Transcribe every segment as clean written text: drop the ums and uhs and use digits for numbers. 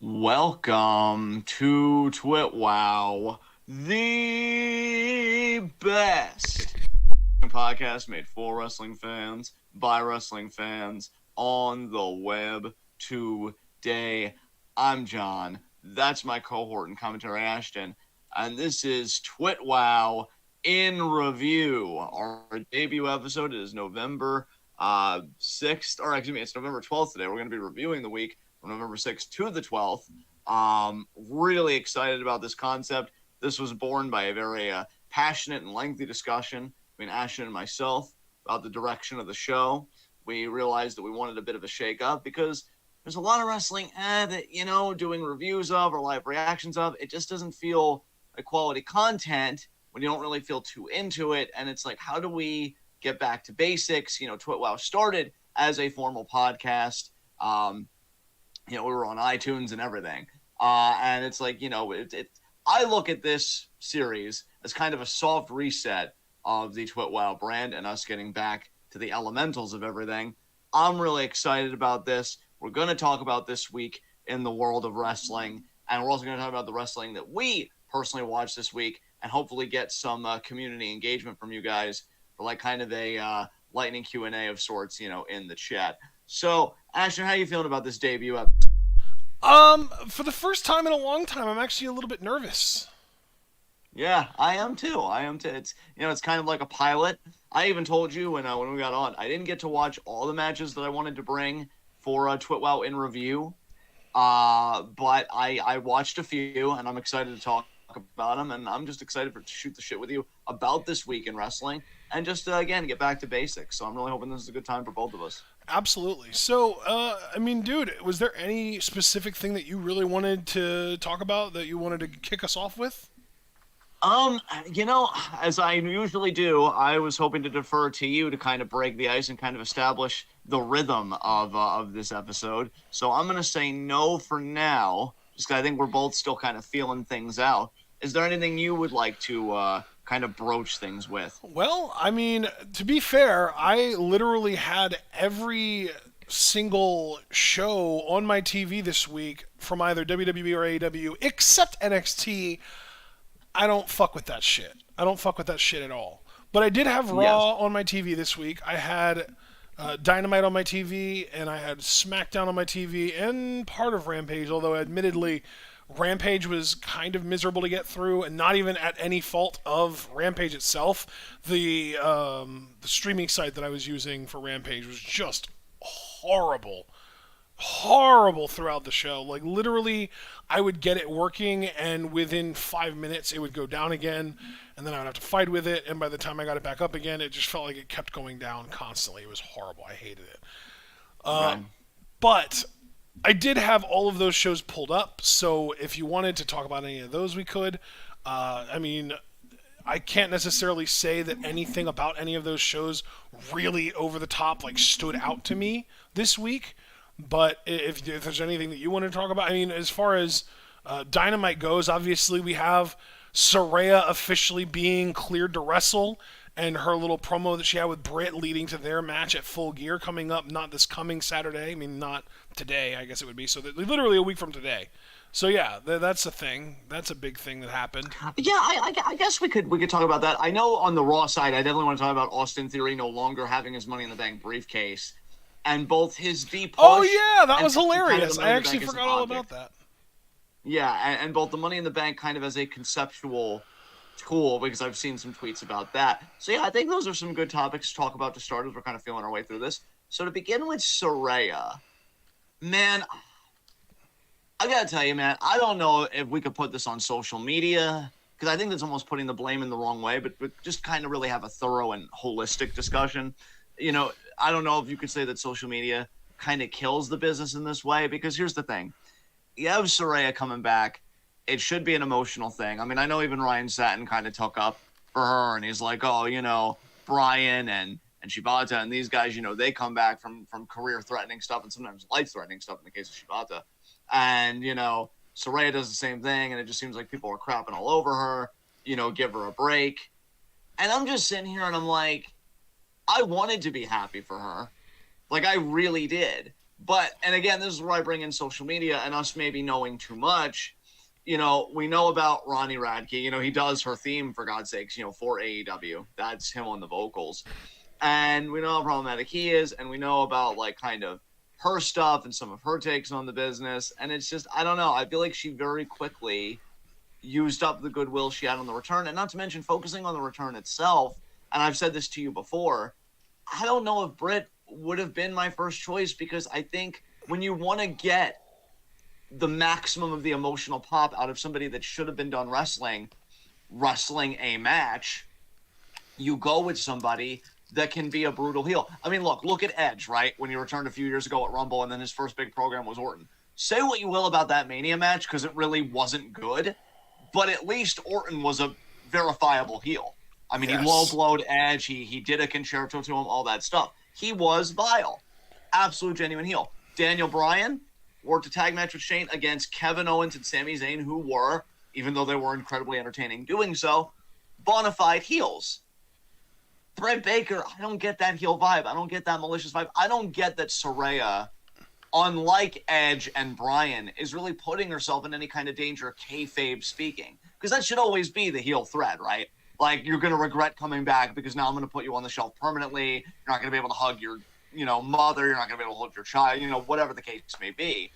Welcome to TWitWoW, the best podcast made for wrestling fans, by wrestling fans, on the web today. I'm John, that's my cohort and commentary Ashton, and this is TWitWoW in review. Our debut episode is November 6th, or excuse me, it's November 12th today. We're going to be reviewing the week from November 6th to the 12th. Really excited about this concept. This was born by a very passionate and lengthy discussion between Ashton and myself about the direction of the show. We realized that we wanted a bit of a shake-up because there's a lot of wrestling that, doing reviews of or live reactions of, it just doesn't feel like quality content when you don't really feel too into it. And it's like, how do we get back to basics? TWitWoW started as a formal podcast. We were on iTunes and everything. And it's like, I look at this series as kind of a soft reset of the TWitWoW brand and us getting back to the elementals of everything. I'm really excited about this. We're going to talk about this week in the world of wrestling. And we're also going to talk about the wrestling that we personally watched this week and hopefully get some community engagement from you guys for like kind of a lightning Q&A of sorts, in the chat. So, Ashton, how are you feeling about this debut episode? For the first time in a long time, I'm actually a little bit nervous. Yeah, I am too. It's kind of like a pilot. I even told you when we got on, I didn't get to watch all the matches that I wanted to bring for TWitWoW in review. But I watched a few, and I'm excited to talk about them, and I'm just excited to shoot the shit with you about this week in wrestling, and just, again, get back to basics. So I'm really hoping this is a good time for both of us. Absolutely. So, dude, was there any specific thing that you really wanted to talk about that you wanted to kick us off with? As I usually do, I was hoping to defer to you to kind of break the ice and kind of establish the rhythm of this episode. So I'm going to say no for now, just because I think we're both still kind of feeling things out. Is there anything you would like to kind of broach things with? Well, to be fair, I literally had every single show on my TV this week from either WWE or AEW except NXT. I don't fuck with that shit. I don't fuck with that shit at all. But I did have Raw on my TV this week. I had Dynamite on my TV, and I had SmackDown on my TV, and part of Rampage, although admittedly Rampage was kind of miserable to get through, and not even at any fault of Rampage itself. The streaming site that I was using for Rampage was just horrible throughout the show. Like, literally, I would get it working, and within 5 minutes, it would go down again, and then I would have to fight with it, and by the time I got it back up again, it just felt like it kept going down constantly. It was horrible. I hated it. Right. But I did have all of those shows pulled up, so if you wanted to talk about any of those, we could. I can't necessarily say that anything about any of those shows really over the top, like, stood out to me this week. But if there's anything that you want to talk about, as far as Dynamite goes, obviously we have Saraya officially being cleared to wrestle, and her little promo that she had with Britt leading to their match at Full Gear coming up, not this coming Saturday. Not today, I guess it would be. So literally a week from today. So yeah, that's a thing. That's a big thing that happened. Yeah, I guess we could talk about that. I know on the Raw side, I definitely want to talk about Austin Theory no longer having his Money in the Bank briefcase. And both his V-push... Oh, yeah, that was hilarious. I actually forgot all about that. Yeah, and both the Money in the Bank kind of as a conceptual tool, because I've seen some tweets about that. So, yeah, I think those are some good topics to talk about to start as we're kind of feeling our way through this. So, to begin with Saraya, man, I gotta tell you, man, I don't know if we could put this on social media, because I think that's almost putting the blame in the wrong way, but just kind of really have a thorough and holistic discussion. I don't know if you could say that social media kind of kills the business in this way, because here's the thing. You have Saraya coming back. It should be an emotional thing. I know even Ryan Satin kind of took up for her, and he's like, oh, Brian and Shibata and these guys, they come back from career-threatening stuff and sometimes life-threatening stuff in the case of Shibata. And, Saraya does the same thing, and it just seems like people are crapping all over her, give her a break. And I'm just sitting here, and I'm like, I wanted to be happy for her. Like, I really did. But, and again, this is where I bring in social media and us maybe knowing too much. You know, we know about Ronnie Radke. You know, he does her theme, for God's sakes, you know, for AEW. That's him on the vocals. And we know how problematic he is. And we know about, like, kind of her stuff and some of her takes on the business. And it's just, I don't know. I feel like she very quickly used up the goodwill she had on the return. And not to mention focusing on the return itself. And I've said this to you before. I don't know if Britt would have been my first choice, because I think when you want to get the maximum of the emotional pop out of somebody that should have been done wrestling a match, you go with somebody that can be a brutal heel. I mean, look at Edge, right? When he returned a few years ago at Rumble, and then his first big program was Orton. Say what you will about that Mania match, because it really wasn't good, but at least Orton was a verifiable heel. I mean, yes. He low-blowed Edge, he did a concerto to him, all that stuff. He was vile. Absolute genuine heel. Daniel Bryan worked a tag match with Shane against Kevin Owens and Sami Zayn, who were, even though they were incredibly entertaining doing so, bona fide heels. Britt Baker, I don't get that heel vibe. I don't get that malicious vibe. I don't get that Saraya, unlike Edge and Bryan, is really putting herself in any kind of danger, kayfabe speaking. Because that should always be the heel thread, right? Like, you're going to regret coming back because now I'm going to put you on the shelf permanently. You're not going to be able to hug your, mother. You're not going to be able to hold your child, whatever the case may be.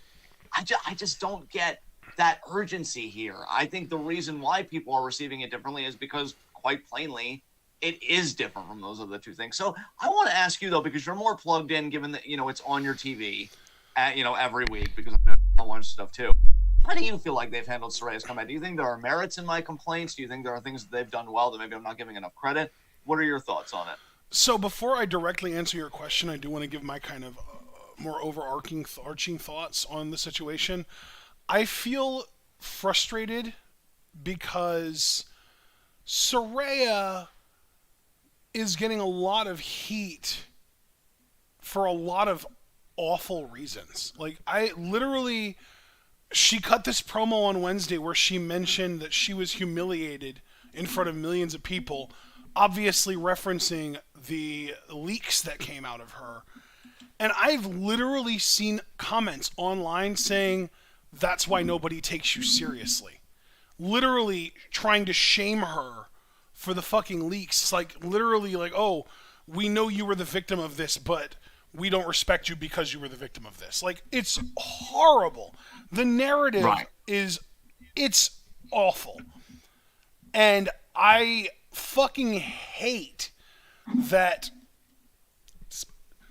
I just don't get that urgency here. I think the reason why people are receiving it differently is because, quite plainly, it is different from those other two things. So I want to ask you, though, because you're more plugged in, given that, it's on your TV, every week, because I watch stuff, too. How do you feel like they've handled Saraya's comeback? Do you think there are merits in my complaints? Do you think there are things that they've done well that maybe I'm not giving enough credit? What are your thoughts on it? So before I directly answer your question, I do want to give my kind of more overarching thoughts on the situation. I feel frustrated because Saraya is getting a lot of heat for a lot of awful reasons. Like, she cut this promo on Wednesday where she mentioned that she was humiliated in front of millions of people, obviously referencing the leaks that came out of her. And I've literally seen comments online saying, that's why nobody takes you seriously. Literally trying to shame her for the fucking leaks. It's like, literally like, oh, we know you were the victim of this, but we don't respect you because you were the victim of this. Like, it's horrible. The narrative it's awful. And I fucking hate that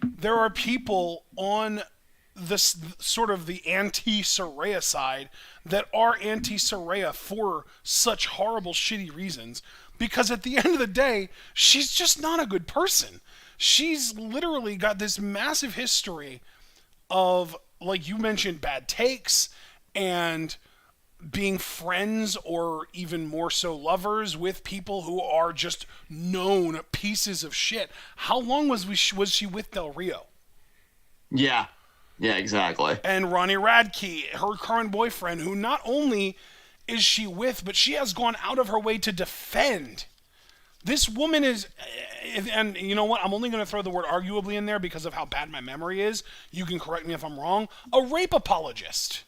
there are people on this sort of the anti-Saraya side that are anti-Saraya for such horrible, shitty reasons. Because at the end of the day, she's just not a good person. She's literally got this massive history of, like you mentioned, bad takes and being friends or even more so lovers with people who are just known pieces of shit. How long was she with Del Rio? Yeah, exactly. And Ronnie Radke, her current boyfriend, who not only is she with, but she has gone out of her way to defend. This woman is, and you know what? I'm only going to throw the word arguably in there because of how bad my memory is. You can correct me if I'm wrong. A rape apologist.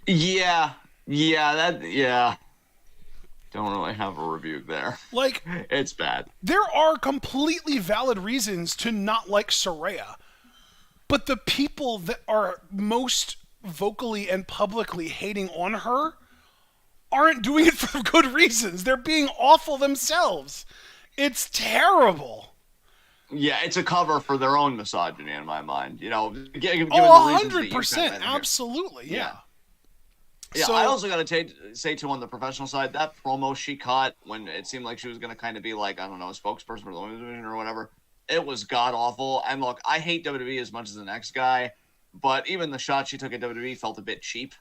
Yeah. Don't really have a rebuke there. Like, it's bad. There are completely valid reasons to not like Saraya, but the people that are most vocally and publicly hating on her aren't doing it for good reasons. They're being awful themselves. It's terrible. Yeah, it's a cover for their own misogyny in my mind. 100%. Absolutely, yeah. Yeah, so, I also got to say, too, on the professional side, that promo she cut when it seemed like she was going to kind of be like, I don't know, a spokesperson for the women's division or whatever, it was god-awful. And look, I hate WWE as much as the next guy, but even the shot she took at WWE felt a bit cheap.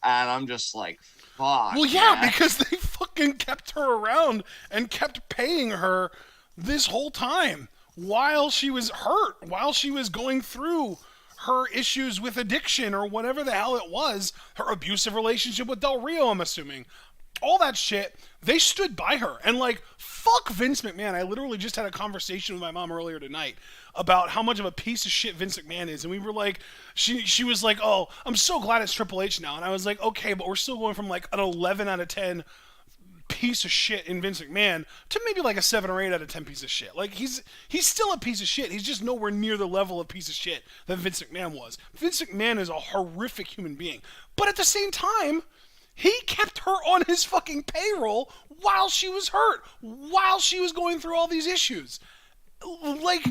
And I'm just like, fuck. Well, yeah, because they fucking kept her around and kept paying her this whole time while she was hurt, while she was going through her issues with addiction or whatever the hell it was, her abusive relationship with Del Rio, I'm assuming. All that shit, they stood by her. And like, fuck Vince McMahon. I literally just had a conversation with my mom earlier tonight about how much of a piece of shit Vince McMahon is, and we were like, she was like, oh, I'm so glad it's Triple H now, and I was like, okay, but we're still going from like an 11 out of 10 piece of shit in Vince McMahon to maybe like a 7 or 8 out of 10 piece of shit. Like he's still a piece of shit. He's just nowhere near the level of piece of shit that Vince McMahon was. Vince McMahon is a horrific human being. But at the same time, he kept her on his fucking payroll while she was hurt, while she was going through all these issues. Like,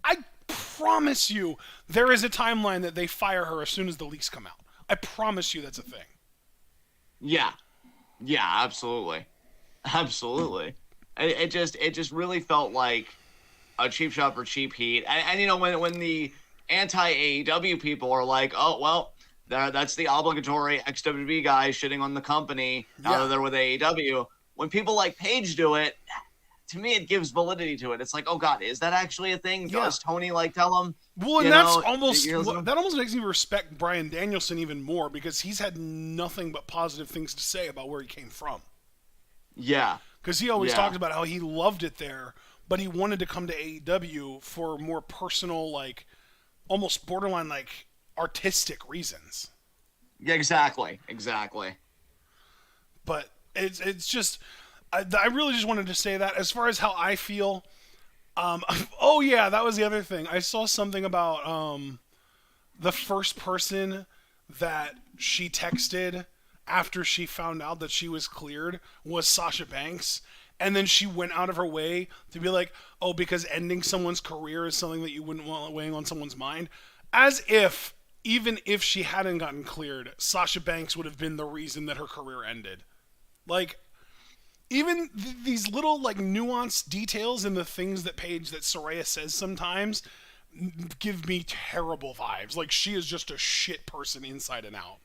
I promise you, there is a timeline that they fire her as soon as the leaks come out. I promise you that's a thing. Yeah. Yeah, absolutely. Absolutely. It just really felt like a cheap shot for cheap heat. And you know, when the anti AEW people are like, oh well, that's the obligatory ex-WWE guy shitting on the company now that they're with AEW. When people like Paige do it, to me it gives validity to it. It's like, oh god, is that actually a thing? Yeah. Does Tony like tell him? Well, and that's that almost makes me respect Bryan Danielson even more because he's had nothing but positive things to say about where he came from. Yeah. Because he always talked about how he loved it there, but he wanted to come to AEW for more personal, like, almost borderline, like, artistic reasons. Yeah, exactly. Exactly. But it's just, I really just wanted to say that. As far as how I feel, oh yeah, that was the other thing. I saw something about the first person that she texted after she found out that she was cleared was Sasha Banks. And then she went out of her way to be like, oh, because ending someone's career is something that you wouldn't want weighing on someone's mind. As if, even if she hadn't gotten cleared, Sasha Banks would have been the reason that her career ended. Like, even these little, like, nuanced details in the things that Saraya says sometimes give me terrible vibes. Like, she is just a shit person inside and out.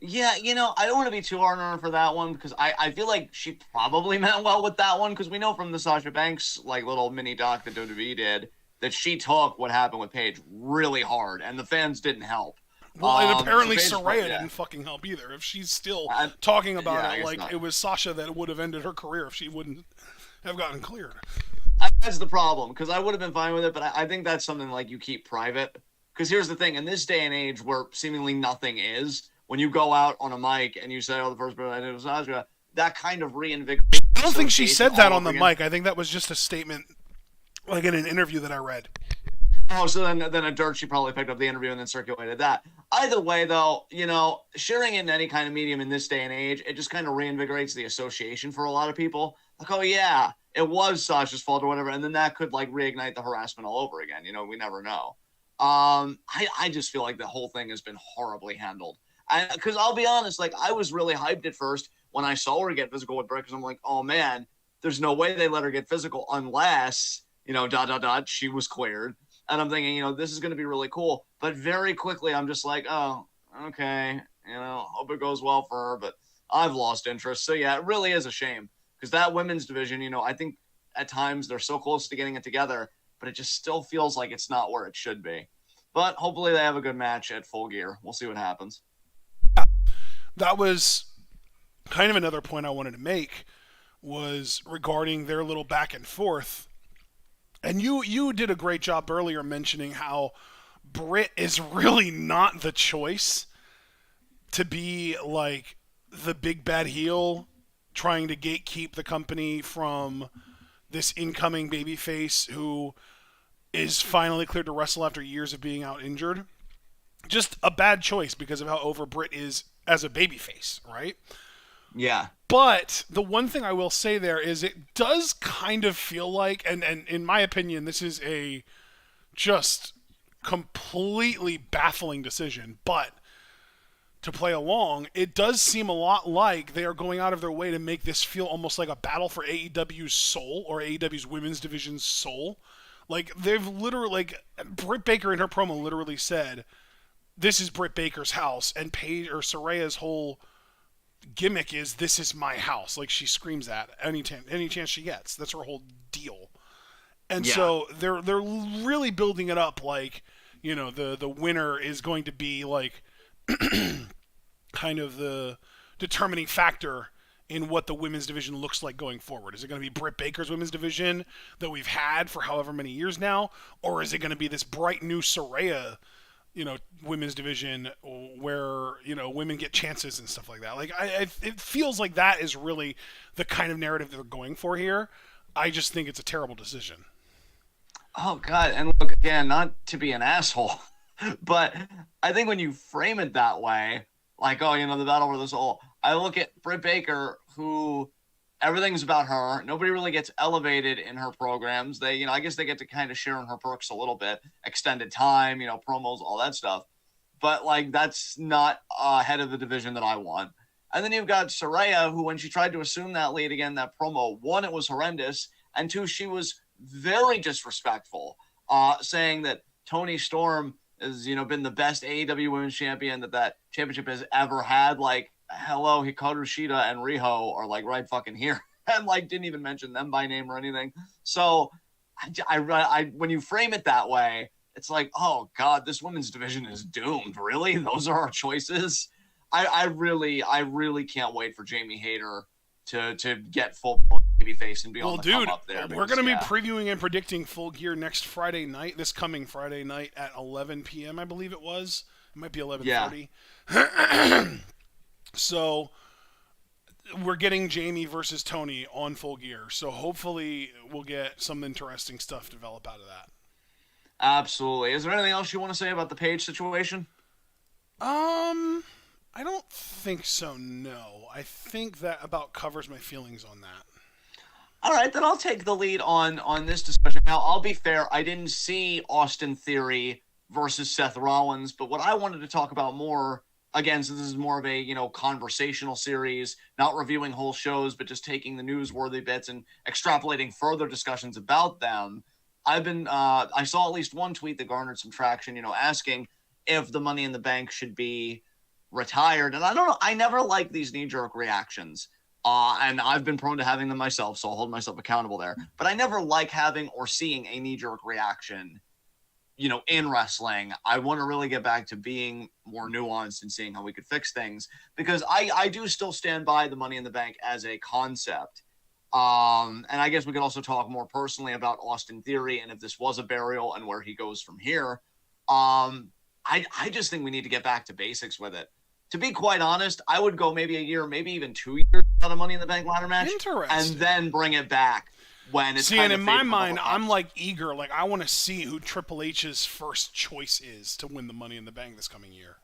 Yeah, you know, I don't want to be too hard on her for that one because I feel like she probably meant well with that one because we know from the Sasha Banks like little mini doc that WWE did that she took what happened with Paige really hard and the fans didn't help. Well, and apparently so Saraya didn't fucking help either. If she's still talking about it like it was Sasha that would have ended her career if she wouldn't have gotten cleared. That's the problem because I would have been fine with it, but I think that's something like you keep private. Because here's the thing, in this day and age where seemingly nothing is, when you go out on a mic and you say, oh, the first person I did was Sasha, that kind of reinvigorates. I don't think she said that on the mic. I think that was just a statement, like in an interview that I read. Oh, so then a dirt, she probably picked up the interview and then circulated that. Either way, though, you know, sharing in any kind of medium in this day and age, it just kind of reinvigorates the association for a lot of people. Like, oh, yeah, it was Sasha's fault or whatever. And then that could, like, reignite the harassment all over again. You know, we never know. I just feel like the whole thing has been horribly handled. Because I'll be honest, like, I was really hyped at first when I saw her get physical with Britt because I'm like, oh, man, there's no way they let her get physical unless, you know, ... she was cleared. And I'm thinking, you know, this is going to be really cool. But very quickly, I'm just like, oh, okay, you know, hope it goes well for her. But I've lost interest. So, yeah, it really is a shame. Because that women's division, you know, I think at times they're so close to getting it together, but it just still feels like it's not where it should be. But hopefully they have a good match at Full Gear. We'll see what happens. That was kind of another point I wanted to make was regarding their little back and forth. And you did a great job earlier mentioning how Britt is really not the choice to be like the big bad heel trying to gatekeep the company from this incoming babyface who is finally cleared to wrestle after years of being out injured. Just a bad choice because of how over Britt is as a babyface, right? Yeah. But the one thing I will say there is it does kind of feel like, and in my opinion, this is a just completely baffling decision, but to play along, it does seem a lot like they are going out of their way to make this feel almost like a battle for AEW's soul or AEW's women's division's soul. Like, they've literally, like, Britt Baker in her promo literally said, this is Britt Baker's house, and Paige or Saraya's whole gimmick is, this is my house. Like, she screams that any chance she gets. That's her whole deal. And so they're really building it up like, you know, the winner is going to be like kind of the determining factor in what the women's division looks like going forward. Is it going to be Britt Baker's women's division that we've had for however many years now, or is it going to be this bright new Saraya, women's division where women get chances and stuff like that? Like, it feels like that is really the kind of narrative they're going for here. I just think it's a terrible decision. Oh God! And look, again, not to be an asshole, but I think when you frame it that way, like, oh, the battle for the soul. I look at Britt Baker, who everything's about her. Nobody really gets elevated in her programs. They, I guess they get to kind of share in her perks a little bit, extended time, promos, all that stuff. But like, that's not head of the division that I want. And then you've got Saraya, who, when she tried to assume that lead again, that promo, one, it was horrendous, and two, she was very disrespectful, saying that Toni Storm has, been the best AEW Women's Champion that championship has ever had. Like, hello, Hikaru Shida and Riho are like right fucking here, and like didn't even mention them by name or anything. So, I when you frame it that way, it's like, oh God, this women's division is doomed. Really, those are our choices. I really can't wait for Jamie Hayter to get full babyface and be on the come up there. We're going to be previewing and predicting Full Gear next Friday night, this coming Friday night at 11 p.m. I believe it was. It might be 11:30. Yeah. So we're getting Jamie versus Tony on Full Gear. So hopefully we'll get some interesting stuff develop out of that. Absolutely. Is there anything else you want to say about the Paige situation? I don't think so, no. I think that about covers my feelings on that. All right, then I'll take the lead on this discussion. Now, I'll be fair. I didn't see Austin Theory versus Seth Rollins, but what I wanted to talk about more, again, since this is more of a, conversational series, not reviewing whole shows, but just taking the newsworthy bits and extrapolating further discussions about them. I saw at least one tweet that garnered some traction, asking if the Money in the Bank should be retired. And I don't know, I never like these knee-jerk reactions. And I've been prone to having them myself, so I'll hold myself accountable there. But I never like having or seeing a knee-jerk reaction, in wrestling. I want to really get back to being more nuanced and seeing how we could fix things, because I do still stand by the Money in the Bank as a concept. And I guess we could also talk more personally about Austin Theory and if this was a burial and where he goes from here. I just think we need to get back to basics with it. To be quite honest, I would go maybe a year, maybe even 2 years without a Money in the Bank ladder match. And then bring it back when it's and in my mind, I'm like eager. Like, I want to see who Triple H's first choice is to win the Money in the Bank this coming year.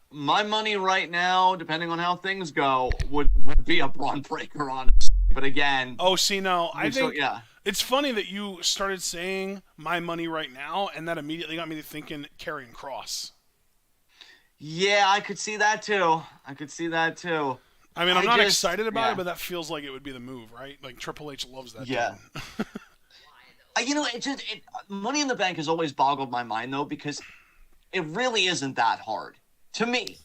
My money right now, depending on how things go, would be a Braun Breaker, honestly. But again... Oh, see, no, I think... Yeah. It's funny that you started saying my money right now, and that immediately got me to thinking Karrion Kross. Yeah, I could see that too. I mean, I'm not excited about it, but that feels like it would be the move, right? Like, Triple H loves that. Yeah. Money in the Bank has always boggled my mind, though, because it really isn't that hard. To me,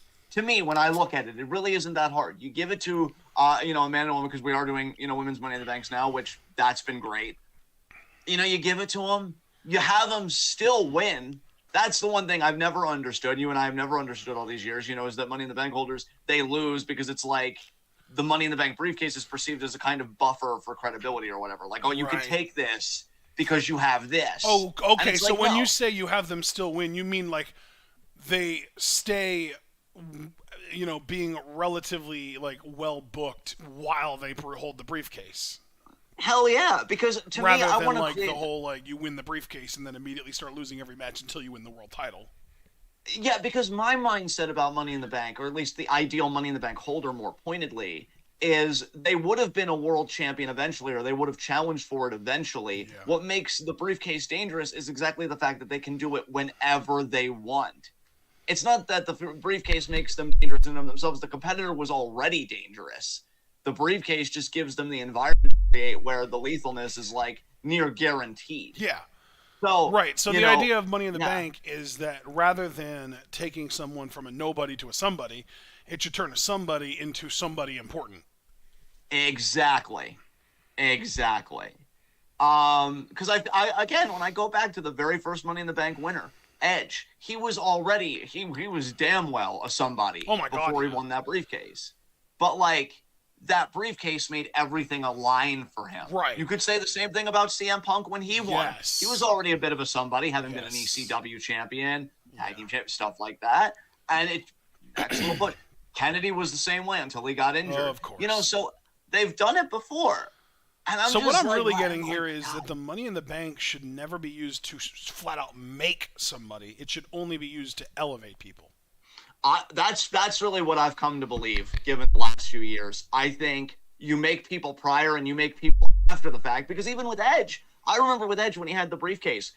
when I look at it, it really isn't that hard. You give it to, a man and a woman, because we are doing, women's Money in the Banks now, which that's been great. You give it to them, you have them still win. That's the one thing I've never understood. You and I have never understood all these years, is that Money in the Bank holders, they lose because it's like the Money in the Bank briefcase is perceived as a kind of buffer for credibility or whatever. Like, oh, you can take this because you have this. Oh, okay. So when you say you have them still win, you mean like they stay, being relatively like well booked while they hold the briefcase. Hell yeah, because to me, I want to like the whole like you win the briefcase and then immediately start losing every match until you win the world title. Yeah, because my mindset about Money in the Bank, or at least the ideal Money in the Bank holder, more pointedly, is they would have been a world champion eventually, or they would have challenged for it eventually. Yeah. What makes the briefcase dangerous is exactly the fact that they can do it whenever they want. It's not that the briefcase makes them dangerous in themselves. The competitor was already dangerous. The briefcase just gives them the environment to create where the lethalness is like near guaranteed. Yeah. So right. So the idea of Money in the Bank is that rather than taking someone from a nobody to a somebody, it should turn a somebody into somebody important. Exactly. Because I again, when I go back to the very first Money in the Bank winner, Edge, he was already he was damn well a somebody before he won that briefcase. But like, that briefcase made everything align for him. Right. You could say the same thing about CM Punk when he won. Yes. He was already a bit of a somebody, having been an Yes. ECW champion, tag team champion, stuff like that. And it, next little push. Kennedy was the same way until he got injured. Oh, of course. You know, so they've done it before. And I'm so just what I'm like, really wow, getting oh here my is God. that the money in the bank should never be used to flat out make somebody. It should only be used to elevate people. That's really what I've come to believe, given the last few years. I think you make people prior and you make people after the fact, because even with Edge, I remember with Edge when he had the briefcase,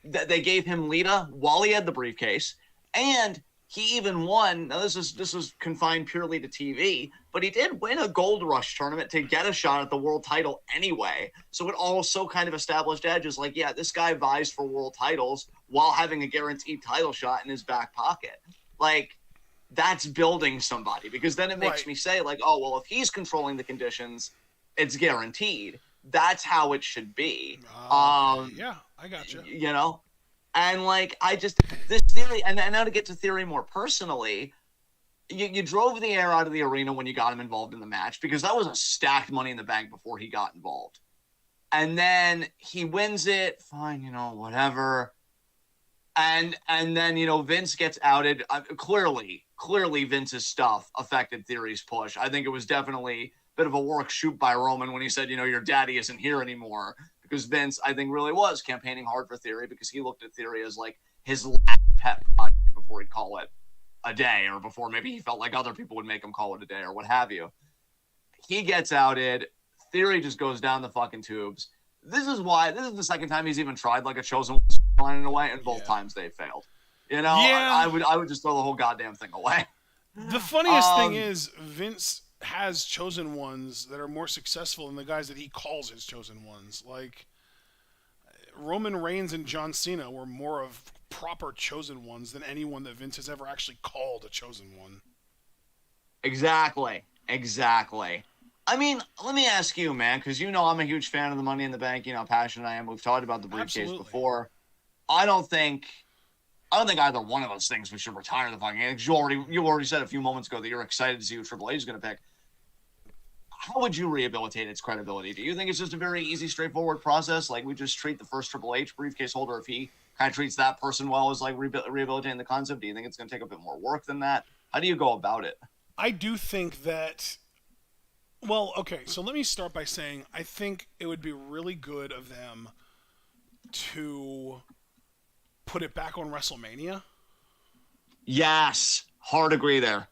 that they gave him Lita while he had the briefcase, and he even won. Now this was confined purely to TV, but he did win a Gold Rush tournament to get a shot at the world title anyway. So it also kind of established Edge as like, yeah, this guy vies for world titles while having a guaranteed title shot in his back pocket. Like, that's building somebody, because then it makes me say like, oh, well, if he's controlling the conditions, it's guaranteed. That's how it should be. Yeah, I got you. You know, and like, this theory, and now to get to theory more personally, you drove the air out of the arena when you got him involved in the match, because that was a stacked Money in the Bank before he got involved. And then he wins it, fine, you know, whatever. And then, you know, Vince gets outed. Clearly Vince's stuff affected Theory's push. I think it was definitely a bit of a work shoot by Roman when he said, you know, your daddy isn't here anymore. Because Vince, I think, really was campaigning hard for Theory, because he looked at Theory as like his last pet project before he'd call it a day, or before maybe he felt like other people would make him call it a day, or what have you. He gets outed. Theory just goes down the fucking tubes. This is the second time he's even tried like a chosen line in a way, and both times they failed. You know, I would just throw the whole goddamn thing away. The funniest thing is Vince has chosen ones that are more successful than the guys that he calls his chosen ones. Like Roman Reigns and John Cena were more of proper chosen ones than anyone that Vince has ever actually called a chosen one. Exactly. I mean, let me ask you, man, because you know I'm a huge fan of the Money in the Bank. You know how passionate I am. We've talked about the briefcase before. I don't think either one of those things we should retire the fucking game. You already said a few moments ago that you're excited to see who Triple H is going to pick. How would you rehabilitate its credibility? Do you think it's just a very easy, straightforward process? Like, we just treat the first Triple H briefcase holder, if he kind of treats that person well, as like rehabilitating the concept? Do you think it's going to take a bit more work than that? How do you go about it? I do think that. Well, okay, so let me start by saying I think it would be really good of them to put it back on WrestleMania. Yes. Hard agree there.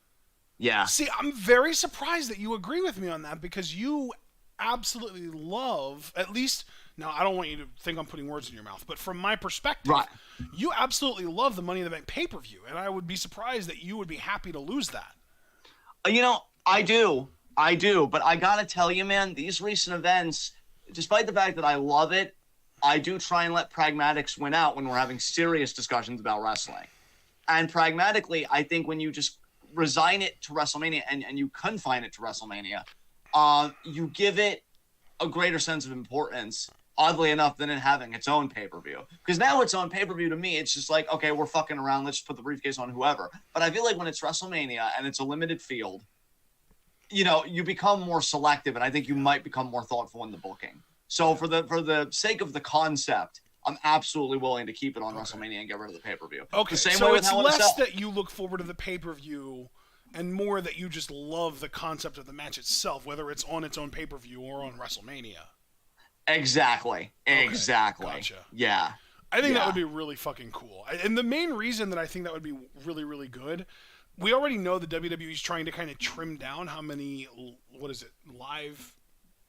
Yeah. See, I'm very surprised that you agree with me on that, because you absolutely love, at least, now I don't want you to think I'm putting words in your mouth, but from my perspective, you absolutely love the Money in the Bank pay-per-view, and I would be surprised that you would be happy to lose that. You know, I do, but I gotta tell you, man, these recent events, despite the fact that I love it, I do try and let pragmatics win out when we're having serious discussions about wrestling. And pragmatically, I think when you just resign it to WrestleMania and you confine it to WrestleMania, you give it a greater sense of importance, oddly enough, than in having its own pay-per-view. Because now its own pay-per-view, to me, it's just like, okay, we're fucking around, let's just put the briefcase on whoever. But I feel like when it's WrestleMania and it's a limited field, you know, you become more selective, and I think you might become more thoughtful in the booking. So for the sake of the concept, I'm absolutely willing to keep it on WrestleMania and get rid of the pay-per-view. Okay, so it's less that you look forward to the pay-per-view and more that you just love the concept of the match itself, whether it's on its own pay-per-view or on WrestleMania. Exactly. Gotcha. Yeah. I think that would be really fucking cool. And the main reason that I think that would be really, really good, we already know the WWE's trying to kind of trim down how many, live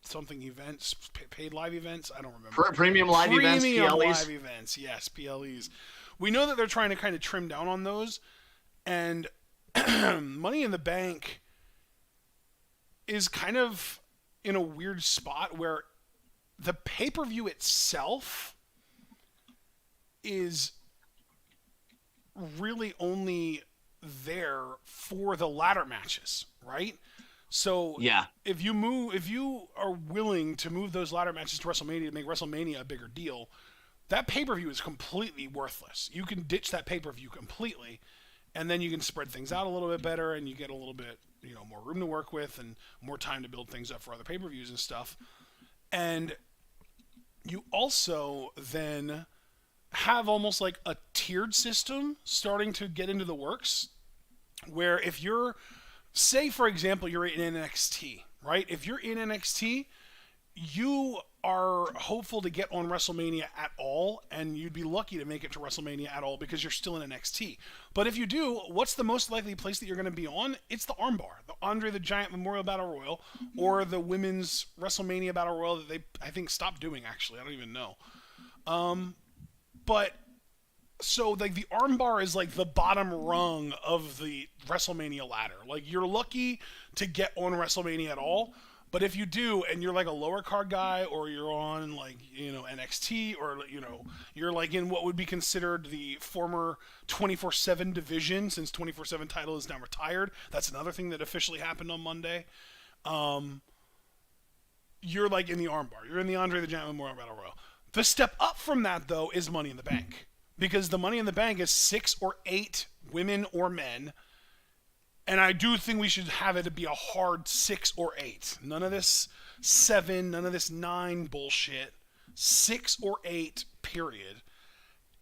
something events, paid live events? I don't remember. Premium live events, Premium PLEs. live events, yes, PLEs. We know that they're trying to kind of trim down on those, and Money in the Bank is kind of in a weird spot where the pay-per-view itself is really only there for the ladder matches, right? So if you are willing to move those ladder matches to WrestleMania to make WrestleMania a bigger deal, that pay-per-view is completely worthless. You can ditch that pay-per-view completely, and then you can spread things out a little bit better, and you get a little bit, more room to work with and more time to build things up for other pay-per-views and stuff. And you also then have almost like a tiered system starting to get into the works, where if you're, say for example, you're in NXT, right? If you're in NXT, you are hopeful to get on WrestleMania at all, and you'd be lucky to make it to WrestleMania at all because you're still in NXT. But if you do, what's the most likely place that you're going to be on? It's the Armbar, the Andre the Giant Memorial Battle Royal, or the Women's WrestleMania Battle Royal that they, I think, stopped doing, actually. I don't even know. But so like the armbar is like the bottom rung of the WrestleMania ladder. Like you're lucky to get on WrestleMania at all, but if you do and you're like a lower card guy, or you're on like NXT, or you're like in what would be considered the former 24/7 division, since 24/7 title is now retired. That's another thing that officially happened on Monday. You're like in the armbar. You're in the Andre the Giant Memorial Battle Royal. The step up from that though is Money in the Bank. Because the Money in the Bank is 6 or 8 women or men. And I do think we should have it be a hard 6 or 8. None of this 7, none of this 9 bullshit. 6 or 8, period.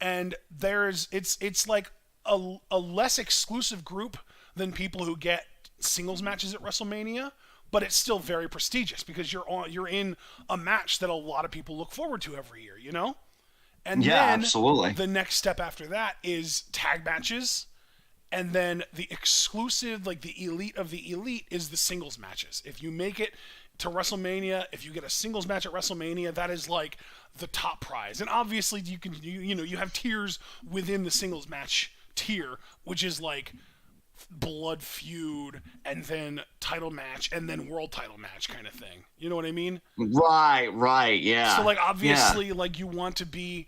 And it's like a less exclusive group than people who get singles matches at WrestleMania, but it's still very prestigious because you're in a match that a lot of people look forward to every year, And then absolutely. The next step after that is tag matches. And then the exclusive, like the elite of the elite, is the singles matches. If you make it to WrestleMania, if you get a singles match at WrestleMania, that is like the top prize. And obviously you have tiers within the singles match tier, which is like blood feud and then title match and then world title match kind of thing. You know what I mean? Right, yeah. So like obviously like you want to be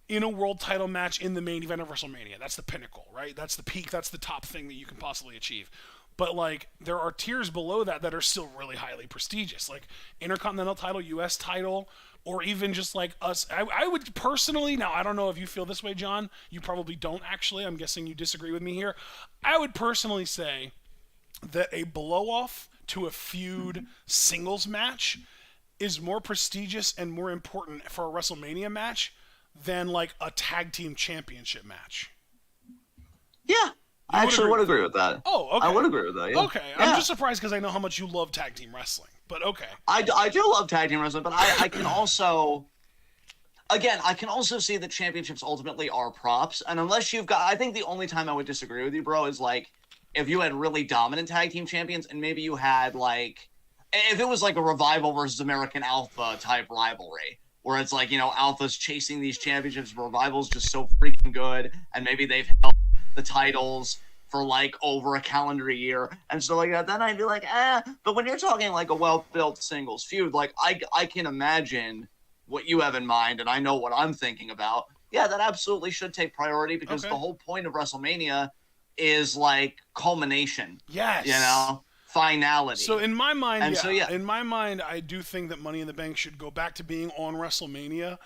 in a world title match in the main event of WrestleMania. That's the pinnacle, right? That's the peak, that's the top thing that you can possibly achieve. But like there are tiers below that are still really highly prestigious, like Intercontinental title, US title, or even just like us. I would personally, now I don't know if you feel this way, John. You probably don't actually. I'm guessing you disagree with me here. I would personally say that a blow-off to a feud singles match is more prestigious and more important for a WrestleMania match than like a tag team championship match. Yeah, I actually would agree with that. Oh, okay. I would agree with that, yeah. Okay, I'm just surprised because I know how much you love tag team wrestling, but okay. I do love tag team wrestling, but I can also, again, I can also see that championships ultimately are props, and unless you've got, I think the only time I would disagree with you, bro, is like, if you had really dominant tag team champions, and maybe you had like, if it was like a Revival versus American Alpha type rivalry, where it's like, Alpha's chasing these championships, Revival's just so freaking good, and maybe they've held the titles for like over a calendar year and stuff like that, then I'd be like, but when you're talking like a well-built singles feud, like I can imagine what you have in mind, and I know what I'm thinking about. Yeah, that absolutely should take priority because the whole point of WrestleMania is like culmination. Yes. Finality. So in my mind, and in my mind, I do think that Money in the Bank should go back to being on WrestleMania,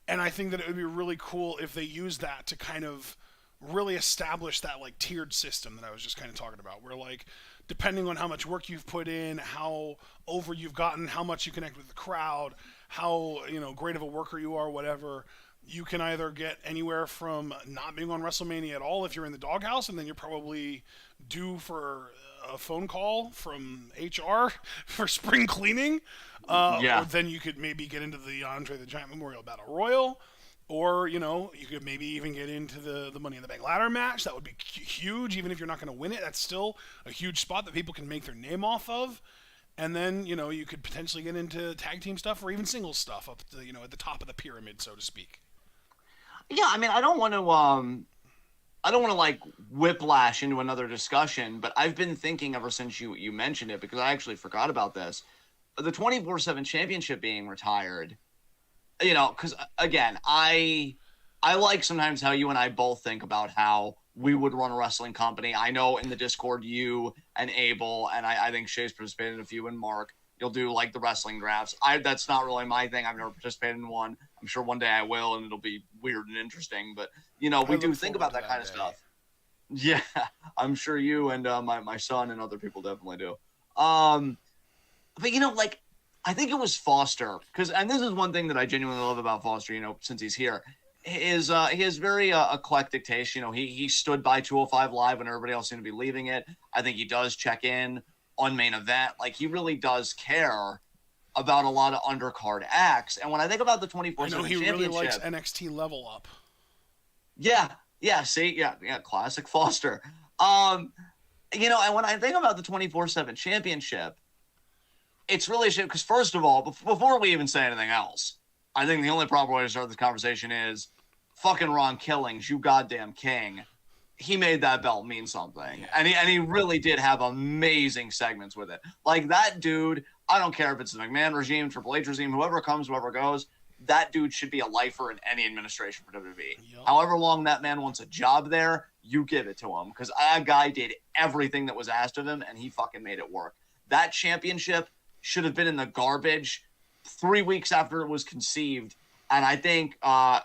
and I think that it would be really cool if they use that to kind of really establish that like tiered system that I was just kind of talking about, where like depending on how much work you've put in, how over you've gotten, how much you connect with the crowd, how great of a worker you are, whatever, you can either get anywhere from not being on WrestleMania at all if you're in the doghouse, and then you're probably due for a phone call from HR for spring cleaning, or then you could maybe get into the Andre the Giant Memorial Battle Royal. Or, you could maybe even get into the Money in the Bank ladder match. That would be huge. Even if you're not going to win it, that's still a huge spot that people can make their name off of. And then, you could potentially get into tag team stuff or even singles stuff up to, at the top of the pyramid, so to speak. Yeah, I mean, I don't want to like whiplash into another discussion, but I've been thinking ever since you mentioned it, because I actually forgot about this. The 24/7 championship being retired, because again, I like sometimes how you and I both think about how we would run a wrestling company. I know in the Discord, you and Abel, and I think Shay's participated in a few, and Mark, you'll do like the wrestling drafts. That's not really my thing. I've never participated in one. I'm sure one day I will, and it'll be weird and interesting. But we do think about that kind of stuff. Yeah, I'm sure you and my son and other people definitely do. Um, but like I think it was Foster because, and this is one thing that I genuinely love about Foster. Since he's here, is he has very eclectic taste. He stood by 205 Live when everybody else seemed to be leaving it. I think he does check in on main event. Like he really does care about a lot of undercard acts. And when I think about the I know 24/7 he really likes championship, NXT Level Up. yeah, see, yeah, classic Foster. Um, and when I think about the 24/7 championship, it's really a shame because first of all, before we even say anything else, I think the only proper way to start this conversation is fucking Ron Killings, you goddamn king. He made that belt mean something, Yeah. and he really did have amazing segments with it. Like that dude, I don't care if it's the McMahon regime, Triple H regime, whoever comes, whoever goes. That dude should be a lifer in any administration for WWE. Yep. However long that man wants a job there, you give it to him because that guy did everything that was asked of him, and he fucking made it work. That championship should have been in the garbage 3 weeks after it was conceived, and I think our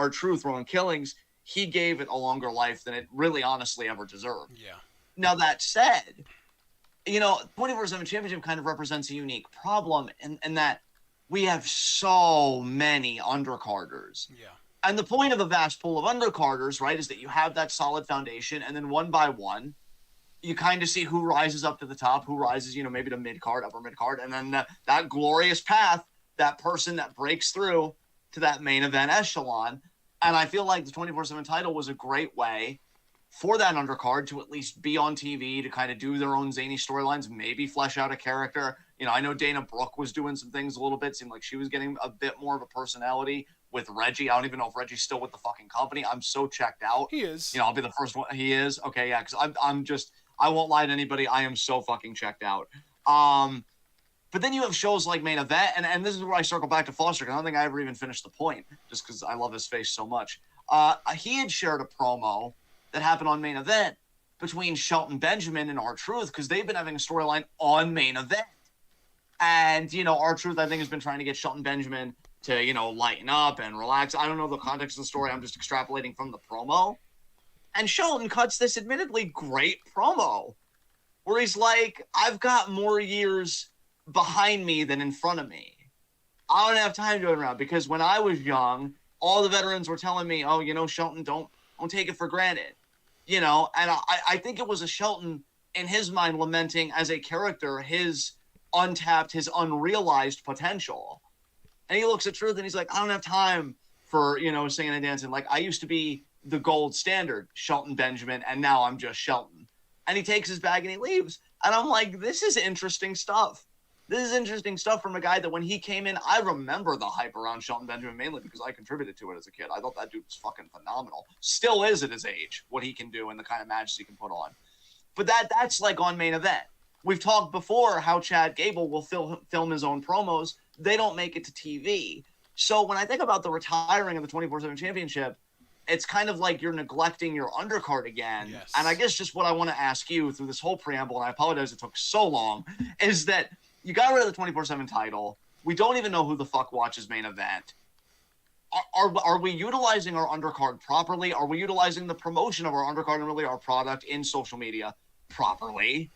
truth, Ron Killings, he gave it a longer life than it really honestly ever deserved. Yeah. Now that said, 24/7 Championship kind of represents a unique problem in that we have so many undercarders. Yeah. And the point of a vast pool of undercarders, right, is that you have that solid foundation, and then one by one, you kind of see who rises up to the top, who rises, maybe to mid card, upper mid card, and then that glorious path, that person that breaks through to that main event echelon. And I feel like the 24/7 title was a great way for that undercard to at least be on TV, to kind of do their own zany storylines, maybe flesh out a character. I know Dana Brooke was doing some things a little bit. Seemed like she was getting a bit more of a personality with Reggie. I don't even know if Reggie's still with the fucking company. I'm so checked out. He is. I'll be the first one. He is? Okay, yeah, because I'm just, I won't lie to anybody. I am so fucking checked out. But then you have shows like Main Event, and this is where I circle back to Foster, because I don't think I ever even finished the point, just because I love his face so much. He had shared a promo that happened on Main Event between Shelton Benjamin and R-Truth, because they've been having a storyline on Main Event. And, R-Truth, I think, has been trying to get Shelton Benjamin to, lighten up and relax. I don't know the context of the story. I'm just extrapolating from the promo. And Shelton cuts this admittedly great promo where he's like, I've got more years behind me than in front of me. I don't have time to go around because when I was young, all the veterans were telling me, oh, Shelton, don't take it for granted. And I think it was a Shelton in his mind lamenting as a character his untapped, his unrealized potential. And he looks at Truth and he's like, I don't have time for, singing and dancing. Like, I used to be the gold standard, Shelton Benjamin, and now I'm just Shelton. And he takes his bag and he leaves. And I'm like, this is interesting stuff. This is interesting stuff from a guy that when he came in, I remember the hype around Shelton Benjamin mainly because I contributed to it as a kid. I thought that dude was fucking phenomenal. Still is at his age, what he can do and the kind of matches he can put on. But that's like on Main Event. We've talked before how Chad Gable will film his own promos. They don't make it to TV. So when I think about the retiring of the 24/7 Championship, it's kind of like you're neglecting your undercard again. Yes. And I guess just what I want to ask you through this whole preamble, and I apologize it took so long, is that you got rid of the 24/7 title. We don't even know who the fuck watches Main Event. Are we utilizing our undercard properly? Are we utilizing the promotion of our undercard and really our product in social media properly?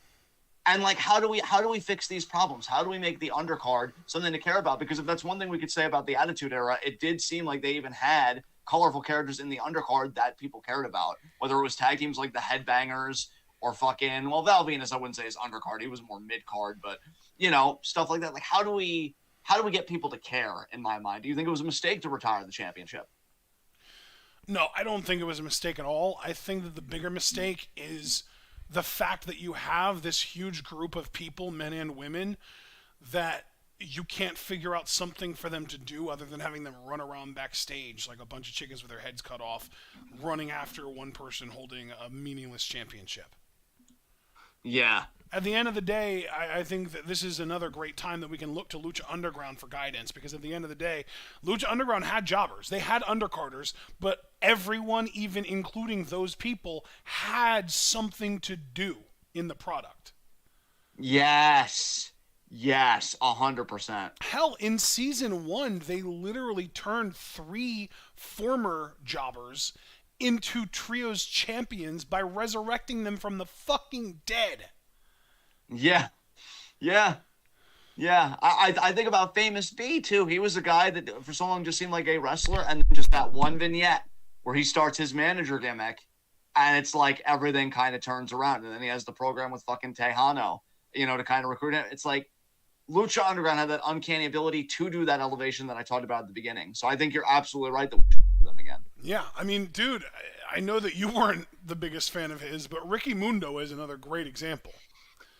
And like, how do we fix these problems? How do we make the undercard something to care about? Because if that's one thing we could say about the Attitude Era, it did seem like they even had colorful characters in the undercard that people cared about. Whether it was tag teams like the Headbangers or fucking, well, Val Venus, I wouldn't say is undercard. He was more mid-card, but, stuff like that. Like, how do we get people to care, in my mind? Do you think it was a mistake to retire the championship? No, I don't think it was a mistake at all. I think that the bigger mistake is the fact that you have this huge group of people, men and women, that you can't figure out something for them to do other than having them run around backstage like a bunch of chickens with their heads cut off, running after one person holding a meaningless championship. Yeah. At the end of the day, I think that this is another great time that we can look to Lucha Underground for guidance, because at the end of the day, Lucha Underground had jobbers. They had undercarders, but everyone, even including those people, had something to do in the product. Yes. Yes, 100%. Hell, in season 1, they literally turned 3 former jobbers into trios champions by resurrecting them from the fucking dead. Yeah, yeah, yeah. I think about Famous B too. He was a guy that for so long just seemed like a wrestler, and then just that one vignette where he starts his manager gimmick, and it's like everything kind of turns around, and then he has the program with fucking Tejano, to kind of recruit him. It's like Lucha Underground had that uncanny ability to do that elevation that I talked about at the beginning. So I think you're absolutely right that we should do them again. Yeah, I mean, dude, I know that you weren't the biggest fan of his, but Ricky Mundo is another great example.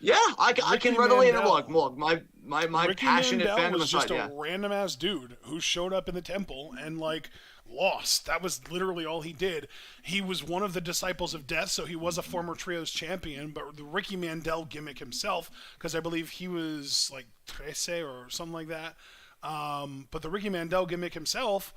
Yeah, I can readily look. My Ricky passionate Mandel fandom was just aside, a random ass dude who showed up in the temple and like lost. That was literally all he did. He was one of the disciples of death, so he was a former trios champion. But the Ricky Mandel gimmick himself, because I believe he was like 13 or something like that. But the Ricky Mandel gimmick himself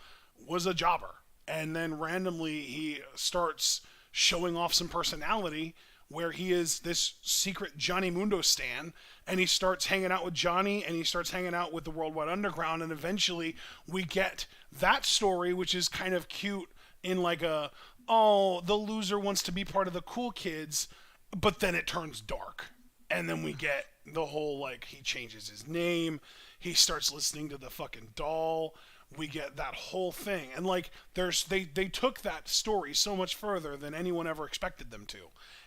was a jobber, and then randomly he starts showing off some personality where he is this secret Johnny Mundo stan, and he starts hanging out with Johnny, and he starts hanging out with the Worldwide Underground, and eventually we get that story, which is kind of cute in like a, oh, the loser wants to be part of the cool kids, but then it turns dark. And then we get the whole, like, he changes his name, he starts listening to the fucking doll, we get that whole thing. And like they took that story so much further than anyone ever expected them to.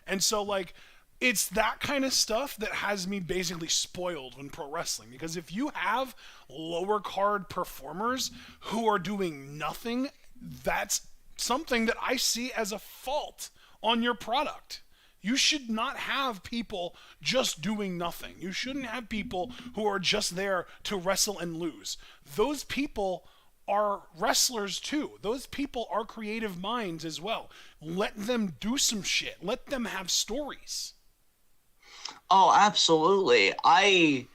And so like it's that kind of stuff that has me basically spoiled in pro wrestling, because if you have lower card performers who are doing nothing, that's something that I see as a fault on your product. You should not have people just doing nothing. You shouldn't have people who are just there to wrestle and lose. Those people are wrestlers too. Those people are creative minds as well. Let them do some shit. Let them have stories. Oh, absolutely. I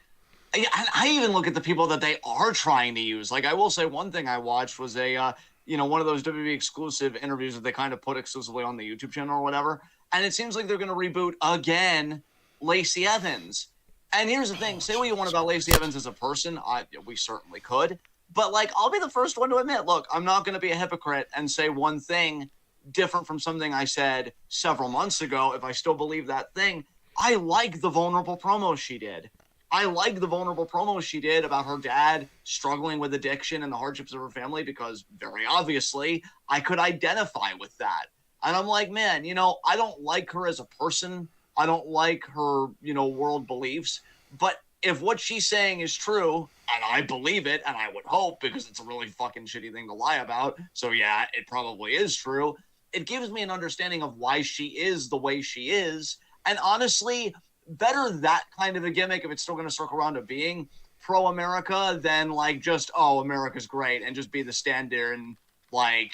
even look at the people that they are trying to use. Like I will say, one thing I watched was a one of those WWE exclusive interviews that they kind of put exclusively on the YouTube channel or whatever. And it seems like they're going to reboot again Lacey Evans. And here's the thing: say what you want about Lacey Evans as a person, we certainly could. But like, I'll be the first one to admit, look, I'm not going to be a hypocrite and say one thing different from something I said several months ago. If I still believe that thing, I like the vulnerable promo she did. I like the vulnerable promo she did about her dad struggling with addiction and the hardships of her family, because very obviously I could identify with that. And I'm like, man, I don't like her as a person. I don't like her, world beliefs. But if what she's saying is true, and I believe it, and I would hope, because it's a really fucking shitty thing to lie about, so yeah, it probably is true, it gives me an understanding of why she is the way she is. And honestly, better that kind of a gimmick, if it's still going to circle around to being pro-America, than like just, oh, America's great, and just be the stand-in and like,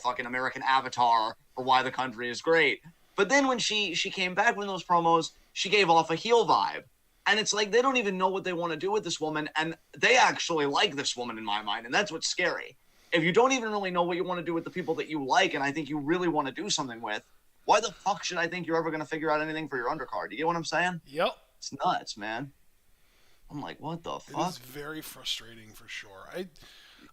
fucking American avatar for why the country is great. But then when she came back with those promos, she gave off a heel vibe. And it's like they don't even know what they want to do with this woman, and they actually like this woman in my mind, and that's what's scary. If you don't even really know what you want to do with the people that you like, and I think you really want to do something with, why the fuck should I think you're ever going to figure out anything for your undercard? You get what I'm saying? Yep. It's nuts, man. I'm like, what the fuck? It's very frustrating for sure.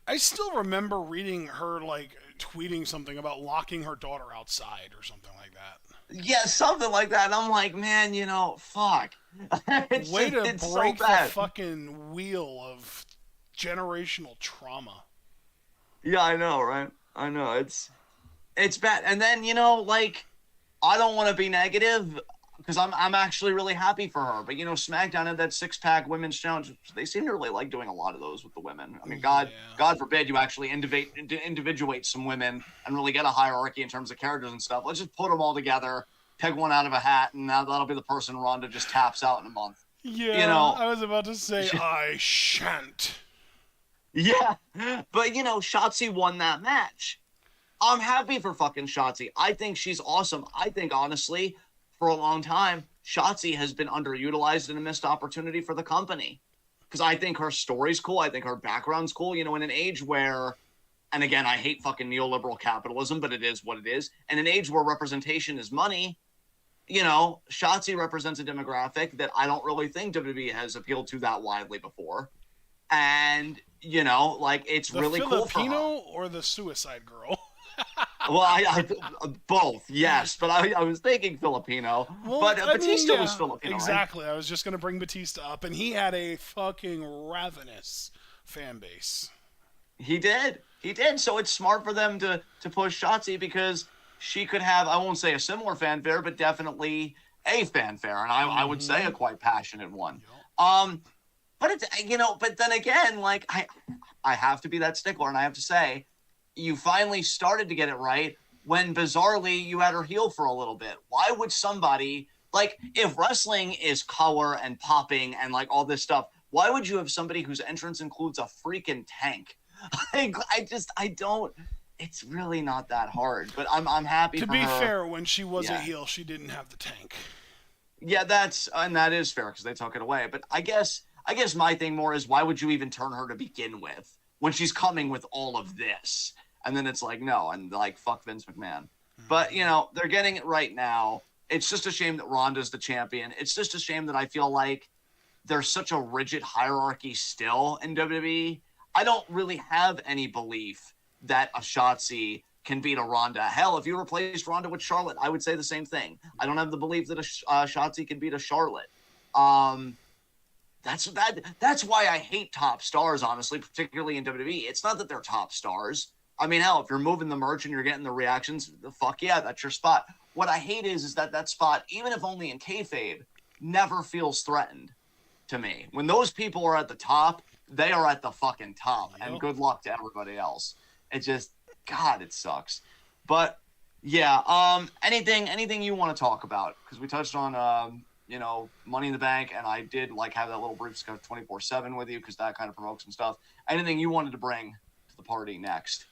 I still remember reading her like tweeting something about locking her daughter outside or something like that. Yeah, something like that. And I'm like, man, fuck. Way to break the fucking wheel of generational trauma. Yeah, I know, right? I know. It's bad. And then, I don't want to be negative, because I'm actually really happy for her. But, SmackDown had that 6-pack women's challenge. They seem to really like doing a lot of those with the women. I mean, God forbid you actually individuate some women and really get a hierarchy in terms of characters and stuff. Let's just put them all together, pick one out of a hat, and now that'll be the person Ronda just taps out in a month. Yeah, I was about to say, I shan't. Yeah, but, Shotzi won that match. I'm happy for fucking Shotzi. I think she's awesome. I think, honestly, for a long time, Shotzi has been underutilized and a missed opportunity for the company. Because I think her story's cool. I think her background's cool. In an age where, and again, I hate fucking neoliberal capitalism, but it is what it is. In an age where representation is money, Shotzi represents a demographic that I don't really think WWE has appealed to that widely before. And, it's the really Filipino cool for her. or the Suicide Girl? Well, both, yes, but I was thinking Filipino, Well, but I mean, Batista was yeah, Filipino, right? exactly. I was just going to bring Batista up, and he had a fucking ravenous fan base. He did. He did. So it's smart for them to push Shotzi because she could have, I won't say a similar fanfare, but definitely a fanfare, and I would say a quite passionate one. Yep. But it's but then again, like I have to be that stickler, and I have to say, you finally started to get it right when bizarrely you had her heel for a little bit. Why would somebody like if wrestling is color and popping and like all this stuff? Why would you have somebody whose entrance includes a freaking tank? I don't. It's really not that hard, but I'm happy To for be her. fair, when she was a Yeah. heel, she didn't have the tank. Yeah, that is fair because they took it away. But I guess my thing more is why would you even turn her to begin with when she's coming with all of this? And then it's like no, and like fuck Vince McMahon. But they're getting it right now. It's just a shame that Ronda's the champion. It's just a shame that I feel like there's such a rigid hierarchy still in WWE. I don't really have any belief that a Shotzi can beat a Ronda. Hell, if you replaced Ronda with Charlotte, I would say the same thing. I don't have the belief that a Shotzi can beat a Charlotte. That's why I hate top stars, honestly, particularly in WWE. It's not that they're top stars. I mean, hell, if you're moving the merch and you're getting the reactions, fuck yeah, that's your spot. What I hate is that spot, even if only in kayfabe, never feels threatened to me. When those people are at the top, they are at the fucking top, and good luck to everybody else. It just, God, it sucks. But yeah, anything you want to talk about? Because we touched on Money in the Bank, and I did like have that little brief discussion 24/7 with you because that kind of provokes some stuff. Anything you wanted to bring to the party next?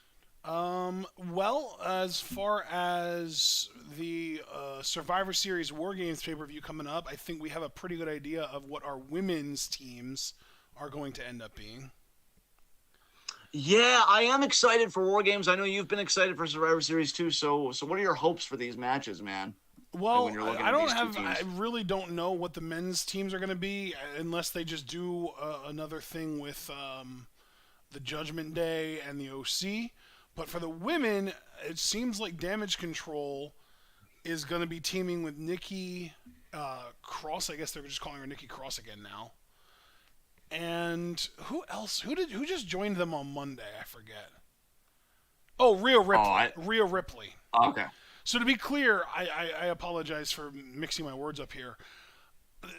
Well, as far as the Survivor Series War Games pay-per-view coming up, I think we have a pretty good idea of what our women's teams are going to end up being. Yeah, I am excited for War Games. I know you've been excited for Survivor Series too. So what are your hopes for these matches, man? Well, when you're looking I at don't these two have. teams. I really don't know what the men's teams are going to be unless they just do another thing with the Judgment Day and the OC. But for the women, it seems like Damage Control is going to be teaming with Nikki Cross. I guess they're just calling her Nikki Cross again now. And who else? Who just joined them on Monday? I forget. Oh, Rhea Ripley. Rhea Ripley. Okay. So to be clear, I apologize for mixing my words up here.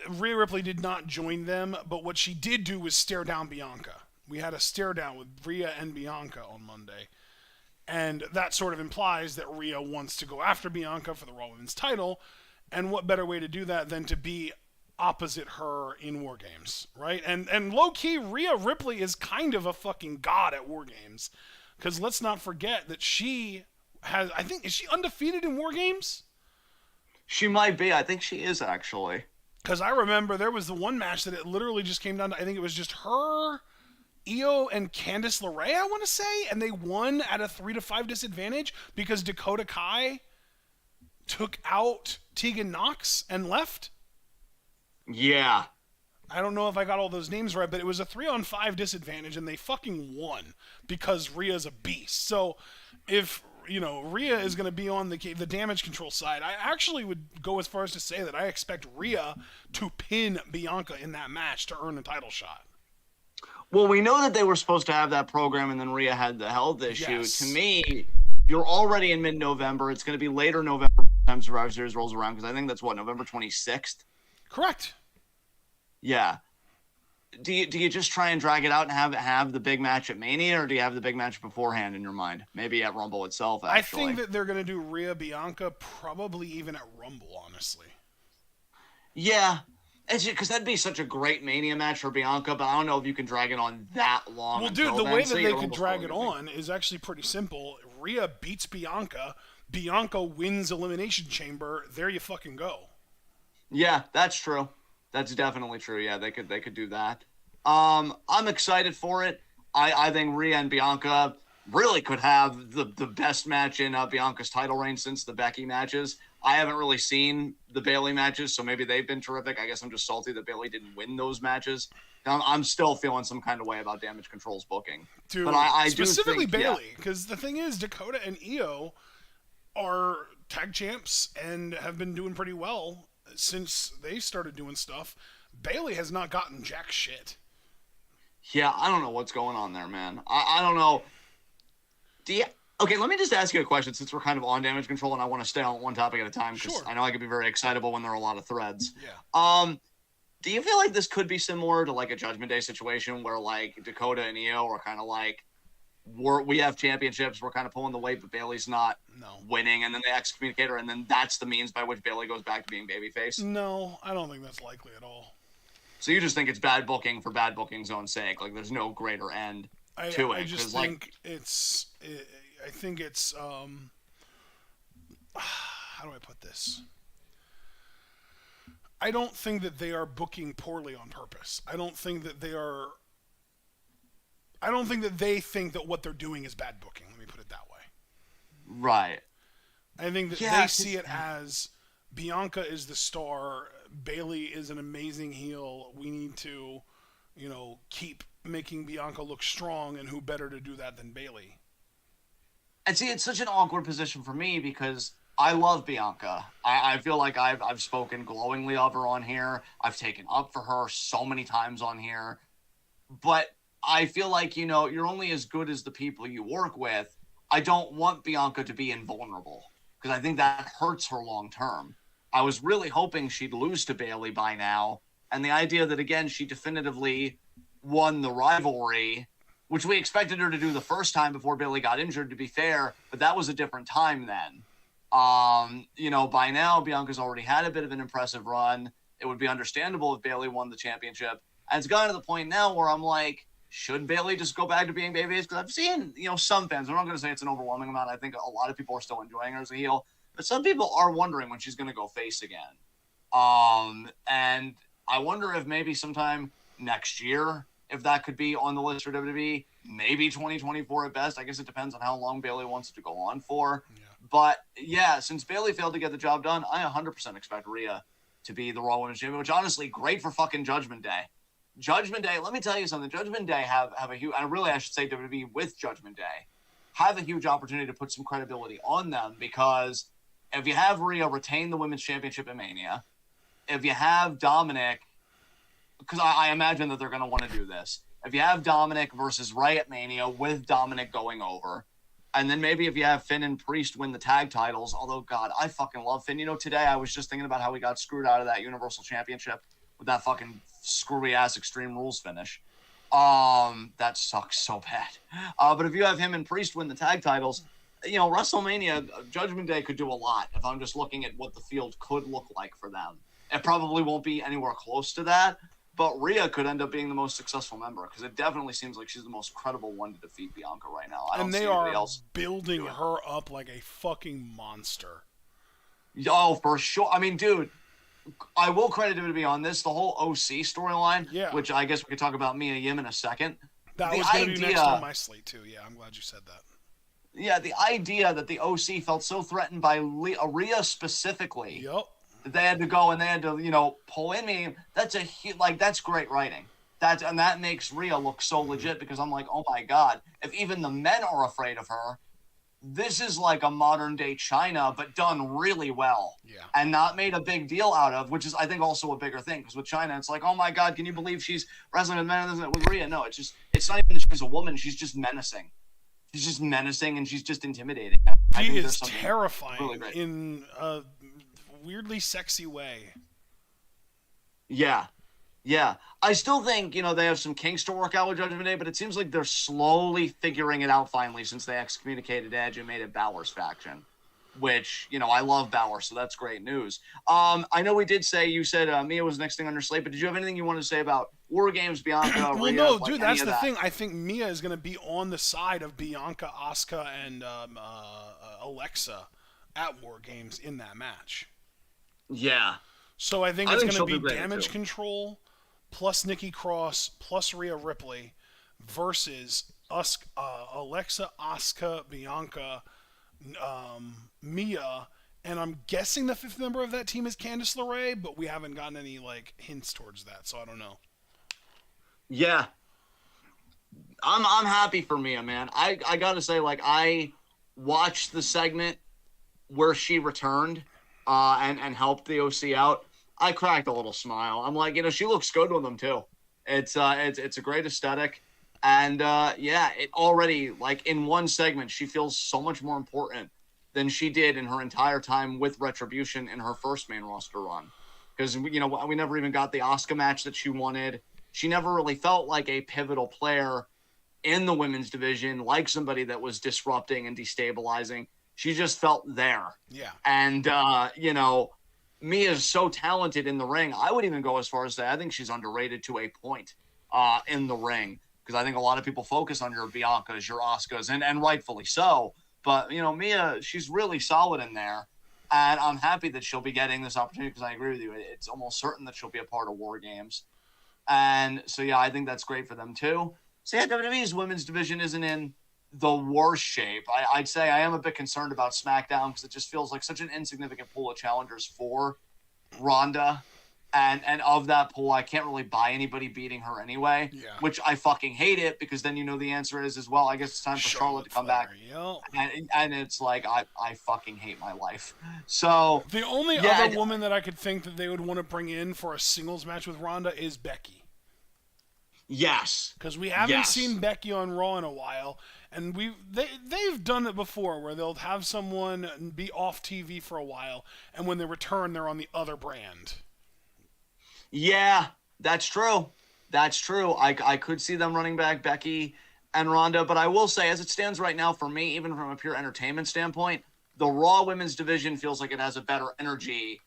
Rhea Ripley did not join them, but what she did do was stare down Bianca. We had a stare down with Rhea and Bianca on Monday. And that sort of implies that Rhea wants to go after Bianca for the Raw Women's title. And what better way to do that than to be opposite her in War Games, right? And low-key, Rhea Ripley is kind of a fucking god at War Games. Because let's not forget that she has, I think, is she undefeated in War Games? She might be. I think she is, actually. Because I remember there was the one match that it literally just came down to, I think it was just her, Io, and Candice LeRae, I want to say, and they won at a 3-5 disadvantage because Dakota Kai took out Tegan Nox and left. Yeah. I don't know if I got all those names right, but it was a 3-on-5 disadvantage, and they fucking won because Rhea's a beast. So if Rhea is going to be on the Damage Control side, I actually would go as far as to say that I expect Rhea to pin Bianca in that match to earn a title shot. Well, we know that they were supposed to have that program, and then Rhea had the health issue. Yes. To me, you're already in mid-November. It's going to be later November by the time Survivor Series rolls around, because I think that's, November 26th? Correct. Yeah. Do you just try and drag it out and have the big match at Mania, or do you have the big match beforehand in your mind? Maybe at Rumble itself, actually. I think that they're going to do Rhea Bianca probably even at Rumble, honestly. Yeah. Because that'd be such a great Mania match for Bianca, but I don't know if you can drag it on that long. Well, dude, the way that they could drag it on is actually pretty simple. Rhea beats Bianca. Bianca wins Elimination Chamber. There you fucking go. Yeah, that's true. That's definitely true. Yeah, they could do that. I'm excited for it. I think Rhea and Bianca really could have the best match in Bianca's title reign since the Becky matches. I haven't really seen the Bayley matches, so maybe they've been terrific. I guess I'm just salty that Bayley didn't win those matches. I'm still feeling some kind of way about Damage Control's booking. Dude, but I specifically do think, Bayley, because the thing is, Dakota and Io are tag champs and have been doing pretty well since they started doing stuff. Bailey has not gotten jack shit. Yeah, I don't know what's going on there, man. I don't know. Do you, okay, let me just ask you a question since we're kind of on damage control and I want to stay on one topic at a time because Sure. I know I can be very excitable when there are a lot of threads. Yeah. Do you feel like this could be similar to like a Judgment Day situation where like Dakota and Io are kind of like we have championships, we're kind of pulling the weight, but Bailey's not winning, and then they excommunicate her, and then that's the means by which Bailey goes back to being babyface? No, I don't think that's likely at all. So you just think it's bad booking for bad booking's own sake? Like there's no greater end to it? I just think I think it's how do I put this? I don't think that they are booking poorly on purpose. I don't think that they are. I don't think that they think that what they're doing is bad booking. Let me put it that way. Right. I think that they see it as Bianca is the star, Bailey is an amazing heel. We need to, keep making Bianca look strong, and who better to do that than Bailey? And see, it's such an awkward position for me because I love Bianca. I feel like I've spoken glowingly of her on here. I've taken up for her so many times on here. But I feel like, you're only as good as the people you work with. I don't want Bianca to be invulnerable because I think that hurts her long term. I was really hoping she'd lose to Bailey by now. And the idea that, again, she definitively won the rivalry, which we expected her to do the first time before Bailey got injured, to be fair, but that was a different time then. By now, Bianca's already had a bit of an impressive run. It would be understandable if Bailey won the championship. And it's gotten to the point now where I'm like, should Bailey just go back to being babyface? Because I've seen, some fans, I'm not going to say it's an overwhelming amount. I think a lot of people are still enjoying her as a heel. But some people are wondering when she's going to go face again. And I wonder if maybe sometime next year, if that could be on the list for WWE, maybe 2024 at best. I guess it depends on how long Bailey wants it to go on for. Yeah. But yeah, since Bailey failed to get the job done, I 100% expect Rhea to be the Raw Women's Champion, which honestly, great for fucking Judgment Day. Judgment Day, let me tell you something. Judgment Day have a huge, and really I should say WWE with Judgment Day, have a huge opportunity to put some credibility on them because if you have Rhea retain the Women's Championship in Mania, if you have Dominic, because I imagine that they're going to want to do this, if you have Dominic versus Ray at Mania with Dominic going over, and then maybe if you have Finn and Priest win the tag titles, although, God, I fucking love Finn. Today I was just thinking about how we got screwed out of that Universal Championship with that fucking screwy-ass Extreme Rules finish. That sucks so bad. But if you have him and Priest win the tag titles, WrestleMania, Judgment Day could do a lot if I'm just looking at what the field could look like for them. It probably won't be anywhere close to that, but Rhea could end up being the most successful member because it definitely seems like she's the most credible one to defeat Bianca right now. I don't see anybody else building her up like a fucking monster. Oh, for sure. I mean, dude, I will credit WWE on this. The whole OC storyline, which I guess we could talk about Mia Yim in a second. That was going to be next on my slate, too. Yeah, I'm glad you said that. Yeah, the idea that the OC felt so threatened by Rhea specifically. Yep. That they had to go and they had to, pull in me. That's that's great writing. And that makes Rhea look so legit because I'm like, oh my God, if even the men are afraid of her, this is like a modern day China, but done really well. Yeah. And not made a big deal out of, which is, I think, also a bigger thing. Because with China, it's like, oh my God, can you believe she's wrestling with men with Rhea? No, it's not even that she's a woman. She's just menacing. She's just menacing and she's just intimidating. She is terrifying really in a weirdly sexy way. Yeah. Yeah. I still think, they have some kinks to work out with Judgment Day, but it seems like they're slowly figuring it out finally since they excommunicated Edge and made it Balor's faction, which, I love Balor, so that's great news. I know you said Mia was the next thing on your slate, but did you have anything you wanted to say about War Games, Bianca, Well, Rhea, no, dude, that's the thing. I think Mia is going to be on the side of Bianca, Asuka, and Alexa at War Games in that match. Yeah. So I think it's going to be Damage Control plus Nikki Cross plus Rhea Ripley versus Alexa, Asuka, Bianca, Mia, and I'm guessing the fifth member of that team is Candice LeRae, but we haven't gotten any hints towards that, so I don't know. Yeah. I'm happy for Mia, man. I gotta say, I watched the segment where she returned and helped the OC out, I cracked a little smile. I'm like, she looks good with them too. It's a great aesthetic. And it already, like, in one segment, she feels so much more important than she did in her entire time with Retribution in her first main roster run. Because, we never even got the Asuka match that she wanted. She never really felt like a pivotal player in the women's division, like somebody that was disrupting and destabilizing. She just felt there. Yeah. And, Mia's so talented in the ring. I would even go as far as say I think she's underrated to a point in the ring. Because I think a lot of people focus on your Biancas, your Asukas, and rightfully so. But, Mia, she's really solid in there. And I'm happy that she'll be getting this opportunity because I agree with you. It's almost certain that she'll be a part of War Games. And so, yeah, I think that's great for them, too. So, yeah, WWE's women's division isn't in the worst shape. I'd say I am a bit concerned about SmackDown because it just feels like such an insignificant pool of challengers for Ronda. And of that pool, I can't really buy anybody beating her anyway, which I fucking hate it because then the answer is as well, I guess it's time for Charlotte to come back. And it's like, I fucking hate my life. So the only other woman that I could think that they would want to bring in for a singles match with Ronda is Becky. Yes. Because we haven't seen Becky on Raw in a while, and they've done it before where they'll have someone be off TV for a while, and when they return, they're on the other brand. Yeah, that's true. That's true. I could see them running back Becky and Ronda, but I will say, as it stands right now for me, even from a pure entertainment standpoint, the Raw women's division feels like it has a better energy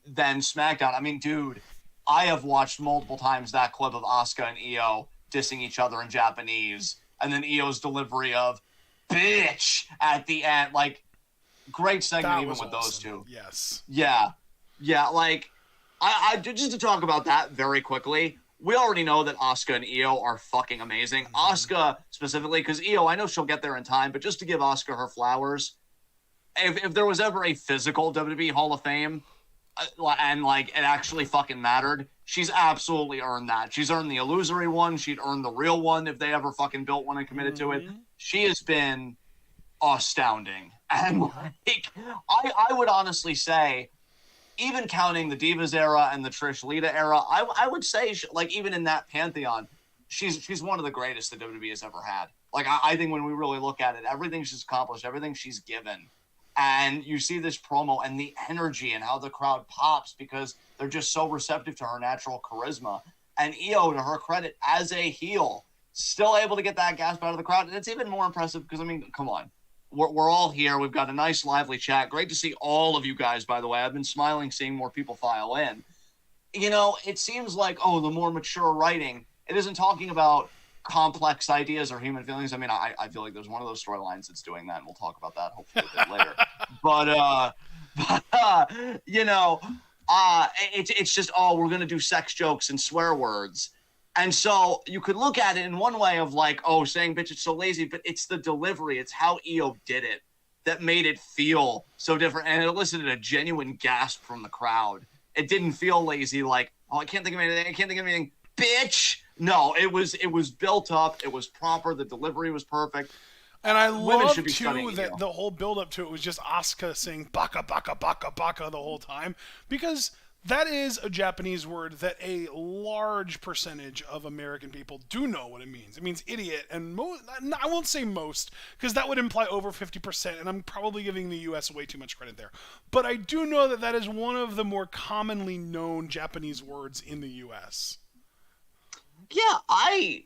than SmackDown. I mean, dude, I have watched multiple times that clip of Asuka and Io dissing each other in Japanese, and then Io's delivery of "bitch" at the end. Like, great segment even with those two. Yes. Yeah. Like, I just to talk about that very quickly. We already know that Asuka and Io are fucking amazing. Asuka specifically, because Io, I know she'll get there in time, but just to give Asuka her flowers, if there was ever a physical WWE Hall of Fame, and like it actually fucking mattered, she's absolutely earned that. She's earned the illusory one. She'd earned the real one if they ever fucking built one and committed to it. She has been astounding. And like, I would honestly say, even counting the Divas era and the Trish Lita era, I would say, like, even in that pantheon, she's one of the greatest that WWE has ever had. Like, I think when we really look at it, everything she's accomplished, everything she's given, and you see this promo and the energy and how the crowd pops because they're just so receptive to her natural charisma. And Io, to her credit, as a heel, still able to get that gasp out of the crowd. And it's even more impressive because, I mean, come on. We're all here. We've got a nice, lively chat. Great to see all of you guys, by the way. I've been smiling seeing more people file in. It seems like, the more mature writing, it isn't talking about complex ideas or human feelings. I mean, I feel like there's one of those storylines that's doing that, and we'll talk about that hopefully a bit later. It's just, we're going to do sex jokes and swear words. And so you could look at it in one way of like, saying bitch, it's so lazy, but it's the delivery. It's how Io did it that made it feel so different. And it elicited a genuine gasp from the crowd. It didn't feel lazy like, I can't think of anything. Bitch. No, it was built up. It was proper. The delivery was perfect. And I love, too, that the whole build-up to it was just Asuka saying baka, baka, baka, baka the whole time. Because that is a Japanese word that a large percentage of American people do know what it means. It means idiot, and I won't say most, because that would imply over 50%, and I'm probably giving the U.S. way too much credit there. But I do know that that is one of the more commonly known Japanese words in the U.S. Yeah, I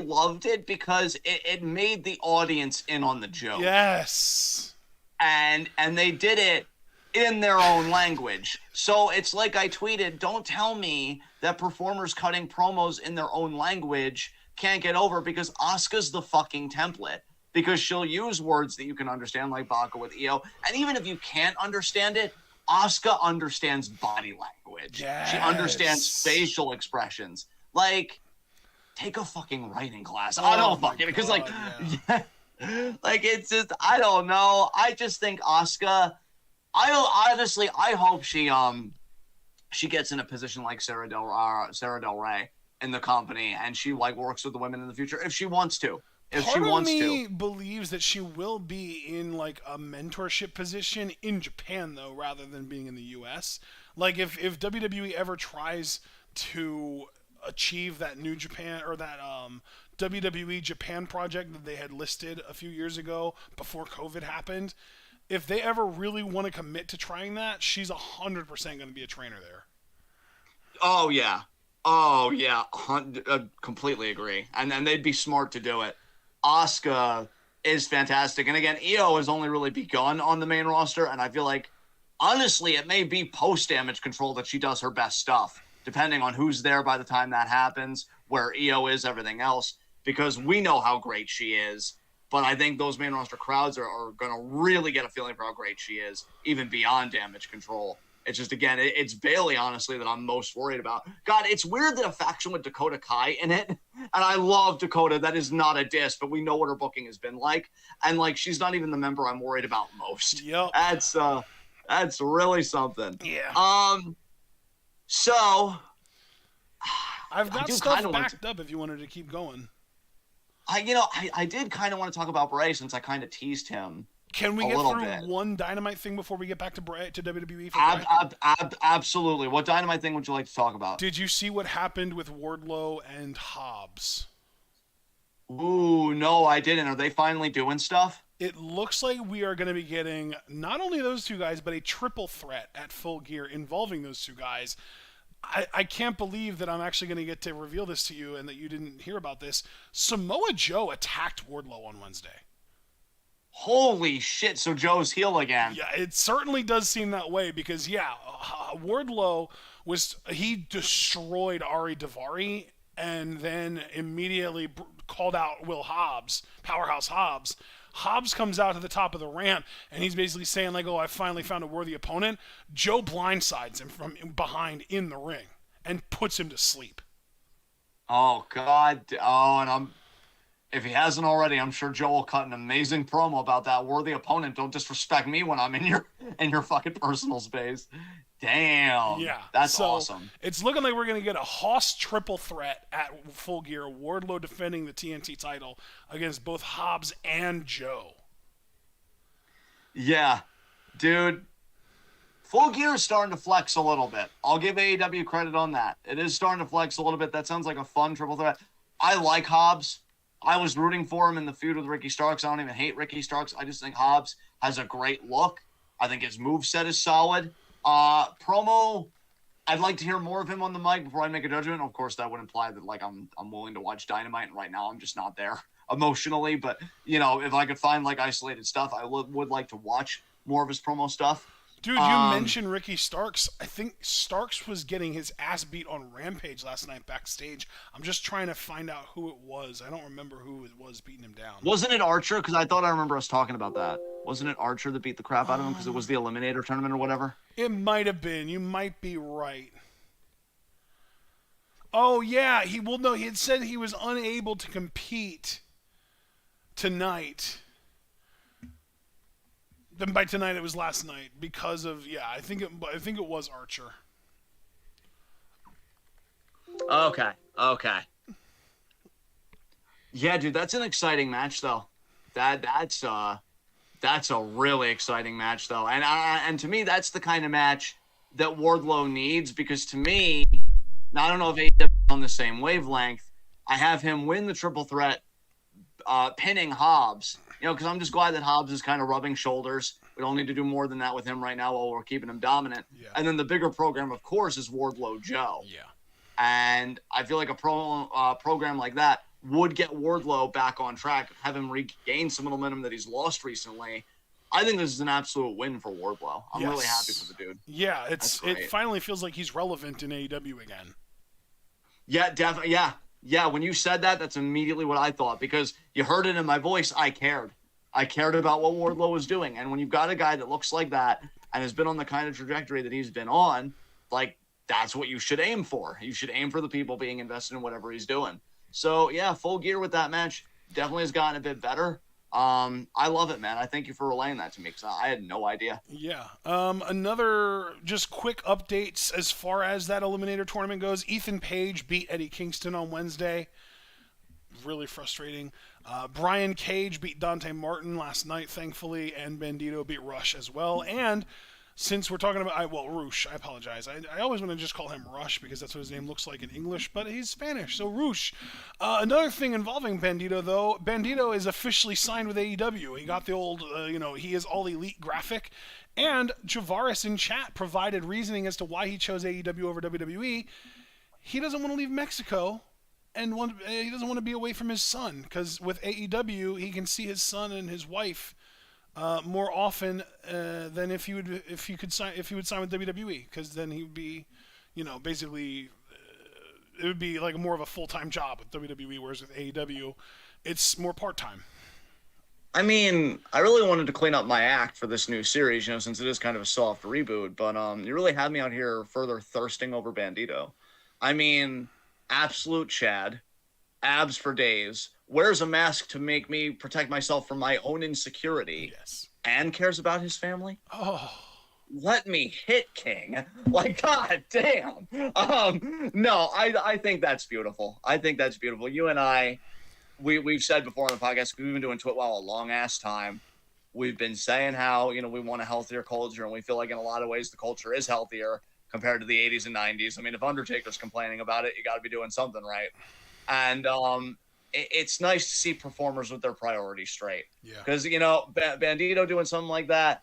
loved it because it made the audience in on the joke. Yes. And they did it in their own language. So it's like I tweeted, don't tell me that performers cutting promos in their own language can't get over because Asuka's the fucking template. Because she'll use words that you can understand, like Baka with Io. And even if you can't understand it, Asuka understands body language. Yes. She understands facial expressions. Like, take a fucking writing class. I don't fucking, because like, like it's just, I don't know. I just think Asuka, I hope she gets in a position like Sarah Del Rey in the company, and she like works with the women in the future if she wants to. if she Part of wants to. me believes that she will be in like a mentorship position in Japan though, rather than being in the U.S. Like if WWE ever tries to achieve that New Japan or that WWE Japan project that they had listed a few years ago before COVID happened, if they ever really want to commit to trying that, she's 100% going to be a trainer there. Oh yeah, oh yeah, completely agree. And then they'd be smart to do it. Asuka is fantastic, and again, Io has only really begun on the main roster, and I feel like honestly, it may be post Damage Control that she does her best stuff, depending on who's there by the time that happens, where Io is, everything else, because we know how great she is. But I think those main roster crowds are going to really get a feeling for how great she is, even beyond Damage Control. It's just, again, it's Bailey, honestly, that I'm most worried about. God, it's weird that a faction with Dakota Kai in it, and I love Dakota. That is not a diss, but we know what her booking has been like. And, like, she's not even the member I'm worried about most. Yep. That's really something. Yeah. So I've got stuff backed up if you wanted to keep going. I did kind of want to talk about Bray since I kind of teased him. Can we get through one Dynamite thing before we get back to WWE? Absolutely. What Dynamite thing would you like to talk about? Did you see what happened with Wardlow and Hobbs? Ooh, no, I didn't. Are they finally doing stuff? It looks like we are going to be getting not only those two guys, but a triple threat at Full Gear involving those two guys. I can't believe that I'm actually going to get to reveal this to you and that you didn't hear about this. Samoa Joe attacked Wardlow on Wednesday. Holy shit, so Joe's heel again. Yeah, it certainly does seem that way because, Wardlow he destroyed Ari Daivari and then immediately called out Will Hobbs, Powerhouse Hobbs. Hobbs comes out to the top of the ramp, and he's basically saying, like, I finally found a worthy opponent. Joe blindsides him from behind in the ring and puts him to sleep. Oh, God. Oh, and if he hasn't already, I'm sure Joe will cut an amazing promo about that worthy opponent. Don't disrespect me when I'm in your fucking personal space. Damn. Yeah. That's awesome. It's looking like we're going to get a Hoss triple threat at Full Gear. Wardlow defending the TNT title against both Hobbs and Joe. Yeah. Dude. Full Gear is starting to flex a little bit. I'll give AEW credit on that. It is starting to flex a little bit. That sounds like a fun triple threat. I like Hobbs. I was rooting for him in the feud with Ricky Starks. I don't even hate Ricky Starks. I just think Hobbs has a great look. I think his moveset is solid. Promo, I'd like to hear more of him on the mic before I make a judgment. Of course, that would imply that like I'm willing to watch Dynamite, and right now I'm just not there emotionally. But if I could find like isolated stuff, I would like to watch more of his promo stuff. Dude, you mentioned Ricky Starks. I think Starks was getting his ass beat on Rampage last night backstage. I'm just trying to find out who it was. I don't remember who it was beating him down. Wasn't it Archer? Because I thought I remember us talking about that. Wasn't it Archer that beat the crap out of him because it was the Eliminator tournament or whatever? It might have been. You might be right. Oh, yeah. He had said he was unable to compete tonight. Then by tonight it was last night because of I think it was Archer. Okay. Yeah, dude, that's an exciting match though. That's a really exciting match though, and to me that's the kind of match that Wardlow needs because to me, I don't know if AEW is on the same wavelength. I have him win the triple threat, pinning Hobbs. Because I'm just glad that Hobbs is kind of rubbing shoulders. We don't need to do more than that with him right now while we're keeping him dominant. Yeah. And then the bigger program, of course, is Wardlow Joe. Yeah. And I feel like a program like that would get Wardlow back on track, have him regain some of the momentum that he's lost recently. I think this is an absolute win for Wardlow. I'm really happy for the dude. Yeah, it finally feels like he's relevant in AEW again. Yeah, definitely. Yeah, when you said that, that's immediately what I thought because you heard it in my voice. I cared. I cared about what Wardlow was doing. And when you've got a guy that looks like that and has been on the kind of trajectory that he's been on, like, that's what you should aim for. You should aim for the people being invested in whatever he's doing. So, yeah, Full Gear with that match definitely has gotten a bit better. I love it, man. I thank you for relaying that to me because I had no idea. Yeah. Another just quick updates as far as that Eliminator tournament goes. Ethan Page beat Eddie Kingston on Wednesday. really frustrating. Brian Cage beat Dante Martin last night, thankfully, and Bandito beat Rush as well. And since we're talking about, Rush, I apologize. I always want to just call him Rush because that's what his name looks like in English, but he's Spanish, so Rush. Another thing involving Bandito, though, Bandito is officially signed with AEW. He got the old, he is all elite graphic. And Javaris in chat provided reasoning as to why he chose AEW over WWE. He doesn't want to leave Mexico, and he doesn't want to be away from his son, because with AEW, he can see his son and his wife more often than if he would sign with WWE, because then he would be, basically it would be like more of a full-time job with WWE, whereas with AEW, it's more part-time. I mean, I really wanted to clean up my act for this new series, since it is kind of a soft reboot, but you really had me out here further thirsting over Bandito. I mean, absolute Chad, abs for days, wears a mask to make me protect myself from my own insecurity, yes, and cares about his family. Oh, let me hit King. Like, god damn. No, I think that's beautiful. I think that's beautiful. You and I, we've said before on the podcast, we've been doing TWitWoW a long ass time. We've been saying how, we want a healthier culture, and we feel like in a lot of ways the culture is healthier compared to the 80s and 90s. I mean, if Undertaker's complaining about it, you got to be doing something right. And it's nice to see performers with their priorities straight. Yeah. Because, Bandito doing something like that,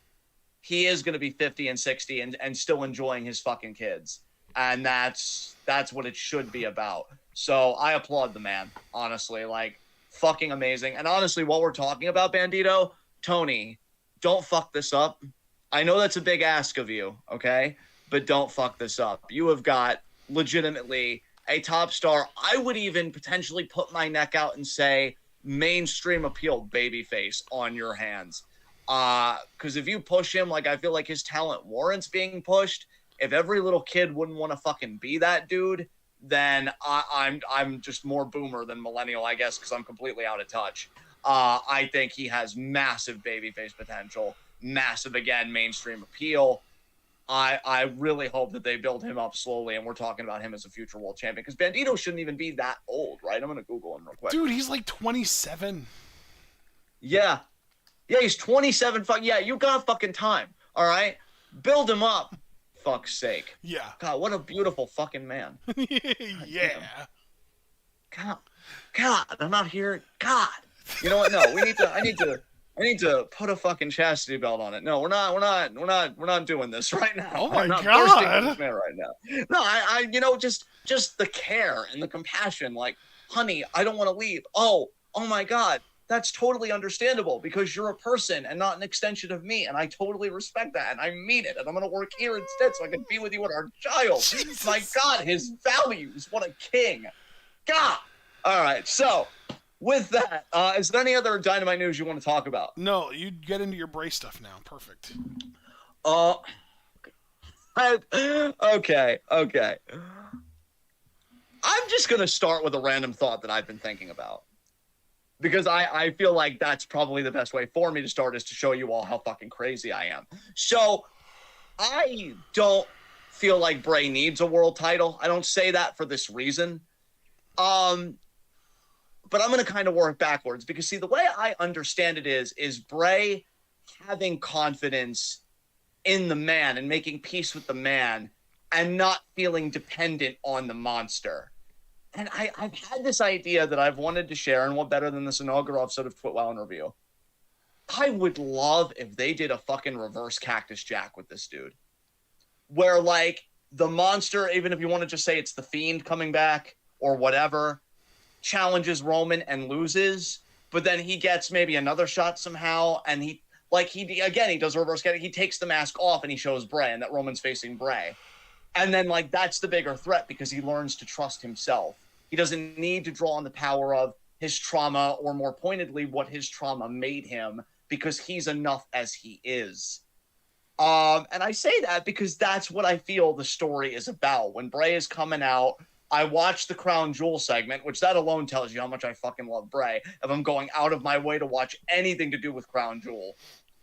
he is going to be 50 and 60 and still enjoying his fucking kids. And that's what it should be about. So I applaud the man, honestly. Like, fucking amazing. And honestly, while we're talking about Bandito, Tony, don't fuck this up. I know that's a big ask of you, okay? But don't fuck this up. You have got legitimately a top star. I would even potentially put my neck out and say mainstream appeal babyface on your hands. Because if you push him, like, I feel like his talent warrants being pushed. If every little kid wouldn't want to fucking be that dude, then I'm just more boomer than millennial, I guess, because I'm completely out of touch. I think he has massive babyface potential, massive, again, mainstream appeal. I really hope that they build him up slowly, and we're talking about him as a future world champion, because Bandito shouldn't even be that old, right? I'm going to Google him real quick. Dude, he's like 27. Yeah. Yeah, he's 27. Yeah, you got fucking time, all right? Build him up, fuck's sake. Yeah. God, what a beautiful fucking man. Yeah. God, I'm out here. God. You know what? No, I need to put a fucking chastity belt on it. No, we're not doing this right now. Oh my I'm not God. thirsting this man right now. No, I just the care and the compassion. Like, honey, I don't want to leave. Oh my God. That's totally understandable because you're a person and not an extension of me. And I totally respect that. And I mean it. And I'm going to work here instead so I can be with you and our child. Jesus. My God, his values. What a king. God. All right. So with that, is there any other Dynamite news you want to talk about? No, you get into your Bray stuff now. Perfect. Okay. I'm just going to start with a random thought that I've been thinking about. Because I feel like that's probably the best way for me to start, is to show you all how fucking crazy I am. So I don't feel like Bray needs a world title. I don't say that for this reason. But I'm going to kind of work backwards, because see, the way I understand it is Bray having confidence in the man and making peace with the man and not feeling dependent on the monster. And I've had this idea that I've wanted to share, and what better than this inaugural episode of TWitWoW in Review. I would love if they did a fucking reverse Cactus Jack with this dude. Where, like, the monster, even if you want to just say it's the Fiend coming back or whatever, challenges Roman and loses, but then he gets maybe another shot somehow, and he does a reverse Cactus. He takes the mask off and he shows Bray, and that Roman's facing Bray. And then, like, that's the bigger threat because he learns to trust himself. He doesn't need to draw on the power of his trauma, or more pointedly, what his trauma made him, because he's enough as he is. And I say that because that's what I feel the story is about. When Bray is coming out, I watched the Crown Jewel segment, which that alone tells you how much I fucking love Bray, if I'm going out of my way to watch anything to do with Crown Jewel.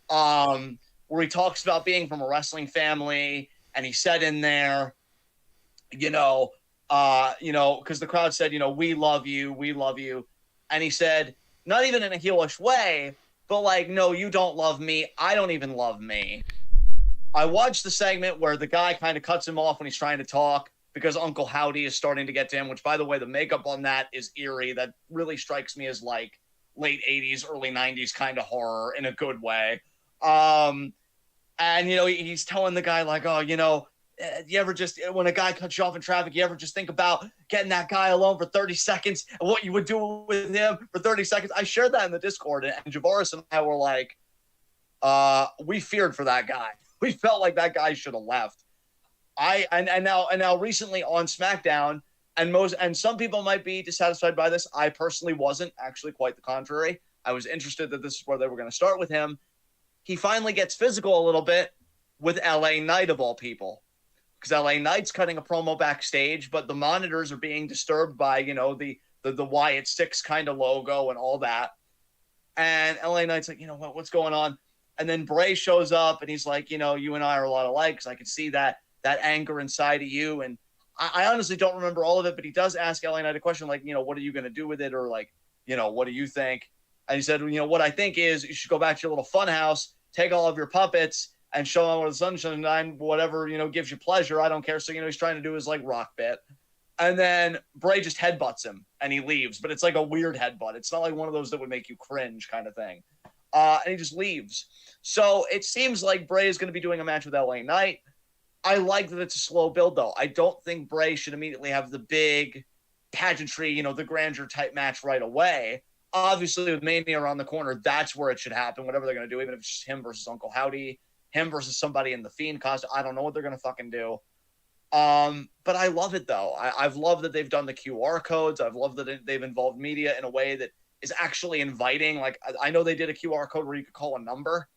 Where he talks about being from a wrestling family, and he said in there, because the crowd said, we love you. and he said, not even in a heelish way, but like, no, you don't love me. I don't even love me. I watched the segment where the guy kind of cuts him off when he's trying to talk because Uncle Howdy is starting to get to him, which, by the way, the makeup on that is eerie. That really strikes me as like late 80s, early 90s kind of horror in a good way. And, he's telling the guy, like, oh, you ever just, when a guy cuts you off in traffic, you ever just think about getting that guy alone for 30 seconds and what you would do with him for 30 seconds? I shared that in the Discord, and Javaris and I were like, we feared for that guy. We felt like that guy should have left. And now recently on SmackDown, and some people might be dissatisfied by this. I personally wasn't, actually quite the contrary. I was interested that this is where they were going to start with him. He finally gets physical a little bit with LA Knight, of all people, because LA Knight's cutting a promo backstage, but the monitors are being disturbed by, the Wyatt Six kind of logo and all that. And LA Knight's like, what's going on? And then Bray shows up and he's like, you and I are a lot alike, because I can see that anger inside of you. And I honestly don't remember all of it, but he does ask LA Knight a question like, what are you going to do with it? Or like, what do you think? And he said, what I think is you should go back to your little fun house, take all of your puppets and show them where the sun shines, whatever, gives you pleasure. I don't care. So, he's trying to do his like rock bit. And then Bray just headbutts him and he leaves, but it's like a weird headbutt. It's not like one of those that would make you cringe kind of thing. And he just leaves. So it seems like Bray is going to be doing a match with LA Knight. I like that it's a slow build, though. I don't think Bray should immediately have the big pageantry, the grandeur type match right away. Obviously, with Mania around the corner, that's where it should happen, whatever they're going to do, even if it's just him versus Uncle Howdy, him versus somebody in the Fiend costume. I don't know what they're going to fucking do. But I love it, though. I've loved that they've done the QR codes. I've loved that they've involved media in a way that is actually inviting. Like, I know they did a QR code where you could call a number.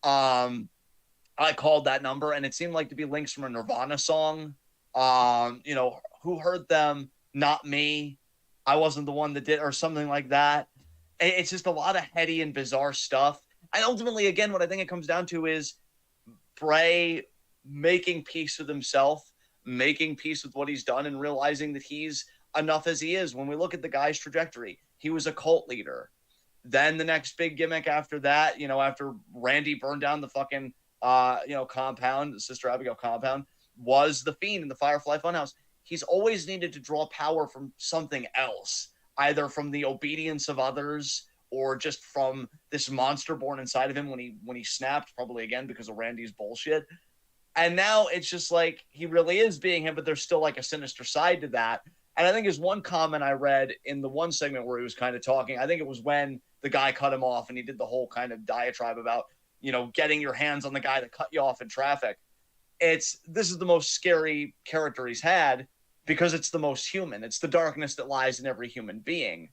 I called that number, and it seemed like to be links from a Nirvana song. Who heard them? Not me. I wasn't the one that did, or something like that. It's just a lot of heady and bizarre stuff. And ultimately, again, what I think it comes down to is Bray making peace with himself, making peace with what he's done, and realizing that he's enough as he is. When we look at the guy's trajectory, he was a cult leader. Then the next big gimmick after that, after Randy burned down the fucking, compound, the Sister Abigail compound, was the Fiend in the Firefly Funhouse. He's always needed to draw power from something else, either from the obedience of others or just from this monster born inside of him when he snapped, probably again because of Randy's bullshit. And now it's just like he really is being him, but there's still like a sinister side to that. And I think there's one comment I read in the one segment where he was kind of talking. I think it was when the guy cut him off and he did the whole kind of diatribe about, getting your hands on the guy that cut you off in traffic. This is the most scary character he's had because it's the most human. It's the darkness that lies in every human being.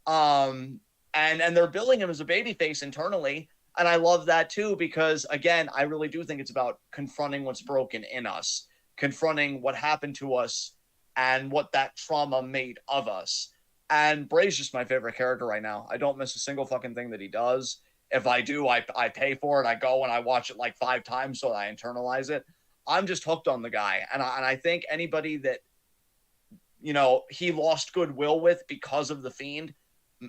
And they're billing him as a babyface internally. And I love that too, because again, I really do think it's about confronting what's broken in us, confronting what happened to us and what that trauma made of us. And Bray's just my favorite character right now. I don't miss a single fucking thing that he does. If I do, I pay for it. I go and I watch it like 5 times so I internalize it. I'm just hooked on the guy. And I think anybody that, he lost goodwill with because of the Fiend,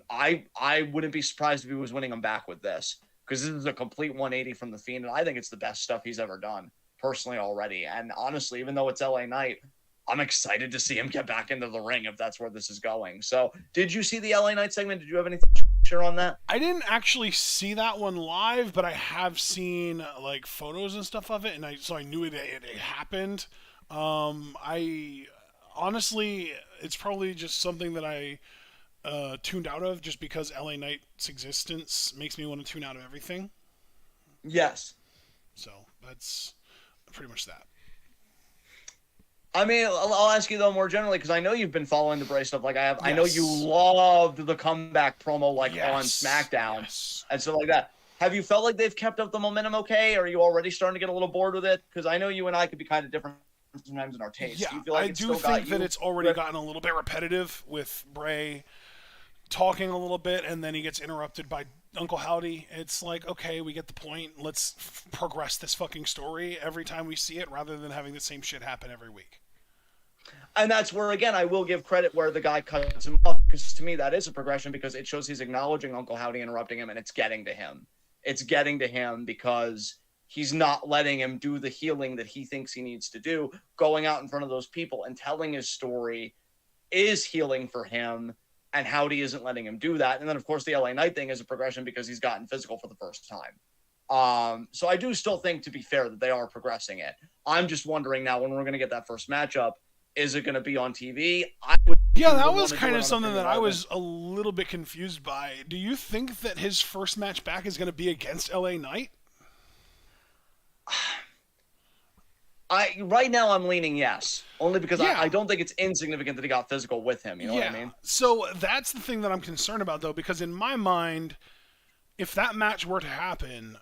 I wouldn't be surprised if he was winning him back with this, because this is a complete 180 from the Fiend. And I think it's the best stuff he's ever done personally already. And honestly, even though it's LA Knight, I'm excited to see him get back into the ring if that's where this is going. So did you see the LA Knight segment? Did you have anything to share on that? I didn't actually see that one live, but I have seen like photos and stuff of it, and so I knew it happened. I honestly, it's probably just something that I tuned out of just because LA Knight's existence makes me want to tune out of everything. Yes. So that's pretty much that. I mean, I'll ask you though more generally, because I know you've been following the Bray stuff like I have. Yes. I know you loved the comeback promo on SmackDown and stuff like that. Have you felt like they've kept up the momentum okay? Or are you already starting to get a little bored with it? Because I know you and I could be kind of different sometimes in our taste. Yeah, do you feel like I do think that it's already gotten a little bit repetitive with Bray talking a little bit, and then he gets interrupted by Uncle Howdy. It's like, okay, we get the point. Let's progress this fucking story every time we see it, rather than having the same shit happen every week. And that's where, again, I will give credit where the guy cuts him off, because to me that is a progression, because it shows he's acknowledging Uncle Howdy interrupting him, and it's getting to him. It's getting to him because he's not letting him do the healing that he thinks he needs to do. Going out in front of those people and telling his story is healing for him, and Howdy isn't letting him do that. And then, of course, the LA Knight thing is a progression because he's gotten physical for the first time. So I do still think, to be fair, that they are progressing it. I'm just wondering now, when we're going to get that first matchup, is it going to be on TV? Yeah, that was kind of something that I was a little bit confused by. Do you think that his first match back is going to be against LA Knight? Right now I'm leaning yes, only because I don't think it's insignificant that he got physical with him. You know what I mean? So that's the thing that I'm concerned about, though, because in my mind, if that match were to happen,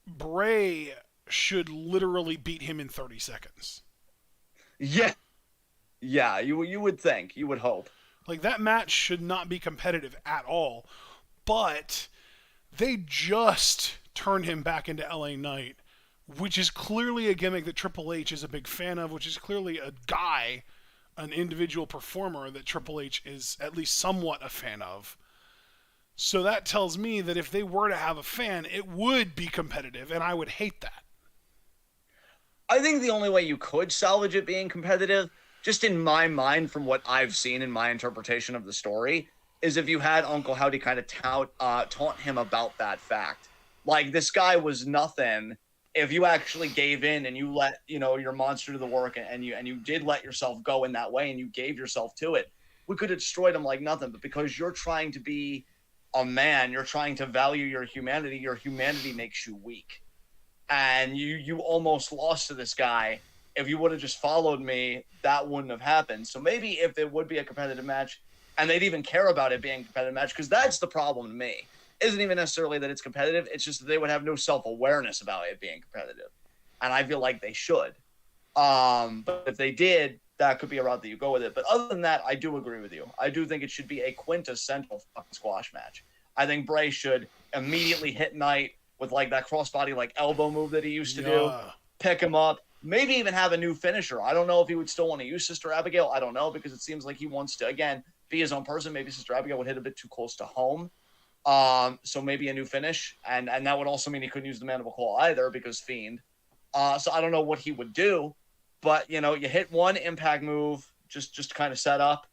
Bray should literally beat him in 30 seconds. Yeah, you would think, you would hope. Like, that match should not be competitive at all, but they just turned him back into LA Knight, which is clearly a gimmick that Triple H is a big fan of, which is clearly a guy, an individual performer that Triple H is at least somewhat a fan of. So that tells me that if they were to have a fan, it would be competitive, and I would hate that. I think the only way you could salvage it being competitive, just in my mind, from what I've seen in my interpretation of the story, is if you had Uncle Howdy kind of taunt him about that fact. Like, this guy was nothing. If you actually gave in and you let, your monster do the work, and you did let yourself go in that way and you gave yourself to it, we could have destroyed him like nothing. But because you're trying to be a man, you're trying to value your humanity makes you weak. And you almost lost to this guy. If you would have just followed me, that wouldn't have happened. So maybe if it would be a competitive match, and they'd even care about it being a competitive match, because that's the problem to me. Isn't even necessarily that it's competitive, it's just that they would have no self-awareness about it being competitive. And I feel like they should. But if they did, that could be a route that you go with it. But other than that, I do agree with you. I do think it should be a quintessential fucking squash match. I think Bray should immediately hit Knight with like that crossbody like elbow move that he used to do, pick him up, maybe even have a new finisher. I don't know if he would still want to use Sister Abigail. I don't know, because it seems like he wants to, again, be his own person. Maybe Sister Abigail would hit a bit too close to home. So maybe a new finish, and that would also mean he couldn't use the Mandible Claw either, because Fiend. So I don't know what he would do, but you hit one impact move, just to kind of set up,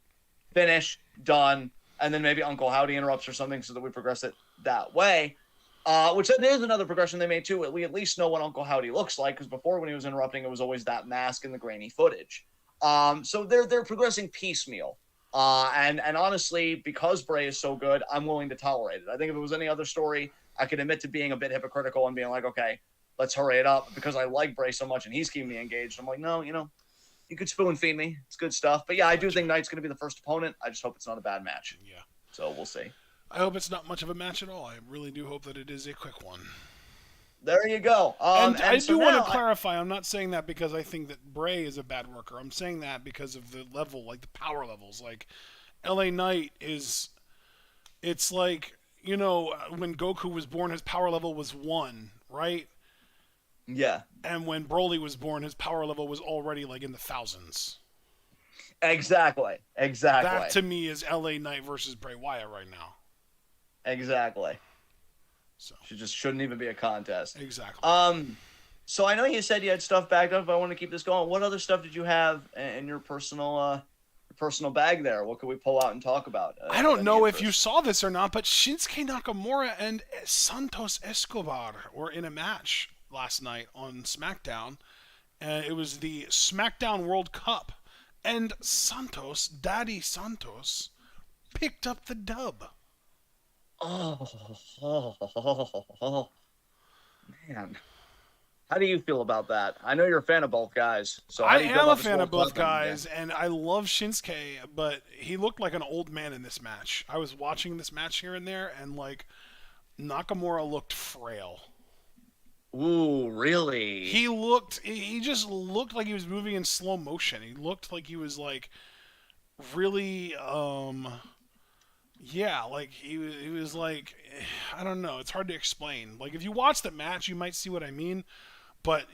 finish, done, and then maybe Uncle Howdy interrupts or something, so that we progress it that way. Which is another progression they made too. We at least know what Uncle Howdy looks like, because before, when he was interrupting, it was always that mask and the grainy footage. So they're progressing piecemeal. And honestly, because Bray is so good, I'm willing to tolerate it. I think if it was any other story, I could admit to being a bit hypocritical and being like, okay, let's hurry it up, because I like Bray so much and he's keeping me engaged. I'm like, no, you could spoon feed me. It's good stuff. But yeah, I do think Knight's going to be the first opponent. I just hope it's not a bad match. Yeah. So we'll see. I hope it's not much of a match at all. I really do hope that it is a quick one. There you go. And I do want to clarify, I'm not saying that because I think that Bray is a bad worker. I'm saying that because of the level, like the power levels. Like, LA Knight is, it's like, when Goku was born, his power level was 1, right? Yeah. And when Broly was born, his power level was already like in the thousands. Exactly. That to me is LA Knight versus Bray Wyatt right now. Exactly. So it just shouldn't even be a contest. Exactly. So I know you said you had stuff backed up, but I want to keep this going. What other stuff did you have in your personal bag there? What could we pull out and talk about? I don't know if you saw this or not, but Shinsuke Nakamura and Santos Escobar were in a match last night on SmackDown. It was the SmackDown World Cup, and Daddy Santos, picked up the dub. Oh, man. How do you feel about that? I know you're a fan of both guys. So I am a fan of both guys, and I love Shinsuke, but he looked like an old man in this match. I was watching this match here and there, and Nakamura looked frail. Ooh, really? He just looked like he was moving in slow motion. He looked like he was really, yeah, he was I don't know. It's hard to explain. If you watch the match, you might see what I mean. But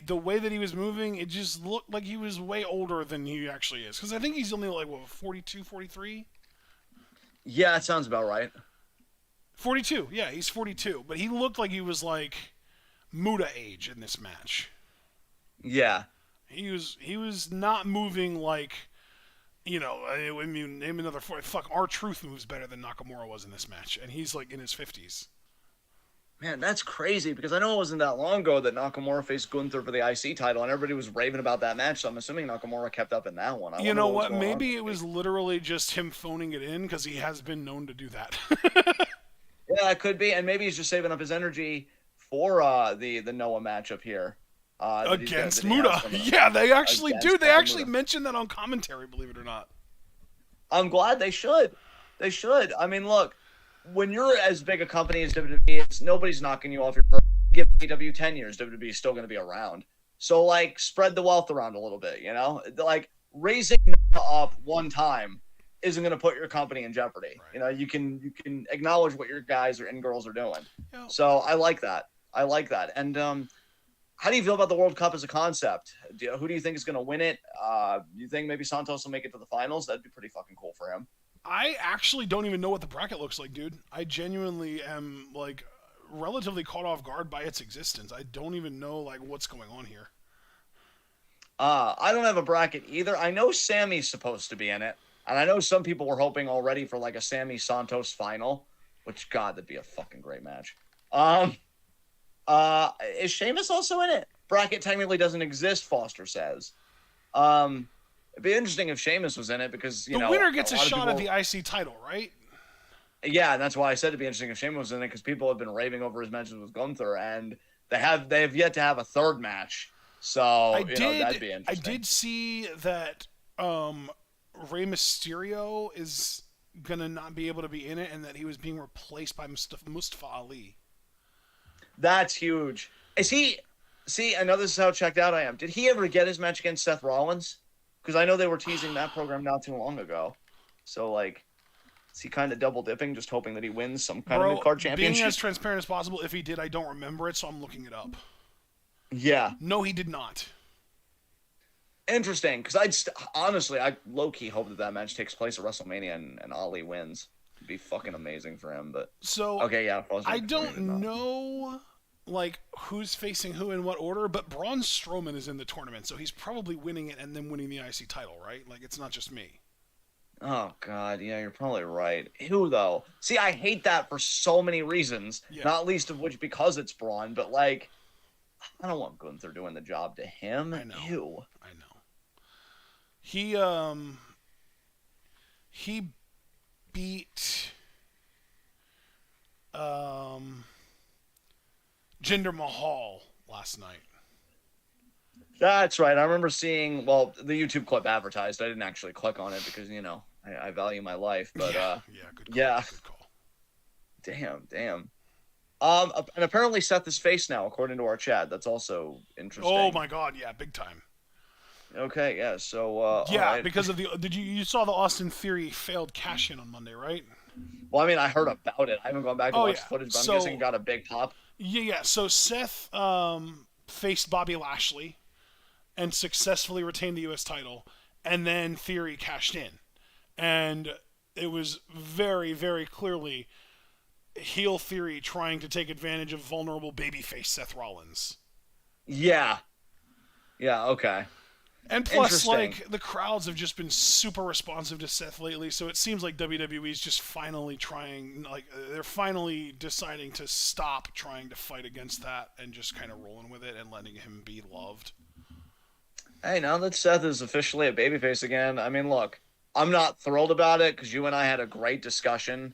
the way that he was moving, it just looked like he was way older than he actually is. Because I think he's only like, what, 42, 43? Yeah, it sounds about right. 42, yeah, he's 42. But he looked like he was like Muda age in this match. Yeah. He was not moving like, I mean, name another fuck. R-Truth moves better than Nakamura was in this match, and he's like in his 50s. Man, that's crazy because I know it wasn't that long ago that Nakamura faced Gunther for the IC title, and everybody was raving about that match. So I'm assuming Nakamura kept up in that one. You know what? Maybe it was literally just him phoning it in because he has been known to do that. Yeah, it could be, and maybe he's just saving up his energy for the Noah matchup here against Muda. Yeah, they actually do. They actually Muda. mentioned that on commentary. Believe it or not. I'm glad they should. They should. I mean, look, when you're as big a company as WWE, nobody's knocking you off your perch. Give AEW 10 years, WWE is still going to be around. So, like, spread the wealth around a little bit, you know? Like, raising up one time isn't going to put your company in jeopardy. Right. You know, you can acknowledge what your guys and girls are doing. Yeah. So, I like that. And how do you feel about the World Cup as a concept? Who do you think is going to win it? You think maybe Santos will make it to the finals? That'd be pretty fucking cool for him. I actually don't even know what the bracket looks like, dude. I genuinely am, like, relatively caught off guard by its existence. I don't even know, like, what's going on here. I don't have a bracket either. I know Sammy's supposed to be in it. And I know some people were hoping already for, like, a Sammy Santos final. Which, God, that'd be a fucking great match. Is Sheamus also in it? Bracket technically doesn't exist, Foster says. It'd be interesting if Sheamus was in it because, the winner gets a shot at the IC title, right? Yeah, and that's why I said it'd be interesting if Sheamus was in it because people have been raving over his matches with Gunther, and they have yet to have a third match. So that'd be interesting. I did see that Rey Mysterio is gonna not be able to be in it, and that he was being replaced by Mustafa Ali. That's huge. Is he? See, I know this is how checked out I am. Did he ever get his match against Seth Rollins? Because I know they were teasing that program not too long ago. So, like, is he kind of double dipping, just hoping that he wins some kind of mid-card championship? Being as transparent as possible, if he did, I don't remember it, so I'm looking it up. Yeah. No, he did not. Interesting, because honestly, I low-key hope that match takes place at WrestleMania and Ali wins. It'd be fucking amazing for him, but... So, okay, yeah. I don't know, like, who's facing who in what order, but Braun Strowman is in the tournament, so he's probably winning it and then winning the IC title, right? Like, it's not just me. Oh, God, yeah, you're probably right. Who, though? See, I hate that for so many reasons, not least of which because it's Braun, but, like, I don't want Gunther doing the job to him. I know. Ew. I know. He beat Jinder Mahal last night. That's right. I remember seeing, well, the YouTube clip advertised. I didn't actually click on it because, I value my life. But good call. Yeah. Good call. Damn. And apparently Seth is face now, according to our chat. That's also interesting. Oh my God, yeah, big time. Okay, yeah. So right. Because of you saw the Austin Theory failed cash in on Monday, right? Well, I mean, I heard about it. I haven't gone back to watch the footage, but I'm guessing it got a big pop. Yeah. So Seth faced Bobby Lashley and successfully retained the U.S. title, and then Theory cashed in, and it was very, very clearly heel Theory trying to take advantage of vulnerable babyface Seth Rollins. Yeah. Okay. And plus, like, the crowds have just been super responsive to Seth lately, so it seems like WWE's just finally they're finally deciding to stop trying to fight against that and just kind of rolling with it and letting him be loved. Hey, now that Seth is officially a babyface again, I mean, look, I'm not thrilled about it because you and I had a great discussion.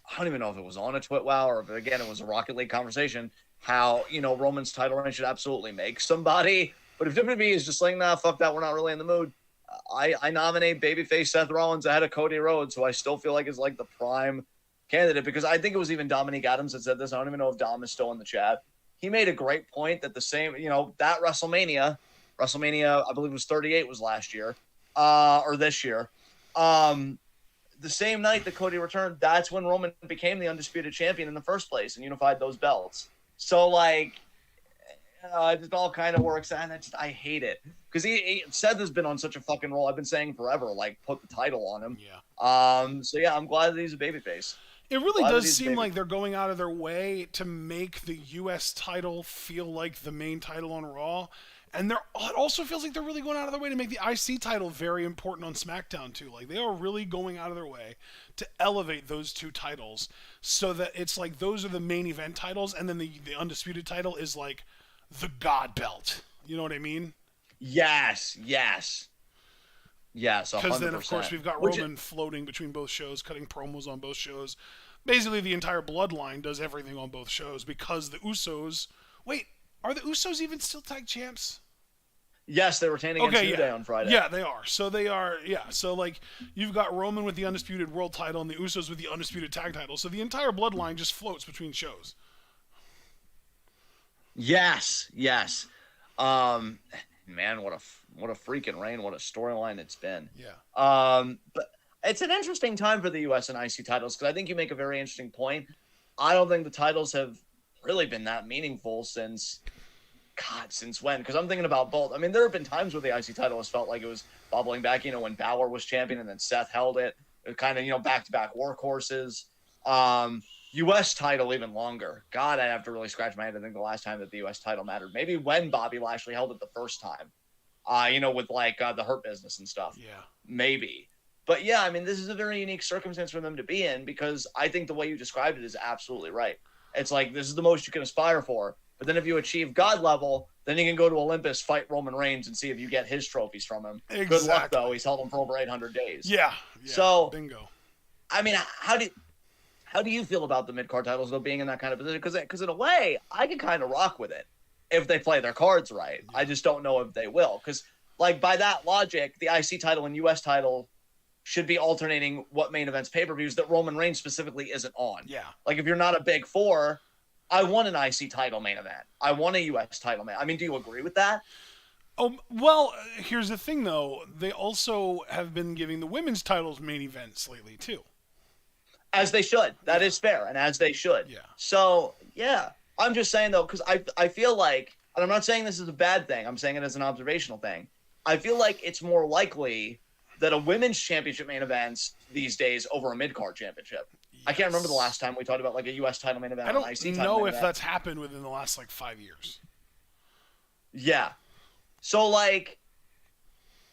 I don't even know if it was on a TWitWoW or if, again, it was a Rocket League conversation, how, Roman's title reign should absolutely make somebody. But if WWE is just like, nah, fuck that, we're not really in the mood, I nominate babyface Seth Rollins ahead of Cody Rhodes, who I still feel like is like the prime candidate, because I think it was even Dominique Adams that said this. I don't even know if Dom is still in the chat. He made a great point that the same, that WrestleMania, I believe it was 38 was last year, or this year. The same night that Cody returned, that's when Roman became the undisputed champion in the first place and unified those belts. So, like, it just all kind of works, and I hate it because Seth has been on such a fucking roll. I've been saying forever, like put the title on him. Yeah. So yeah, I'm glad that he's a babyface. It really does seem like they're going out of their way to make the U.S. title feel like the main title on Raw. And it also feels like they're really going out of their way to make the IC title very important on SmackDown, too. Like, they are really going out of their way to elevate those two titles so that it's like those are the main event titles, and then the Undisputed title is like the God belt. You know what I mean? Yes, 100%. Because then, of course, we've got Roman floating between both shows, cutting promos on both shows. Basically, the entire bloodline does everything on both shows because the Usos... Wait, are the Usos even still tag champs? Yes, they're retaining against New Day on Friday. Yeah, they are. So they are, yeah. So, like, you've got Roman with the Undisputed World title and the Usos with the Undisputed Tag title. So the entire bloodline just floats between shows. Yes. Man, what a freaking reign. What a storyline it's been. Yeah. But it's an interesting time for the US and IC titles because I think you make a very interesting point. I don't think the titles have really been that meaningful since when? Because I'm thinking about both. I mean, there have been times where the IC title has felt like it was bubbling back, when Balor was champion and then Seth held it. It kind of, back-to-back workhorses. U.S. title even longer. God, I'd have to really scratch my head. I think the last time that the U.S. title mattered, maybe when Bobby Lashley held it the first time, with like the Hurt Business and stuff. Yeah. Maybe. But yeah, I mean, this is a very unique circumstance for them to be in because I think the way you described it is absolutely right. It's like, this is the most you can aspire for. But then if you achieve God level, then you can go to Olympus, fight Roman Reigns, and see if you get his trophies from him. Exactly. Good luck, though. He's held them for over 800 days. Yeah. So, bingo. I mean, how do you feel about the mid-card titles, though, being in that kind of position? Because in a way, I can kind of rock with it if they play their cards right. Yeah. I just don't know if they will. Because, like, by that logic, the IC title and US title should be alternating what main events pay-per-views that Roman Reigns specifically isn't on. Yeah. Like, if you're not a big four, I want an IC title main event. I want a US title main. I mean, do you agree with that? Oh, well, here's the thing, though. They also have been giving the women's titles main events lately, too. As they should. That is fair, and as they should. Yeah. So, yeah. I'm just saying, though, because I feel like, and I'm not saying this is a bad thing. I'm saying it as an observational thing. I feel like it's more likely that a women's championship main events these days over a mid-card championship. Yes. I can't remember the last time we talked about like a U.S. title main event. I don't know if that's happened within the last like 5 years. Yeah. So like,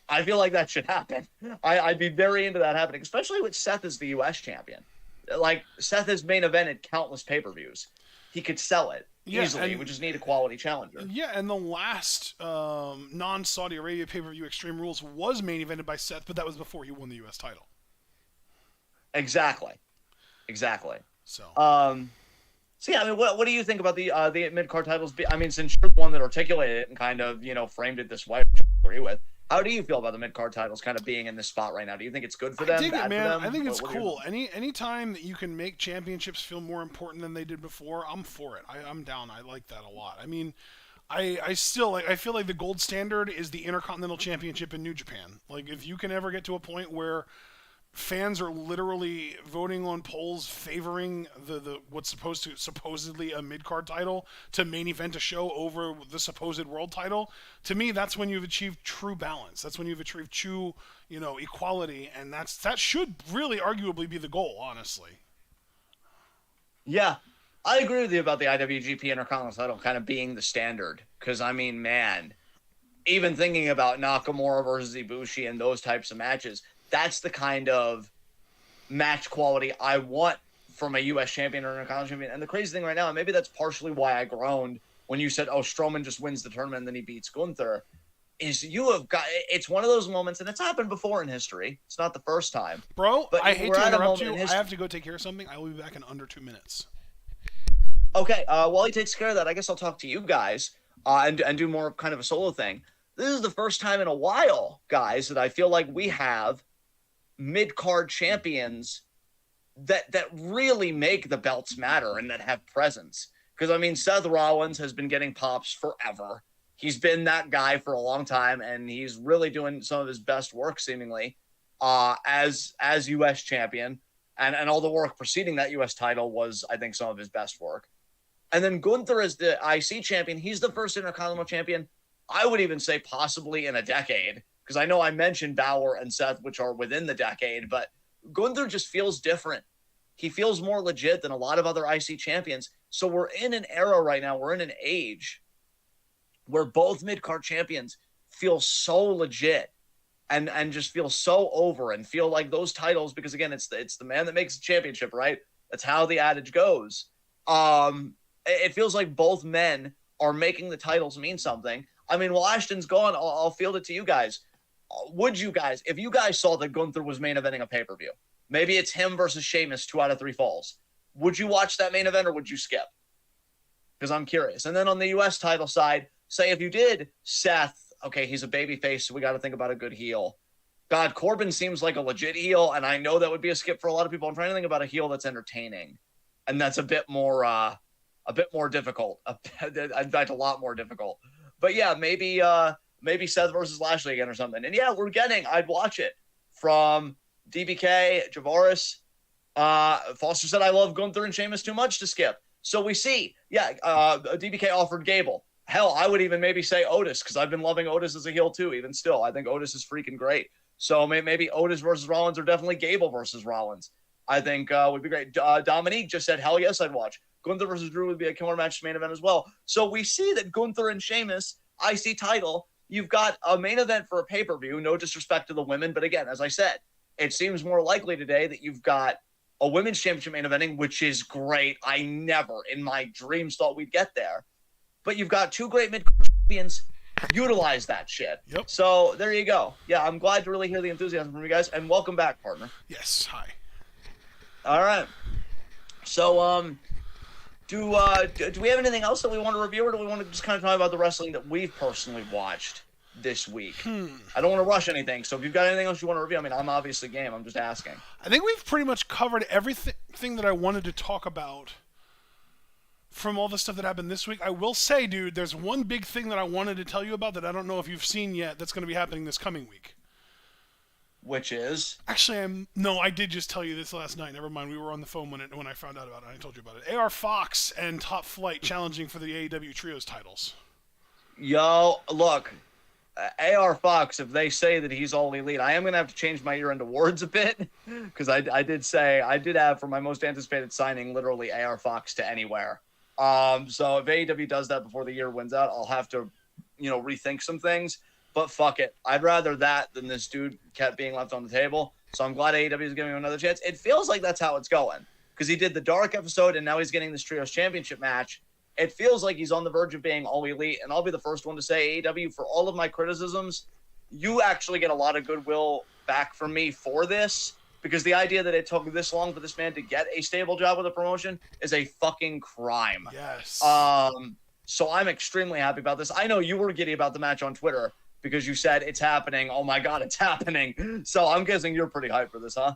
I feel like that should happen. I'd be very into that happening, especially with Seth as the U.S. champion. Like Seth has main evented countless pay-per-views. He could sell it easily. We just need a quality challenger. Yeah, and the last non-Saudi Arabia pay-per-view Extreme Rules was main evented by Seth, but that was before he won the U.S. title. Exactly. So yeah, I mean, what do you think about the mid-card titles? I mean, since you're the one that articulated it and kind of, framed it this way, which I agree with, how do you feel about the mid-card titles kind of being in this spot right now? Do you think it's good for them? I dig it, man. I think it's cool. Any time that you can make championships feel more important than they did before, I'm for it. I'm down. I like that a lot. I mean, I still I feel like the gold standard is the Intercontinental Championship in New Japan. Like, if you can ever get to a point where fans are literally voting on polls favoring the what's supposedly a mid-card title to main event a show over the supposed world title, to me that's when you've achieved true balance. That's when you've achieved true, equality, and that should really arguably be the goal, honestly. Yeah. I agree with you about the IWGP Intercontinental title kind of being the standard, because I mean, man, even thinking about Nakamura versus Ibushi and those types of matches, that's the kind of match quality I want from a U.S. champion or an Intercontinental champion. And the crazy thing right now, and maybe that's partially why I groaned when you said, oh, Strowman just wins the tournament and then he beats Gunther, is it's one of those moments, and it's happened before in history. It's not the first time. Bro, but I hate to interrupt you. I have to go take care of something. I will be back in under 2 minutes. Okay, while he takes care of that, I guess I'll talk to you guys and do more of kind of a solo thing. This is the first time in a while, guys, that I feel like we have mid-card champions that really make the belts matter and that have presence. Because, I mean, Seth Rollins has been getting pops forever. He's been that guy for a long time, and he's really doing some of his best work, seemingly, as U.S. champion. And all the work preceding that U.S. title was, I think, some of his best work. And then Gunther is the IC champion. He's the first Intercontinental champion, I would even say possibly in a decade, because I know I mentioned Balor and Seth, which are within the decade, but Gunther just feels different. He feels more legit than a lot of other IC champions. So we're in an era right now, we're in an age where both mid-card champions feel so legit and just feel so over and feel like those titles, because again, it's the man that makes the championship, right? That's how the adage goes. It feels like both men are making the titles mean something. I mean, while Ashton's gone, I'll field it to you guys. Would you guys, if you guys saw that Gunther was main eventing a pay-per-view, maybe it's him versus Sheamus 2 out of 3 falls, would you watch that main event or would you skip? Because I'm curious. And then on the U.S. title side, say if you did Seth, okay, he's a babyface, so we got to think about a good heel. God, Corbin seems like a legit heel, and I know that would be a skip for a lot of people. I'm trying to think about a heel that's entertaining, and that's a bit more difficult. In fact, a lot more difficult. But yeah, maybe Seth versus Lashley again or something. And yeah, I'd watch it from DBK, Javaris. Foster said, I love Gunther and Sheamus too much to skip. So we see, DBK offered Gable. Hell, I would even maybe say Otis, because I've been loving Otis as a heel too, even still. I think Otis is freaking great. So maybe Otis versus Rollins, or definitely Gable versus Rollins, I think would be great. Dominique just said, hell yes, I'd watch. Gunther versus Drew would be a killer match main event as well. So we see that Gunther and Sheamus, IC title, you've got a main event for a pay-per-view, no disrespect to the women, but again, as I said, it seems more likely today that you've got a women's championship main eventing, which is great. I never in my dreams thought we'd get there. But you've got 2 great mid-card champions. Utilize that shit. Yep. So there you go. Yeah, I'm glad to really hear the enthusiasm from you guys, and welcome back, partner. Yes, hi. All right. So, do we have anything else that we want to review, or do we want to just kind of talk about the wrestling that we've personally watched this week? I don't want to rush anything, so if you've got anything else you want to review, I mean, I'm obviously game. I'm just asking. I think we've pretty much covered everything that I wanted to talk about from all the stuff that happened this week. I will say, dude, there's one big thing that I wanted to tell you about that I don't know if you've seen yet that's going to be happening this coming week. Which is? Actually, I did just tell you this last night. Never mind, we were on the phone when I found out about it. I told you about it. AR Fox and Top Flight challenging for the AEW Trios titles. Yo, look, AR Fox, if they say that he's all elite, I am going to have to change my ear into words a bit, because I did have for my most anticipated signing literally AR Fox to anywhere. So if AEW does that before the year wins out, I'll have to, rethink some things. But fuck it. I'd rather that than this dude kept being left on the table. So I'm glad AEW is giving him another chance. It feels like that's how it's going, because he did the Dark episode and now he's getting this Trios Championship match. It feels like he's on the verge of being all elite. And I'll be the first one to say, AEW, for all of my criticisms, you actually get a lot of goodwill back from me for this, because the idea that it took this long for this man to get a stable job with a promotion is a fucking crime. Yes. So I'm extremely happy about this. I know you were giddy about the match on Twitter, because you said it's happening. Oh my God, it's happening. So I'm guessing you're pretty hyped for this, huh?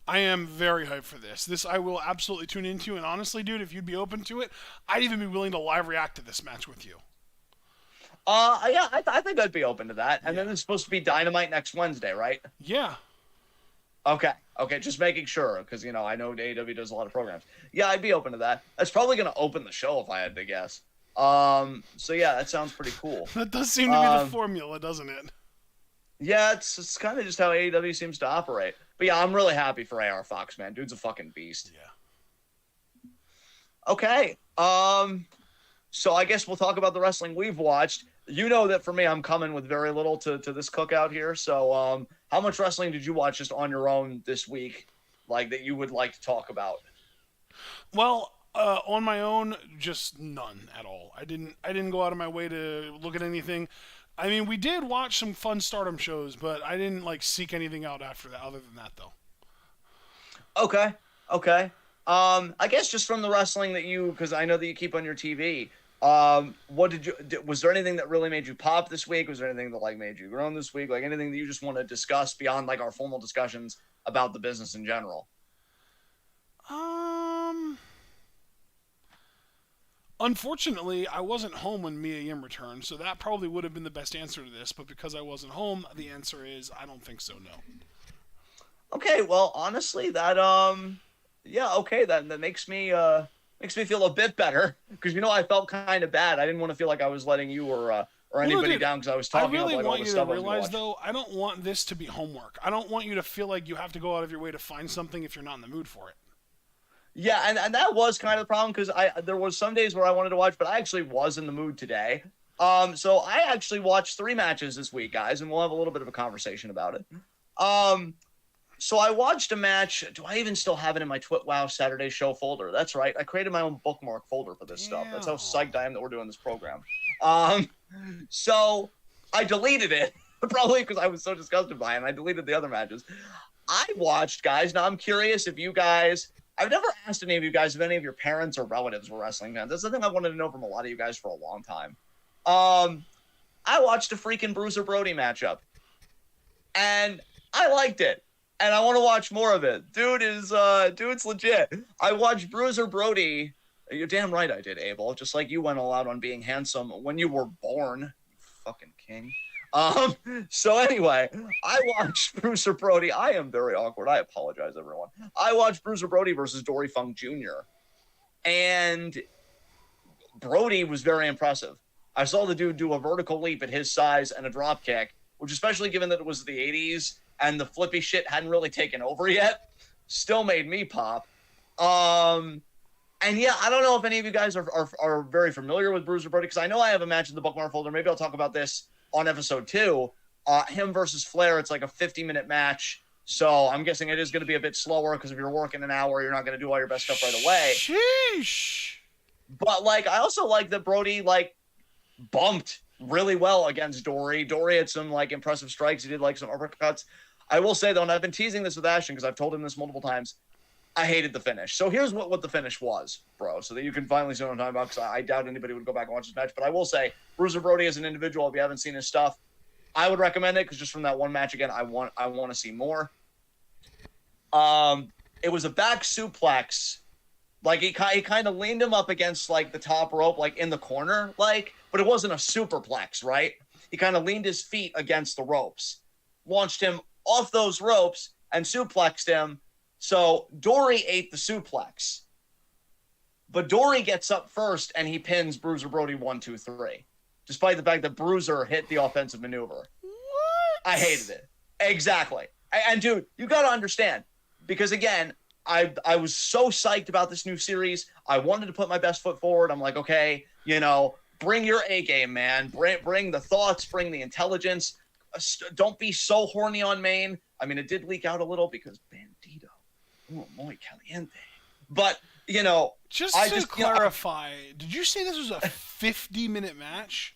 I am very hyped for this. This I will absolutely tune into, and honestly, dude, if you'd be open to it, I'd even be willing to live react to this match with you. Yeah, I think I'd be open to that. And then it's supposed to be Dynamite next Wednesday, right? Yeah. Okay, just making sure, because, I know AEW does a lot of programs. Yeah, I'd be open to that. That's probably going to open the show if I had to guess. So yeah, that sounds pretty cool. That does seem to be the formula, doesn't it? Yeah, it's kind of just how AEW seems to operate. But yeah, I'm really happy for AR Fox, man. Dude's a fucking beast. Yeah. Okay. So I guess we'll talk about the wrestling we've watched. You know that for me, I'm coming with very little to this cookout here. So how much wrestling did you watch just on your own this week, like, that you would like to talk about? Well, on my own, just none at all. I didn't go out of my way to look at anything. I mean, we did watch some fun Stardom shows, but I didn't seek anything out after that. Other than that, though. Okay. I guess just from the wrestling that because I know that you keep on your TV. Was there anything that really made you pop this week? Was there anything that made you groan this week? Anything that you just want to discuss beyond our formal discussions about the business in general? Unfortunately, I wasn't home when Mia Yim returned, so that probably would have been the best answer to this, but because I wasn't home, the answer is I don't think so, no. Okay, well, honestly, that, that makes me, Makes me feel a bit better because I felt kind of bad. I didn't want to feel like I was letting you or Well, no, anybody dude, down because I was I talking about really like all want the you to stuff I was going to realize, watch. though, I don't want this to be homework. I don't want you to feel like you have to go out of your way to find something if you're not in the mood for it. Yeah, and that was kind of the problem because there was some days where I wanted to watch, but I actually was in the mood today. So I actually watched 3 matches this week, guys, and we'll have a little bit of a conversation about it. So I watched a match. Do I even still have it in my TWitWoW Saturday show folder? That's right. I created my own bookmark folder for this stuff. That's how psyched I am that we're doing this program. So I deleted it, probably because I was so disgusted by it, and I deleted the other matches. I watched, guys. Now I'm curious if you guys. I've never asked any of you guys if any of your parents or relatives were wrestling fans. That's the thing I wanted to know from a lot of you guys for a long time. I watched a freaking Bruiser Brody matchup, and I liked it, and I want to watch more of it. Dude's legit. I watched Bruiser Brody. You're damn right I did, Abel. Just like you went all out on being handsome when you were born, you fucking king. So anyway, I watched Bruiser Brody. I am very awkward. I apologize, everyone. I watched Bruiser Brody versus Dory Funk Jr. And Brody was very impressive. I saw the dude do a vertical leap at his size and a drop kick, which, especially given that it was the 80s and the flippy shit hadn't really taken over yet, still made me pop. And yeah, I don't know if any of you guys are very familiar with Bruiser Brody, because I know I have a match in the bookmark folder. Maybe I'll talk about this on episode 2. Him versus Flair, it's like a 50-minute match. So I'm guessing it is going to be a bit slower because if you're working an hour, you're not going to do all your best stuff right away. Sheesh. But I also like that Brody bumped really well against Dory. Dory had some impressive strikes. He did some uppercuts. I will say though, and I've been teasing this with Ashton because I've told him this multiple times, I hated the finish. So here's what the finish was, bro, so that you can finally see what I'm talking about, because I doubt anybody would go back and watch this match. But I will say, Bruiser Brody as an individual, if you haven't seen his stuff, I would recommend it, because just from that one match, again, I want to see more. It was a back suplex. He kind of leaned him up against the top rope, in the corner, but it wasn't a superplex, right? He kind of leaned his feet against the ropes, launched him off those ropes, and suplexed him. So Dory ate the suplex, but Dory gets up first and he pins Bruiser Brody 1, 2, 3, despite the fact that Bruiser hit the offensive maneuver. What? I hated it. Exactly. And dude, you got to understand, because again, I was so psyched about this new series. I wanted to put my best foot forward. I'm like, okay, bring your A game, man. Bring the thoughts, bring the intelligence. Don't be so horny on main. I mean, it did leak out a little because Bandito. Oh, muy caliente. But, Just to clarify, did you say this was a 50-minute match?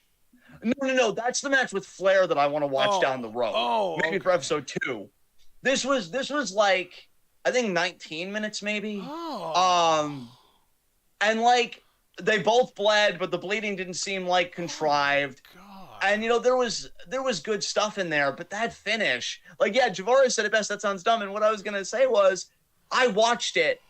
No. That's the match with Flair that I want to watch down the road. Maybe for episode 2. This was I think 19 minutes maybe. And they both bled, but the bleeding didn't seem contrived. And there was good stuff in there, but that finish, Javara said it best. That sounds dumb. And what I was gonna say was, I watched it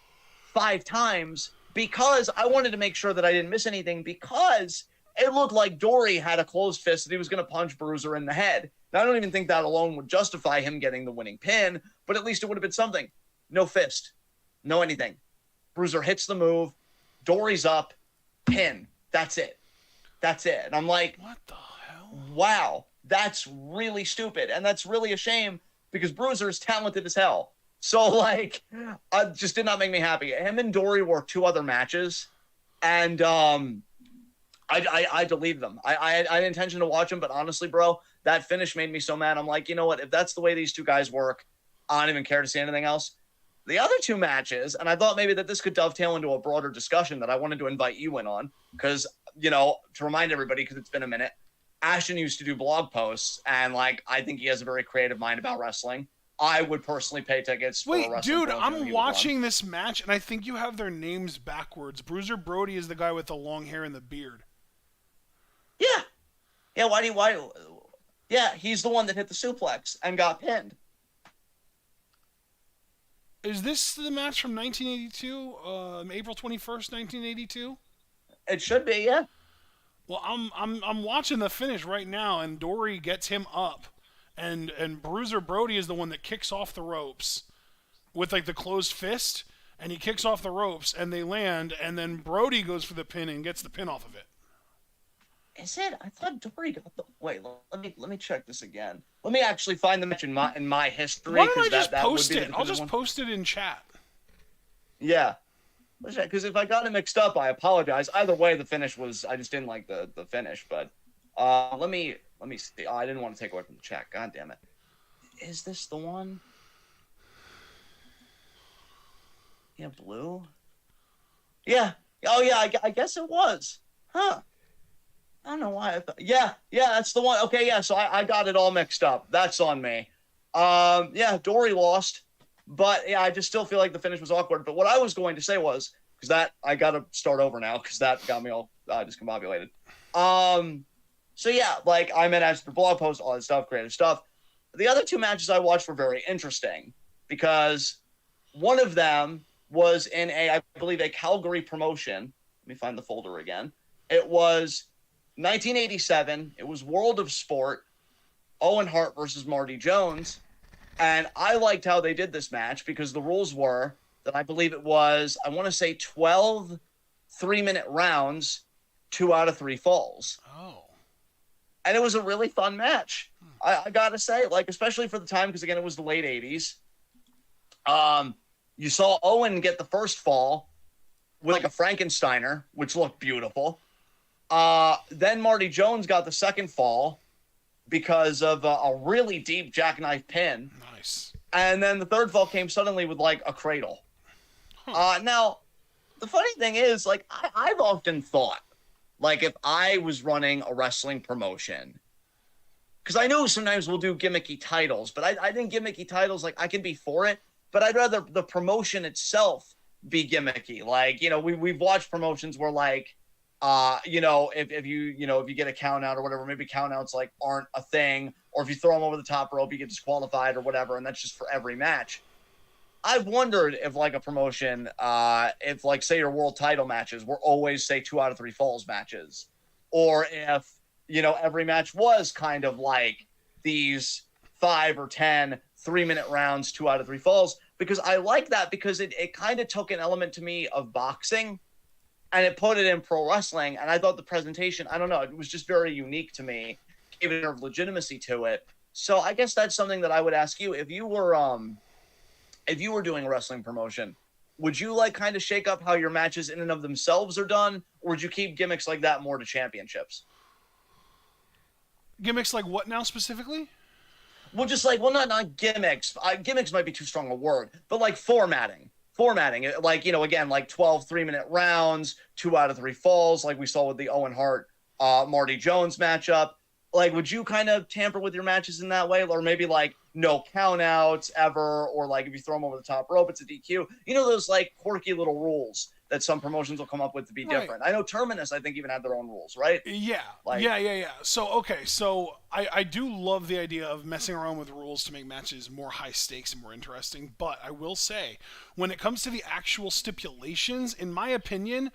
5 times because I wanted to make sure that I didn't miss anything, because it looked like Dory had a closed fist that he was gonna punch Bruiser in the head. Now, I don't even think that alone would justify him getting the winning pin, but at least it would have been something. No fist, no anything. Bruiser hits the move, Dory's up, pin. That's it. And I'm like, what the hell? Wow, that's really stupid, and that's really a shame, because Bruiser is talented as hell. So it just did not make me happy. Him and Dory were 2 other matches, and I deleted them. I had intention to watch them, but honestly, bro, that finish made me so mad. I'm like, you know what? If that's the way these 2 guys work, I don't even care to see anything else. The other 2 matches, and I thought maybe that this could dovetail into a broader discussion that I wanted to invite you in on, because, to remind everybody, because it's been a minute, Ashton used to do blog posts, and I think he has a very creative mind about wrestling. I would personally pay tickets for a wrestling. Wait, dude, I'm watching this match, and I think you have their names backwards. Bruiser Brody is the guy with the long hair and the beard. Yeah, why? Yeah, he's the one that hit the suplex and got pinned. Is this the match from 1982, April 21st, 1982? It should be, yeah. Well, I'm watching the finish right now, and Dory gets him up, and Bruiser Brody is the one that kicks off the ropes with the closed fist, and he kicks off the ropes, and they land, and then Brody goes for the pin and gets the pin off of it. Is it? I thought Dory got the. Wait, let me check this again. Let me actually find the match in my history. Why don't I just that post would be it? I'll just post it in chat. Yeah. Because if I got it mixed up, I apologize. Either way, the finish was. I just didn't like the finish, but let me see. Oh, I didn't want to take away from the chat. God damn it. Is this the one? Yeah, blue. Yeah. Oh yeah. I guess it was. Huh. I don't know why I thought. Yeah, that's the one. Okay, yeah. So I got it all mixed up. That's on me. Yeah, Dory lost, but yeah, I just still feel like the finish was awkward. But what I was going to say was because that I got to start over now because that got me all discombobulated. So yeah, like I meant as the blog post, all that stuff, creative stuff. The other two matches I watched were very interesting because one of them was in I believe a Calgary promotion. Let me find the folder again. It was 1987. It was World of Sport. Owen Hart versus Marty Jones. And I liked how they did this match because the rules were that I believe it was, I want to say 12 3-minute rounds, 2 out of 3 falls. Oh. And it was a really fun match. I got to say, like, especially for the time, because again, it was the late 80s. You saw Owen get the first fall with like a Frankensteiner, which looked beautiful. Then Marty Jones got the second fall because of a really deep jackknife pin. Nice. And then the third fall came suddenly with like a cradle. Now, the funny thing is, like, I've often thought, like, if I was running a wrestling promotion, because I know sometimes we'll do gimmicky titles, but I think gimmicky titles, like, I can be for it, but I'd rather the promotion itself be gimmicky. Like, you know, we've watched promotions where, like, you know, if you get a count out or whatever, maybe count outs like aren't a thing, or if you throw them over the top rope, you get disqualified or whatever, and that's just for every match. I've wondered if like a promotion, if like say your world title matches were always say 2 out of 3 falls matches, or if, you know, every match was kind of like these 5 or 10 3-minute rounds, 2 out of 3 falls, because I like that because it kind of took an element to me of boxing and it put it in pro wrestling. And I thought the presentation, I don't know, it was just very unique to me, gave it a legitimacy to it. So I guess that's something that I would ask you if you were doing a wrestling promotion, would you like kind of shake up how your matches in and of themselves are done, or would you keep gimmicks like that more to championships? Gimmicks like what now specifically? Well, just like, well, not gimmicks. Gimmicks might be too strong a word, but like formatting, like, you know, again, like 12 3-minute rounds, 2 out of 3 falls, like we saw with the Owen Hart, Marty Jones matchup. Like, would you kind of tamper with your matches in that way? Or maybe like no countouts ever, or like if you throw them over the top rope, it's a DQ. You know, those like quirky little rules that some promotions will come up with to be different. I know Terminus, I think, even had their own rules, right? Yeah. Yeah. So, okay. So I do love the idea of messing around with rules to make matches more high stakes and more interesting. But I will say, when it comes to the actual stipulations, in my opinion,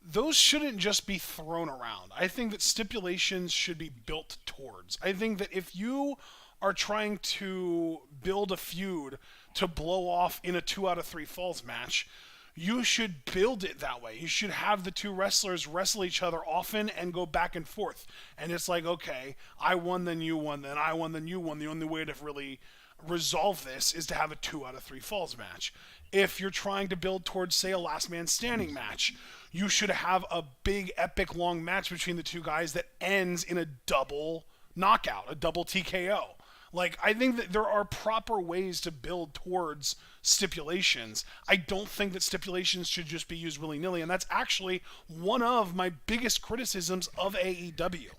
those shouldn't just be thrown around. I think that stipulations should be built towards. I think that if you are trying to build a feud to blow off in a 2 out of 3 falls match, you should build it that way. You should have the two wrestlers wrestle each other often and go back and forth. And it's like, okay, I won, then you won, then I won, then you won. The only way to really resolve this is to have a 2 out of 3 falls match. If you're trying to build towards, say, a last man standing match, you should have a big, epic, long match between the two guys that ends in a double knockout, a double TKO. Like, I think that there are proper ways to build towards stipulations. I don't think that stipulations should just be used willy-nilly, and that's actually one of my biggest criticisms of AEW.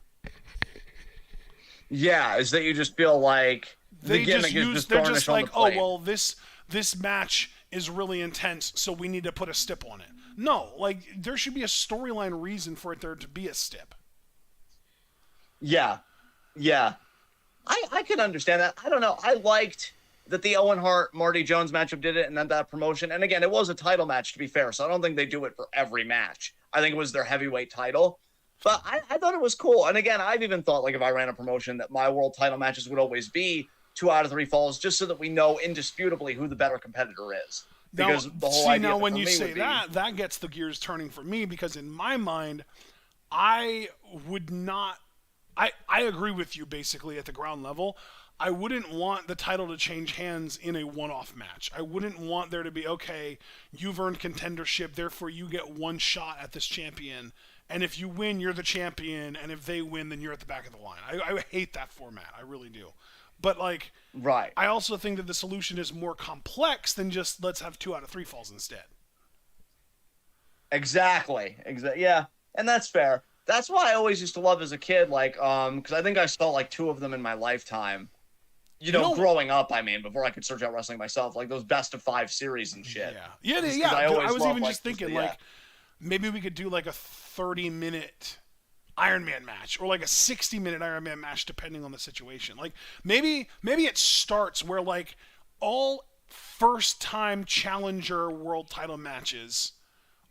Yeah, is that you just feel like the gimmick is just they're just like, oh, well, this match is really intense, so we need to put a stip on it. No, like, there should be a storyline reason for it there to be a stip. Yeah. I can understand that. I don't know. I liked that the Owen Hart Marty Jones matchup did it, and then that promotion. And again, it was a title match, to be fair, so I don't think they do it for every match. I think it was their heavyweight title. But I thought it was cool. And again, I've even thought, like, if I ran a promotion, that my world title matches would always be 2 out of 3 falls, just so that we know indisputably who the better competitor is. Because the whole idea when for you me say would be, that gets the gears turning for me, because in my mind, I would not. I agree with you basically at the ground level. I wouldn't want the title to change hands in a one-off match. I wouldn't want there to be, okay, you've earned contendership, therefore you get one shot at this champion, and if you win, you're the champion, and if they win, then you're at the back of the line. I hate that format. I really do. But, like, right. I also think that the solution is more complex than just let's have 2 out of 3 falls instead. Exactly. Yeah, and that's fair. That's why I always used to love as a kid, like, because I think I saw like 2 of them in my lifetime. Growing up, I mean, before I could search out wrestling myself, like those best of 5 series and shit. Yeah. I was even just thinking, yeah. like, maybe we could do like a 30-minute Iron Man match, or like a 60-minute Iron Man match, depending on the situation. Like, maybe it starts where, like, all first-time challenger world title matches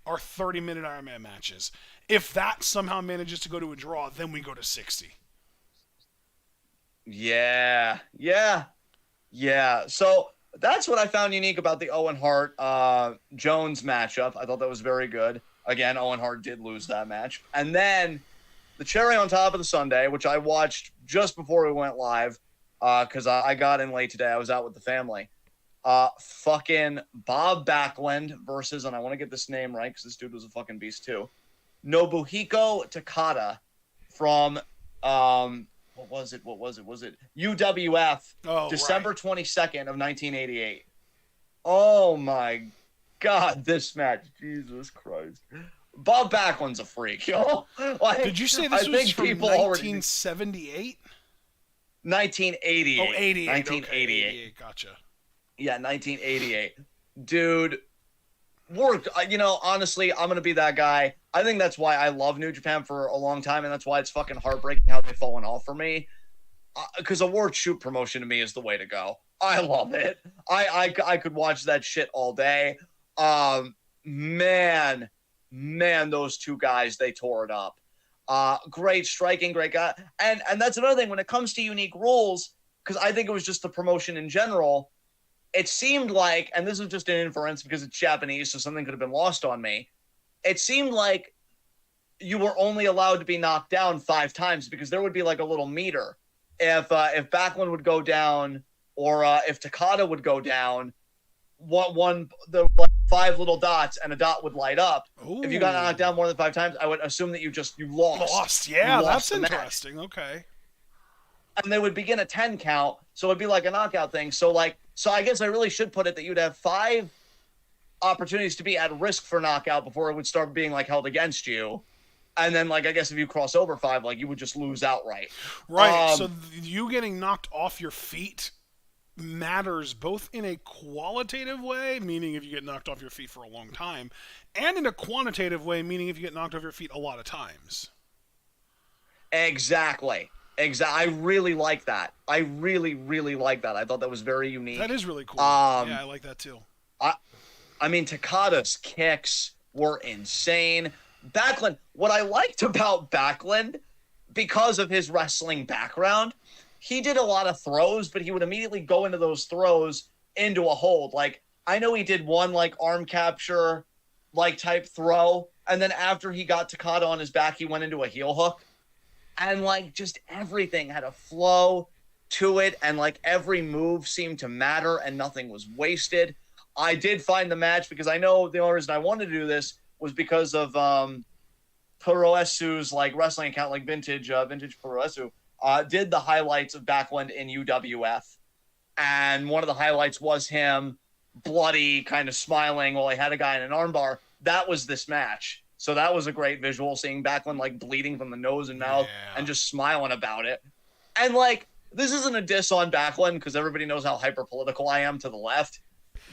are 30-minute Iron Man matches. If that somehow manages to go to a draw, then we go to 60. Yeah. So that's what I found unique about the Owen Hart Jones matchup. I thought that was very good. Again, Owen Hart did lose that match. And then the cherry on top of the Sunday, which I watched just before we went live, because I got in late today. I was out with the family. Fucking Bob Backlund versus, and I want to get this name right because this dude was a fucking beast too, Nobuhiko Takada from what was it? Was it UWF? December 22nd of 1988. Oh my God, this match! Jesus Christ! Bob Backlund's a freak, yo. Like, did you say this was from 1978? 1988. Oh, 88. 1988. Okay, 88. Gotcha. Yeah, 1988. Dude, worked. Honestly, I'm going to be that guy. I think that's why I love New Japan for a long time, and that's why it's fucking heartbreaking how they've fallen off for me. Because a work shoot promotion to me is the way to go. I love it. I could watch that shit all day. Man, those 2 guys, they tore it up. Great striking, great guy. And that's another thing when it comes to unique rules, because I think it was just the promotion in general. It seemed like, and this is just an inference because it's Japanese, so something could have been lost on me. It seemed like you were only allowed to be knocked down 5 times because there would be like a little meter. If Backlund would go down, or if Takada would go down, there were like 5 little dots and a dot would light up. Ooh. If you got knocked down more than 5 times, I would assume that you lost. Yeah, that's interesting. Match. Okay. And they would begin a 10 count, so it'd be like a knockout thing. So I guess I really should put it that you'd have 5 opportunities to be at risk for knockout before it would start being like held against you. And then, like, I guess if you cross over 5, like, you would just lose outright. Right. So you getting knocked off your feet matters both in a qualitative way, meaning if you get knocked off your feet for a long time, and in a quantitative way, meaning if you get knocked off your feet a lot of times. Exactly. I really like that. I really, really like that. I thought that was very unique. That is really cool. Yeah, I like that too. I mean, Takada's kicks were insane. Backlund, what I liked about Backlund, because of his wrestling background, he did a lot of throws, but he would immediately go into those throws into a hold. Like, I know he did one, like, arm capture, like, type throw, and then after he got Takada on his back, he went into a heel hook. And, like, just everything had a flow to it, and, like, every move seemed to matter, and nothing was wasted. I did find the match, because I know the only reason I wanted to do this was because of Puroesu's, like, wrestling account, like Vintage Puroesu, did the highlights of Backlund in UWF. And one of the highlights was him bloody, kind of smiling while he had a guy in an armbar. That was this match. So that was a great visual, seeing Backlund, like, bleeding from the nose and mouth and just smiling about it. And, like, this isn't a diss on Backlund, because everybody knows how hyper-political I am to the left.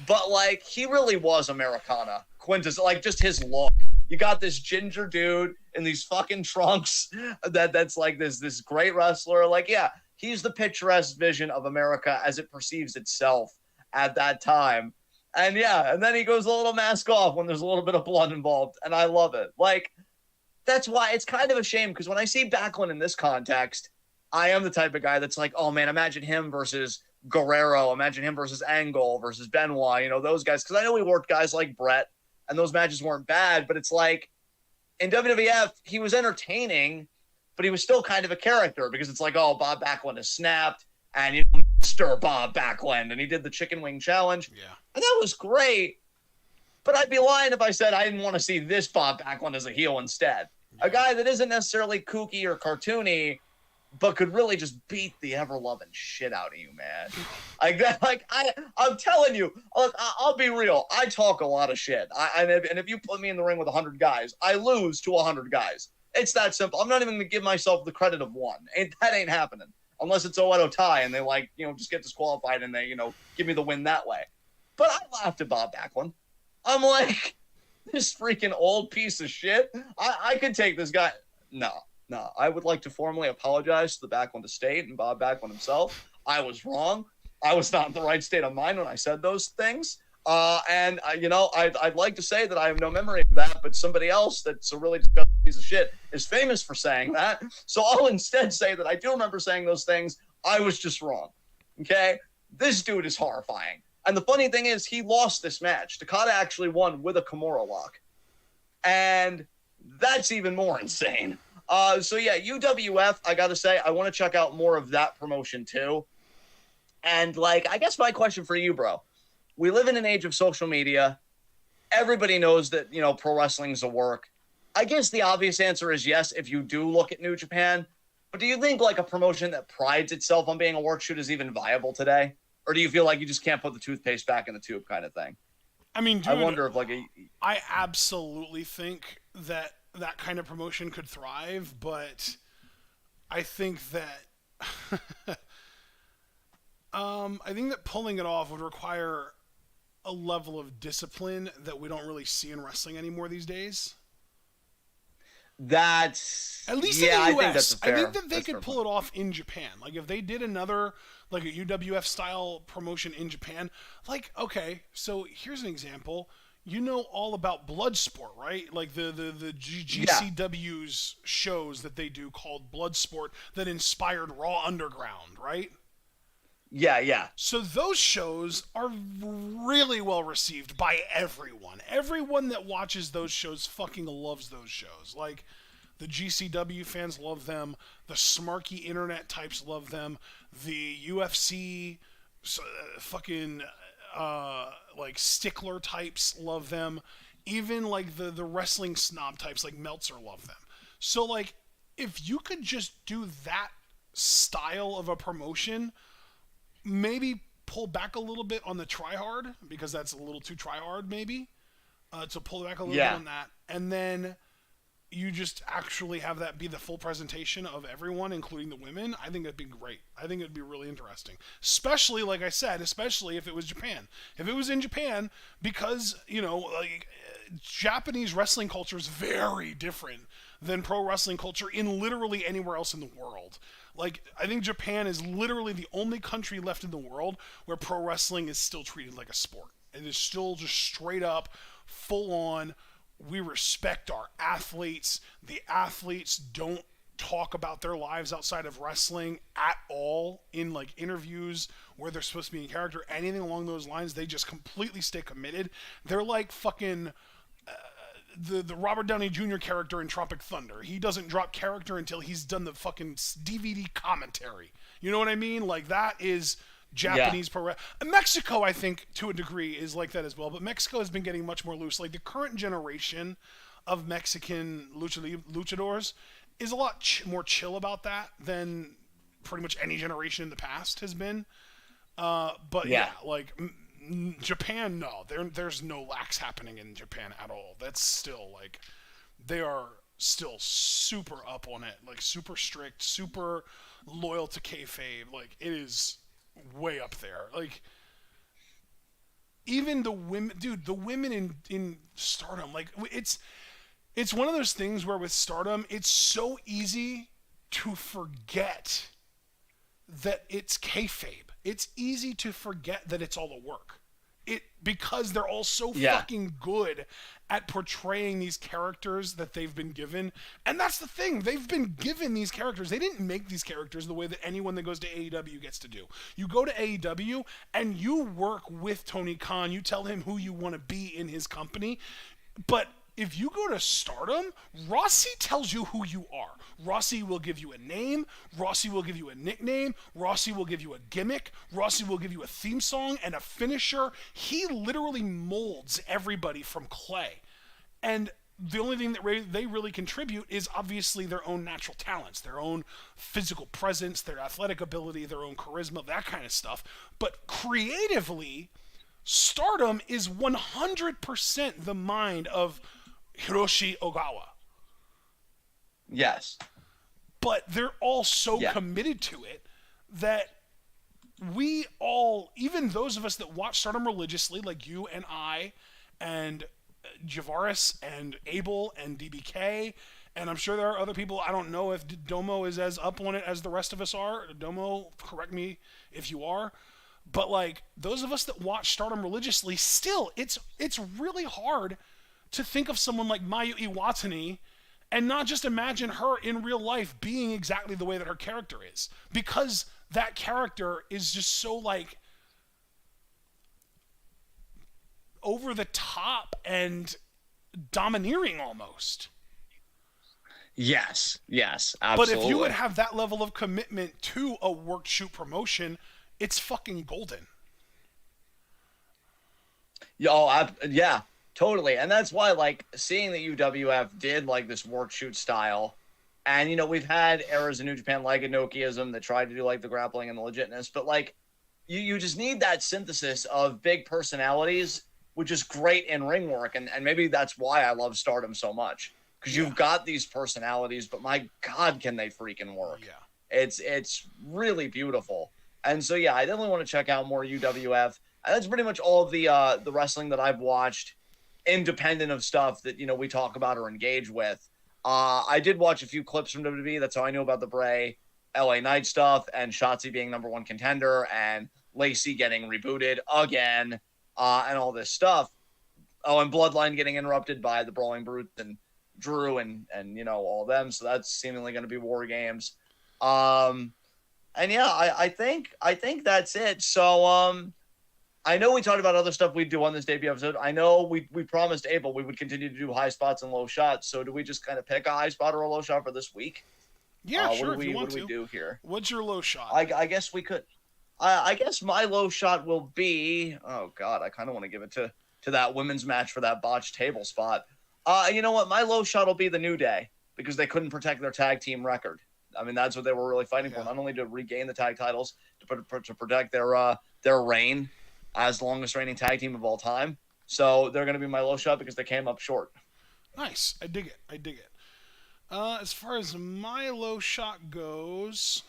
But, like, he really was Americana. Quintus, like, just his look. You got this ginger dude in these fucking trunks that's like this great wrestler. Like, yeah, he's the picturesque vision of America as it perceives itself at that time. And yeah, and then he goes a little mask off when there's a little bit of blood involved. And I love it. Like, that's why it's kind of a shame, because when I see Backlund in this context, I am the type of guy that's like, oh man, imagine him versus Guerrero. Imagine him versus Angle versus Benoit. You know, those guys. Because I know we worked guys like Brett, and those matches weren't bad. But it's like in WWF, he was entertaining, but he was still kind of a character because it's like, oh, Bob Backlund has snapped, and you know, Mr. Bob Backlund, and he did the chicken wing challenge, and that was great. But I'd be lying if I said I didn't want to see this Bob Backlund as a heel instead. A guy that isn't necessarily kooky or cartoony, but could really just beat the ever-loving shit out of you, man. Like that, I'm telling you, look, I'll be real. I talk a lot of shit. And if you put me in the ring with 100 guys, I lose to 100 guys. It's that simple. I'm not even going to give myself the credit of one. That ain't happening. Unless it's Oedo Tai and they, like, you know, just get disqualified and they, you know, give me the win that way. But I laughed at Bob Backlund. I'm like, this freaking old piece of shit. I could take this guy. No. I would like to formally apologize to the Backlund estate and Bob Backlund himself. I was wrong. I was not in the right state of mind when I said those things. You know, I'd like to say that I have no memory of that, but somebody else that's a really disgusting piece of shit is famous for saying that. So I'll instead say that I do remember saying those things. I was just wrong. Okay? This dude is horrifying. And the funny thing is, he lost this match. Takada actually won with a Kimura lock. And that's even more insane. So yeah, UWF, I gotta say, I want to check out more of that promotion too. And like, I guess my question for you, bro, we live in an age of social media. Everybody knows that, you know, pro wrestling is a work. I guess the obvious answer is yes, if you do look at New Japan. But do you think like a promotion that prides itself on being a work shoot is even viable today? Or do you feel like you just can't put the toothpaste back in the tube kind of thing? I mean, dude, I wonder if like I absolutely think that kind of promotion could thrive, but I think that I think that pulling it off would require a level of discipline that we don't really see in wrestling anymore these days. That's at least yeah, in the US. I think that's a fair, I think that they that's could pull it off in Japan. Like if they did another like a UWF style promotion in Japan, like okay, so here's an example. You know all about Bloodsport, right? Like the GCW's shows that they do called Bloodsport that inspired Raw Underground, right? Yeah. So those shows are really well received by everyone. Everyone that watches those shows fucking loves those shows. Like the GCW fans love them. The smarky internet types love them. The UFC fucking like stickler types love them. Even like the wrestling snob types like Meltzer love them. So like if you could just do that style of a promotion, maybe pull back a little bit on the try hard because that's a little too try hard maybe to pull back a little bit on that, and then you just actually have that be the full presentation of everyone, including the women. I think that'd be great. I think it'd be really interesting, especially like I said, especially if it was Japan. If it was in Japan, because you know, like Japanese wrestling culture is very different than pro wrestling culture in literally anywhere else in the world. Like, I think Japan is literally the only country left in the world where pro wrestling is still treated like a sport. It is still just straight up, full on. We respect our athletes. The athletes don't talk about their lives outside of wrestling at all in like interviews where they're supposed to be in character, anything along those lines. They just completely stay committed. They're like fucking the Robert Downey Jr. character in Tropic Thunder. He doesn't drop character until he's done the fucking DVD commentary. You know what I mean? Like that is Japanese pro. Mexico, I think, to a degree, is like that as well. But Mexico has been getting much more loose. Like the current generation of Mexican luchadors is a lot more chill about that than pretty much any generation in the past has been. But yeah like Japan, no, there's no lax happening in Japan at all. That's still like they are still super up on it, like super strict, super loyal to kayfabe. Like it is way up there. Like even the women, dude, the women in Stardom, like it's one of those things where with Stardom, it's so easy to forget that it's kayfabe. It's easy to forget that it's all a work. because they're all so Yeah. fucking good at portraying these characters that they've been given. And that's the thing. They've been given these characters. They didn't make these characters the way that anyone that goes to AEW gets to do. You go to AEW and you work with Tony Khan. You tell him who you want to be in his company. But if you go to Stardom, Rossi tells you who you are. Rossi will give you a name. Rossi will give you a nickname. Rossi will give you a gimmick. Rossi will give you a theme song and a finisher. He literally molds everybody from clay. And the only thing that they really contribute is obviously their own natural talents, their own physical presence, their athletic ability, their own charisma, that kind of stuff. But creatively, Stardom is 100% the mind of Hiroshi Ogawa. Yes. But they're all so committed to it that we all, even those of us that watch Stardom religiously, like you and I, and Javaris and Abel and DBK, and I'm sure there are other people. I don't know if Domo is as up on it as the rest of us are. Domo, correct me if you are. But like those of us that watch Stardom religiously, still, it's really hard to think of someone like Mayu Iwatani and not just imagine her in real life being exactly the way that her character is, because that character is just so like over the top and domineering almost. Yes, absolutely. But if you would have that level of commitment to a work shoot promotion, it's fucking golden. Yeah, totally. And that's why, like, seeing that UWF did, like, this work shoot style, and, you know, we've had eras in New Japan like Inokiism that tried to do, like, the grappling and the legitness, but, like, you just need that synthesis of big personalities, which is great in ring work, and maybe that's why I love Stardom so much, because you've got these personalities, but my God, can they freaking work. Yeah. It's really beautiful. And so, yeah, I definitely want to check out more UWF. And that's pretty much all of the wrestling that I've watched, independent of stuff that, you know, we talk about or engage with. I did watch a few clips from WWE. That's how I knew about the Bray LA Knight stuff and Shotzi being #1 contender and Lacey getting rebooted again and all this stuff. Oh, and Bloodline getting interrupted by the Brawling Brutes and Drew and you know, all of them. So that's seemingly going to be War Games. And yeah, I think that's it. So I know we talked about other stuff we'd do on this debut episode. I know we promised Abel we would continue to do high spots and low shots. So do we just kind of pick a high spot or a low shot for this week? Yeah, sure. If you want to. What do we do here? What's your low shot? I guess we could. I guess my low shot will be. Oh God, I kind of want to give it to that women's match for that botched table spot. You know what? My low shot will be the New Day because they couldn't protect their tag team record. I mean, that's what they were really fighting for, not only to regain the tag titles, to protect their reign as the longest reigning tag team of all time. So they're going to be my low shot because they came up short. Nice. I dig it. As far as my low shot goes,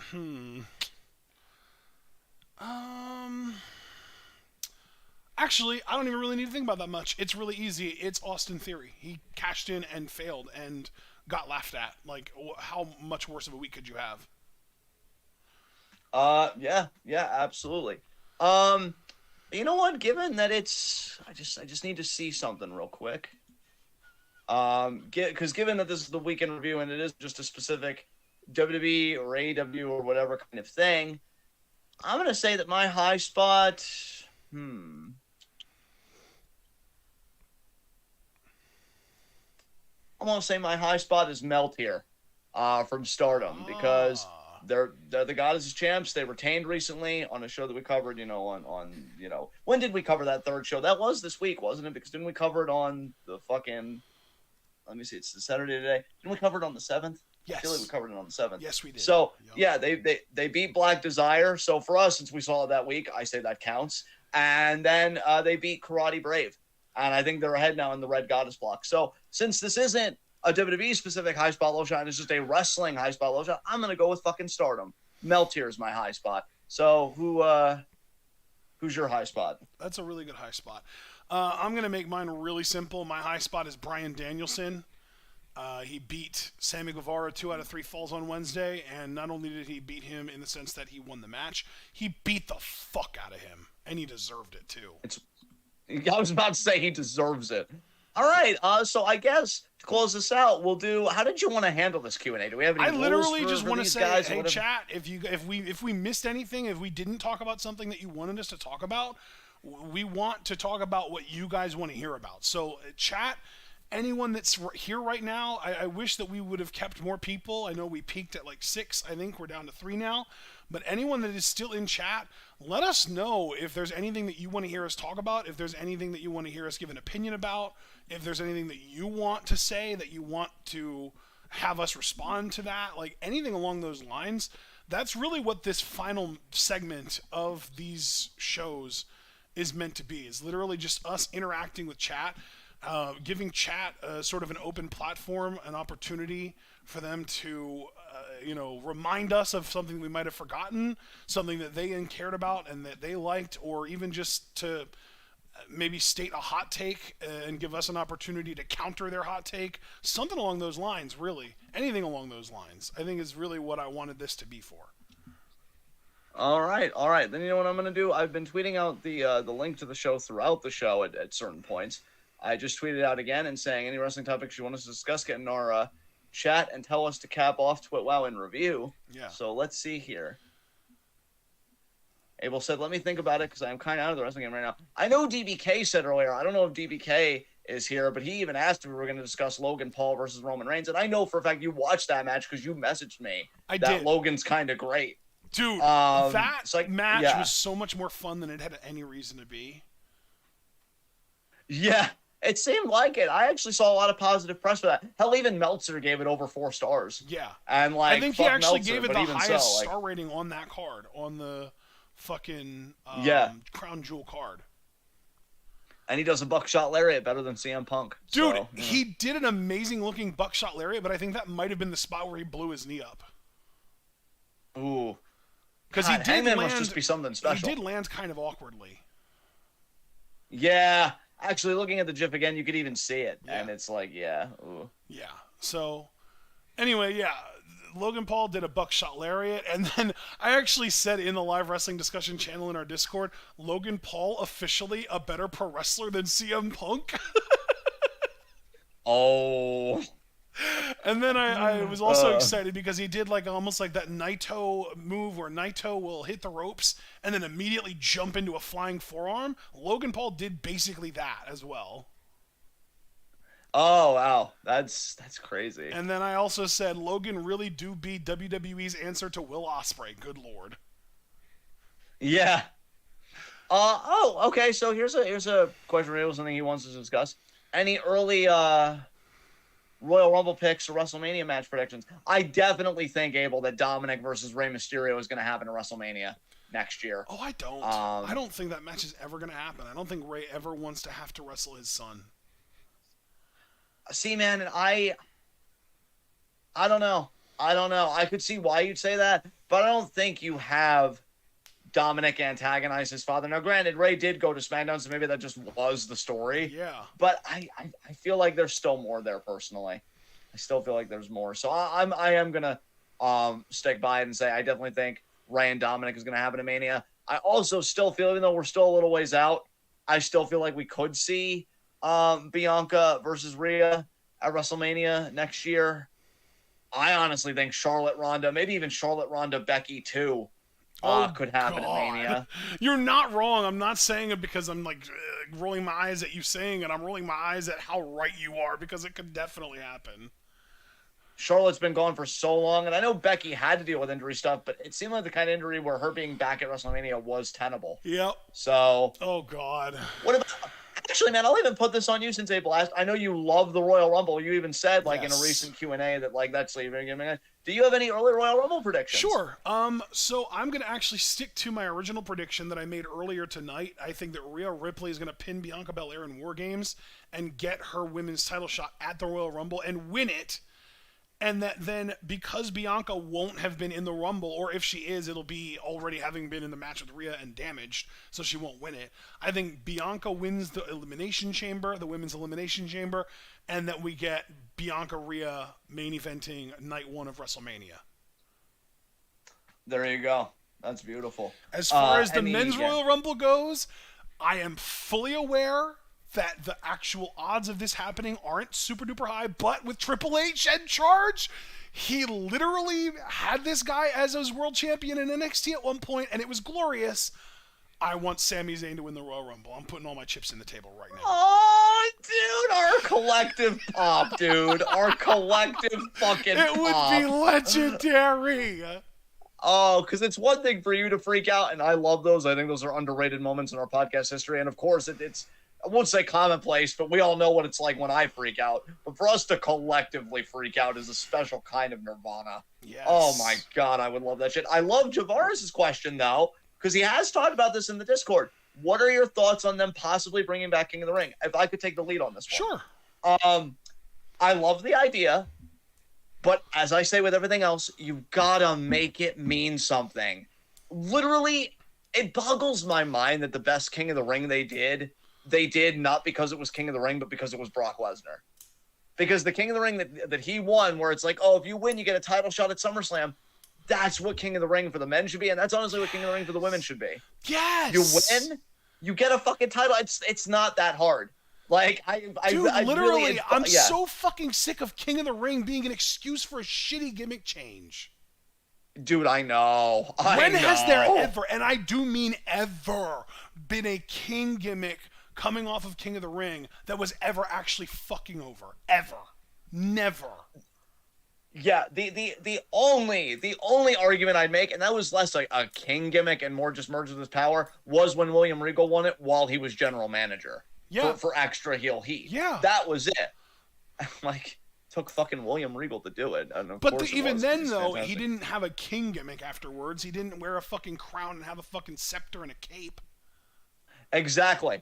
actually, I don't even really need to think about that much. It's really easy. It's Austin Theory. He cashed in and failed and got laughed at. Like, how much worse of a week could you have? Yeah, absolutely. You know what? Given that it's, I just need to see something real quick. Because given that this is the weekend review and it is just a specific WWE or AEW or whatever kind of thing, I'm gonna say that my high spot. I'm gonna say my high spot is Melt here, from Stardom because they're the Goddesses champs. They retained recently on a show that we covered. You know, on when did we cover that third show? That was this week, wasn't it? Because didn't we cover it on the fucking? Let me see. It's the Saturday today. Didn't we cover it on the 7th? Yes. I feel like we covered it on the 7th. Yes, we did. So yeah, they beat Black Desire. So for us, since we saw it that week, I say that counts. And then they beat Karate Brave, and I think they're ahead now in the Red Goddess block. So since this isn't a WWE specific high spot low shot, it's just a wrestling high spot low shot, I'm gonna go with fucking Stardom. Meltier is my high spot. So who's your high spot? That's a really good high spot. I'm gonna make mine really simple. My high spot is Bryan Danielson. He beat Sammy Guevara 2 out of 3 falls on Wednesday, and not only did he beat him in the sense that he won the match, he beat the fuck out of him, and he deserved it too. I was about to say he deserves it. All right. So I guess to close this out, we'll do. How did you want to handle this Q&A? Do we have any I rules literally just for want to these say, guys? hey, chat, if we missed anything, if we didn't talk about something that you wanted us to talk about, we want to talk about what you guys want to hear about. So, chat, anyone that's here right now, I wish that we would have kept more people. I know we peaked at like 6. I think we're down to 3 now. But anyone that is still in chat, let us know if there's anything that you want to hear us talk about, if there's anything that you want to hear us give an opinion about, if there's anything that you want to say, that you want to have us respond to that, like anything along those lines. That's really what this final segment of these shows is meant to be, is literally just us interacting with chat, giving chat sort of an open platform, an opportunity for them to, remind us of something we might have forgotten, something that they cared about and that they liked, or even just to maybe state a hot take and give us an opportunity to counter their hot take. Something along those lines, really. Anything along those lines, I think is really what I wanted this to be for. All right, all right. Then you know what I'm going to do? I've been tweeting out the link to the show throughout the show at certain points. I just tweeted out again and saying any wrestling topics you want us to discuss, get in our chat and tell us to cap off TWitWoW in review. Yeah. So let's see here. Abel said, let me think about it because I'm kind of out of the wrestling game right now. I know DBK said earlier, I don't know if DBK is here, but he even asked if we were going to discuss Logan Paul versus Roman Reigns. And I know for a fact you watched that match because you messaged me I that did. Logan's kind of great. Dude, that match yeah. was so much more fun than it had any reason to be. Yeah, it seemed like it. I actually saw a lot of positive press for that. Hell, even Meltzer gave it over 4 stars. Yeah. And like, I think he actually Meltzer, gave it the highest so, star rating on that card, on the fucking crown jewel card. And he does a buckshot lariat better than CM Punk. Dude, so, yeah. He did an amazing looking buckshot lariat, but I think that might have been the spot where he blew his knee up. Ooh. Because he did land, must just be something special. He did land kind of awkwardly. Yeah. Actually, looking at the GIF again, you could even see it. Yeah. And it's like, yeah. Ooh. Yeah. So, anyway, yeah. Logan Paul did a buckshot lariat, and then I actually said in the live wrestling discussion channel in our Discord, Logan Paul officially a better pro wrestler than CM Punk. Oh. And then I was also excited because he did like almost like that Naito move where Naito will hit the ropes and then immediately jump into a flying forearm. Logan Paul did basically that as well. Oh, wow. That's crazy. And then I also said Logan really do be WWE's answer to Will Ospreay. Good Lord. Yeah. Okay. So here's a question for something he wants to discuss. Any early Royal Rumble picks or WrestleMania match predictions? I definitely think, Abel, that Dominic versus Rey Mysterio is going to happen at WrestleMania next year. Oh, I don't. I don't think that match is ever going to happen. I don't think Rey ever wants to have to wrestle his son. See, man, and I don't know. I could see why you'd say that, but I don't think you have Dominic antagonize his father. Now, granted, Rey did go to SmackDown, so maybe that just was the story. Yeah. But I feel like there's still more there, personally. I still feel like there's more. So I am going to stick by it and say I definitely think Rey and Dominic is going to happen at Mania. I also still feel, even though we're still a little ways out, I still feel like we could see Bianca versus Rhea at WrestleMania next year. I honestly think Charlotte Ronda, maybe even Charlotte Ronda Becky too, could happen at Mania. You're not wrong. I'm not saying it because I'm like rolling my eyes at you saying it. I'm rolling my eyes at how right you are because it could definitely happen. Charlotte's been gone for so long, and I know Becky had to deal with injury stuff, but it seemed like the kind of injury where her being back at WrestleMania was tenable. Yep. So. Oh God. What about? Actually, man, I'll even put this on you since April asked. I know you love the Royal Rumble. You even said, like, in a recent Q&A that, like, that's leaving. Do you have any early Royal Rumble predictions? Sure. So I'm going to actually stick to my original prediction that I made earlier tonight. I think that Rhea Ripley is going to pin Bianca Belair in War Games and get her women's title shot at the Royal Rumble and win it. And that then, because Bianca won't have been in the Rumble, or if she is, it'll be already having been in the match with Rhea and damaged, so she won't win it. I think Bianca wins the Elimination Chamber, the Women's Elimination Chamber, and that we get Bianca-Rhea main eventing night 1 of WrestleMania. There you go. That's beautiful. As far as the men's Royal Rumble goes, I am fully aware that the actual odds of this happening aren't super duper high, but with Triple H in charge, he literally had this guy as his world champion in NXT at one point, and it was glorious. I want Sami Zayn to win the Royal Rumble. I'm putting all my chips in the table right now. Oh, dude, our collective pop, dude. Our collective fucking pop. It would be legendary. Oh, because it's one thing for you to freak out, and I love those. I think those are underrated moments in our podcast history. And of course, it's, I won't say commonplace, but we all know what it's like when I freak out. But for us to collectively freak out is a special kind of nirvana. Yes. Oh my God, I would love that shit. I love Javaris' question, though, because he has talked about this in the Discord. What are your thoughts on them possibly bringing back King of the Ring? If I could take the lead on this one. Sure. I love the idea. But as I say with everything else, you've got to make it mean something. Literally, it boggles my mind that the best King of the Ring they did not because it was King of the Ring, but because it was Brock Lesnar. Because the King of the Ring that he won, where it's like, oh, if you win, you get a title shot at SummerSlam. That's what King of the Ring for the men should be, and that's honestly what King of the Ring for the women should be. Yes! You win, you get a fucking title. It's not that hard. Like, Dude, I literally, really, I'm so fucking sick of King of the Ring being an excuse for a shitty gimmick change. Dude, I know. When has there ever, and I do mean ever, been a King gimmick coming off of King of the Ring that was ever actually fucking over? Ever. Never. Yeah, the only argument I'd make, and that was less like a King gimmick and more just merged with his power, was when William Regal won it while he was general manager. Yeah. For extra heel heat. Yeah. That was it. Like, took fucking William Regal to do it. And even then, though, he didn't have a King gimmick afterwards. He didn't wear a fucking crown and have a fucking scepter and a cape. Exactly.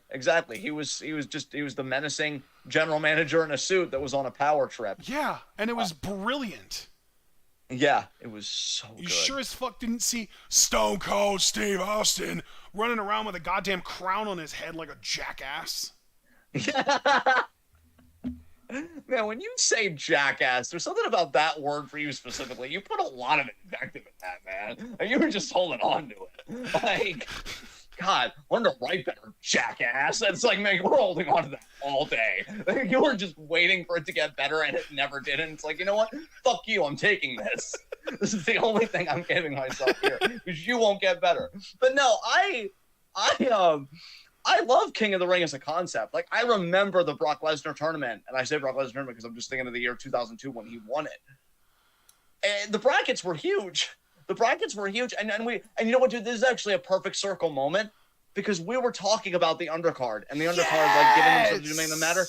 He was the menacing general manager in a suit that was on a power trip. Yeah, and it was brilliant. Yeah, it was so good. You sure as fuck didn't see Stone Cold Steve Austin running around with a goddamn crown on his head like a jackass. Man, when you say jackass, there's something about that word for you specifically. You put a lot of invective in that, man. And you were just holding on to it. Like, God, learn to write better, jackass. It's like, man, we're holding on to that all day. Like, you were just waiting for it to get better, and it never did. And it's like, you know what? Fuck you, I'm taking this. This is the only thing I'm giving myself here, because you won't get better. But no, I love King of the Ring as a concept. Like, I remember the Brock Lesnar tournament, and I say Brock Lesnar tournament because I'm just thinking of the year 2002 when he won it. And the brackets were huge. And you know what, dude? This is actually a perfect circle moment, because we were talking about the undercard, and the undercard, like, giving themselves to make them matter.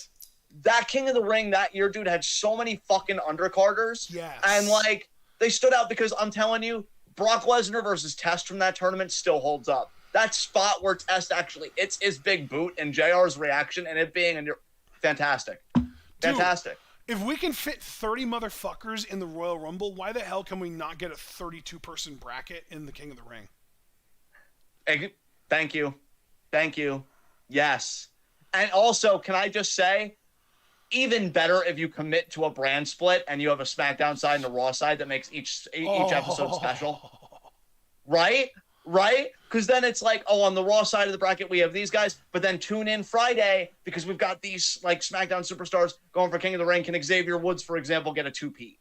That King of the Ring that year, dude, had so many fucking undercarders. Yes. And, like, they stood out because I'm telling you, Brock Lesnar versus Test from that tournament still holds up. That spot where Test actually hits his big boot and JR's reaction and it being fantastic. Fantastic. Dude, if we can fit 30 motherfuckers in the Royal Rumble, why the hell can we not get a 32-person bracket in the King of the Ring? Hey, thank you. Yes. And also, can I just say, even better if you commit to a brand split and you have a SmackDown side and a Raw side that makes each episode special. Right? Because then it's like, oh, on the Raw side of the bracket, we have these guys, but then tune in Friday because we've got these, like, SmackDown superstars going for King of the Ring. Can Xavier Woods, for example, get a 2-peat?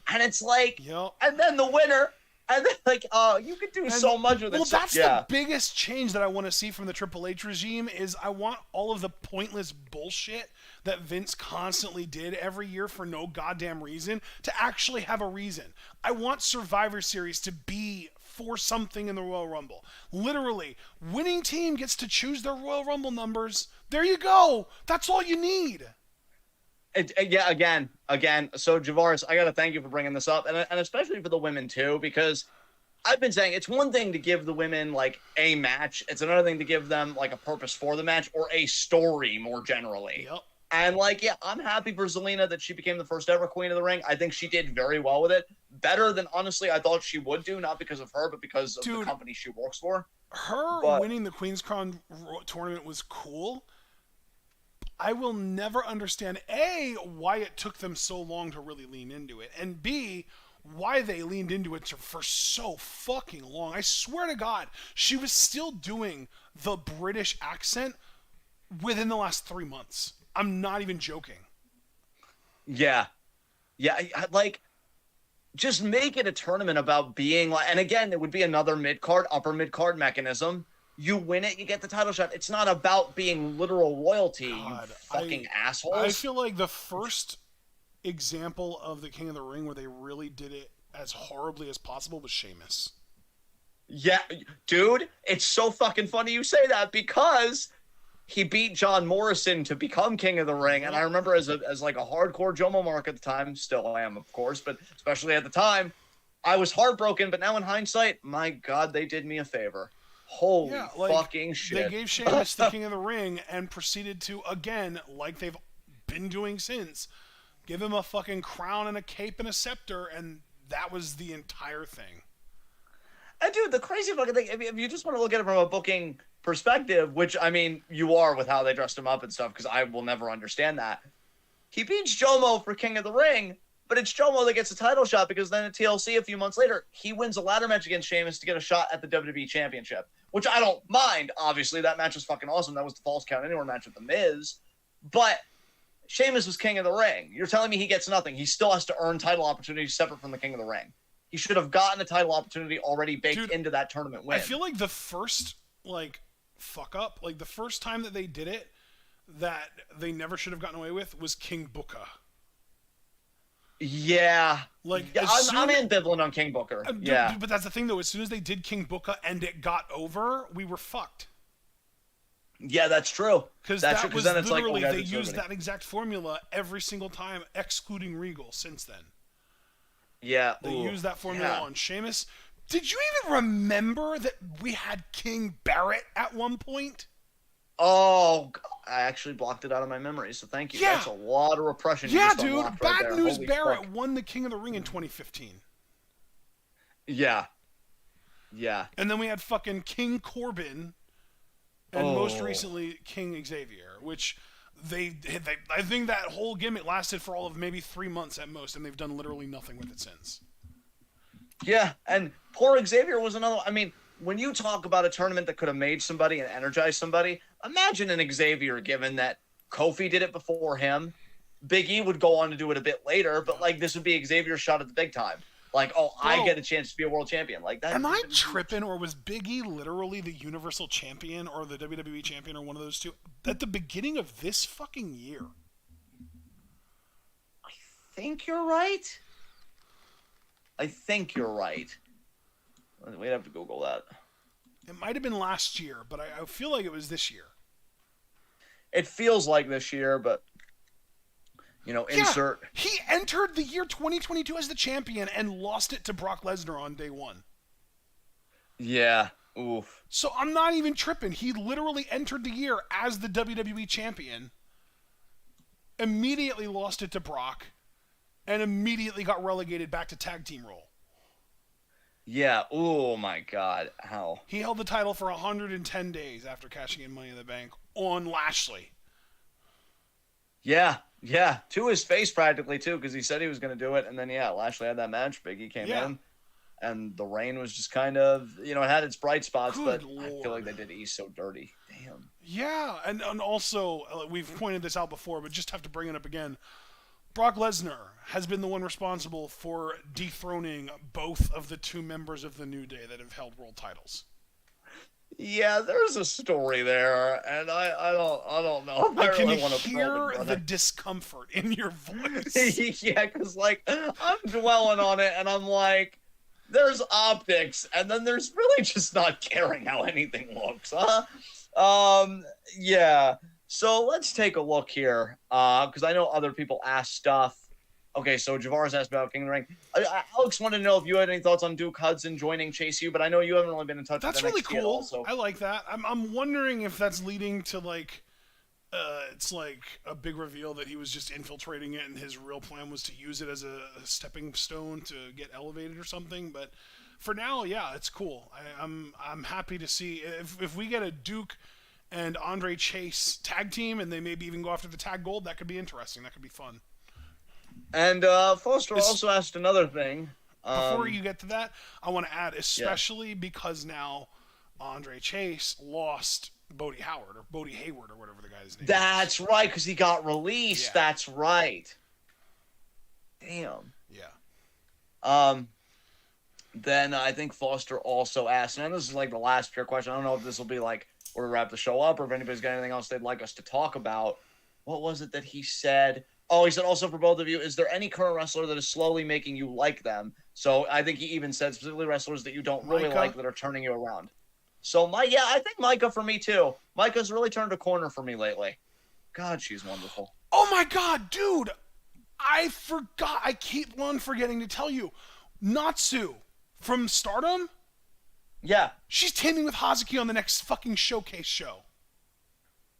And it's like, yep. And then the winner, and then, like, you could do so much with it. Well, that's the biggest change that I want to see from the Triple H regime is I want all of the pointless bullshit that Vince constantly did every year for no goddamn reason to actually have a reason. I want Survivor Series to be for something in the Royal Rumble. Literally, winning team gets to choose their Royal Rumble numbers. There you go. That's all you need. Yeah, again. So, Javaris, I got to thank you for bringing this up, and especially for the women, too, because I've been saying it's one thing to give the women, like, a match. It's another thing to give them, like, a purpose for the match or a story more generally. Yep. And, like, yeah, I'm happy for Zelina that she became the first ever Queen of the Ring. I think she did very well with it. Better than, honestly, I thought she would do, not because of her, but because of the company she works for. Her winning the Queen's Crown tournament was cool. I will never understand, A, why it took them so long to really lean into it, and B, why they leaned into it for so fucking long. I swear to God, she was still doing the British accent within the last 3 months. I'm not even joking. Yeah. Yeah. Like, just make it a tournament about being like, and again, it would be another mid card, upper mid card mechanism. You win it, you get the title shot. It's not about being literal royalty, God, you fucking I assholes. feel like the first example of the King of the Ring where they really did it as horribly as possible was Sheamus. Yeah, dude, it's so fucking funny you say that because he beat John Morrison to become King of the Ring, and I remember as like a hardcore Jomo mark at the time, still am of course, but especially at the time, I was heartbroken. But now in hindsight, my God, they did me a favor. Holy fucking shit! They gave Sheamus the King of the Ring and proceeded to again, like they've been doing since, give him a fucking crown and a cape and a scepter, and that was the entire thing. And dude, the crazy fucking thing, if you just want to look at it from a booking perspective, which I mean, you are with how they dressed him up and stuff, because I will never understand that. He beats Jomo for King of the Ring, but it's Jomo that gets a title shot because then at TLC a few months later, he wins a ladder match against Sheamus to get a shot at the WWE Championship, which I don't mind. Obviously, that match was fucking awesome. That was the Falls Count Anywhere match with The Miz. But Sheamus was King of the Ring. You're telling me he gets nothing. He still has to earn title opportunities separate from the King of the Ring. He should have gotten a title opportunity already baked into that tournament win. I feel like the first, fuck up, the first time that they did it that they never should have gotten away with was King Booker. Yeah. I'm ambivalent on King Booker. Yeah. But that's the thing, though. As soon as they did King Booker and it got over, we were fucked. Yeah, that's true. Because that was literally, they used that exact formula every single time, excluding Regal since then. Yeah. They used that formula on Sheamus. Did you even remember that we had King Barrett at one point? Oh, I actually blocked it out of my memory, so thank you. Yeah. That's a lot of repression. Yeah, dude. Bad News Barrett won the King of the Ring in 2015. Yeah. Yeah. And then we had fucking King Corbin and most recently King Xavier, which I think that whole gimmick lasted for all of maybe 3 months at most, and they've done literally nothing with it since. Yeah, and poor Xavier was another. I mean, when you talk about a tournament that could have made somebody and energized somebody, imagine an Xavier, given that Kofi did it before him. Big E would go on to do it a bit later, but this would be Xavier's shot at the big time. I get a chance to be a world champion. Like that. Am I tripping, or was Big E literally the Universal Champion or the WWE Champion or one of those two at the beginning of this fucking year? I think you're right. We'd have to Google that. It might have been last year, but I feel like it was this year. It feels like this year, but insert. He entered the year 2022 as the champion and lost it to Brock Lesnar on day one. Yeah. Oof. So I'm not even tripping. He literally entered the year as the WWE champion, immediately lost it to Brock, and immediately got relegated back to tag team role. Yeah. Oh my God. How? He held the title for 110 days after cashing in Money in the Bank on Lashley. Yeah. Yeah. To his face practically too, because he said he was going to do it, and then Lashley had that match. Big E came in, and the reign was just kind of it had its bright spots, but Lord. I feel like they did E so dirty. Damn. Yeah, and also we've pointed this out before, but just have to bring it up again. Brock Lesnar has been the one responsible for dethroning both of the two members of the New Day that have held world titles. Yeah, there's a story there, and I don't know. I can really want to hear the discomfort in your voice. Yeah, because I'm dwelling on it, and I'm like, there's optics, and then there's really just not caring how anything looks, huh? Yeah. So let's take a look here, because I know other people asked stuff. Okay, so Javaris asked about King of the Ring. Alex wanted to know if you had any thoughts on Duke Hudson joining Chase U, but I know you haven't really been in touch with NXT. That's really cool. All, so. I like that. I'm wondering if that's leading to it's like a big reveal that he was just infiltrating it, and his real plan was to use it as a stepping stone to get elevated or something. But for now, yeah, it's cool. I'm happy to see if we get a Duke and Andre Chase tag team, and they maybe even go after the tag gold. That could be interesting. That could be fun. And Foster also asked another thing. Before you get to that, I want to add, especially because now Andre Chase lost Bodie Hayward, or whatever the guy's name is. That's right, because he got released. Yeah. That's right. Damn. Yeah. Then I think Foster also asked, and this is like the last pure question. I don't know if this will be like where we wrap the show up or if anybody's got anything else they'd like us to talk about. What was it that he said? Oh, he said also for both of you, is there any current wrestler that is slowly making you like them? So I think he even said specifically wrestlers that you don't really like that are turning you around. So I think Micah for me too. Micah's really turned a corner for me lately. God, she's wonderful. Oh my God, dude! I forgot. I keep on forgetting to tell you. Natsu from Stardom? Yeah. She's teaming with Hazuki on the next fucking showcase show.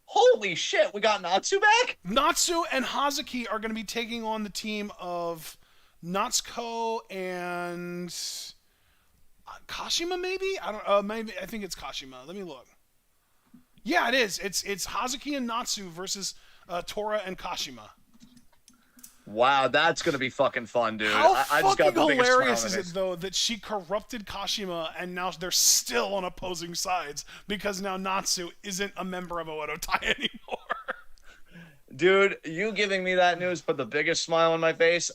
Holy shit, we got Natsu back? Natsu and Hazuki are going to be taking on the team of Natsuko and Kashima, maybe? I don't maybe I think it's Kashima. Let me look. Yeah, it is. It's Hazuki and Natsu versus Tora and Kashima. Wow, that's gonna be fucking fun, dude. How I just got the fucking biggest hilarious smile is on it, though, that she corrupted Kashima and now they're still on opposing sides because now Natsu isn't a member of Oedo Tai anymore. Dude, you giving me that news put the biggest smile on my face.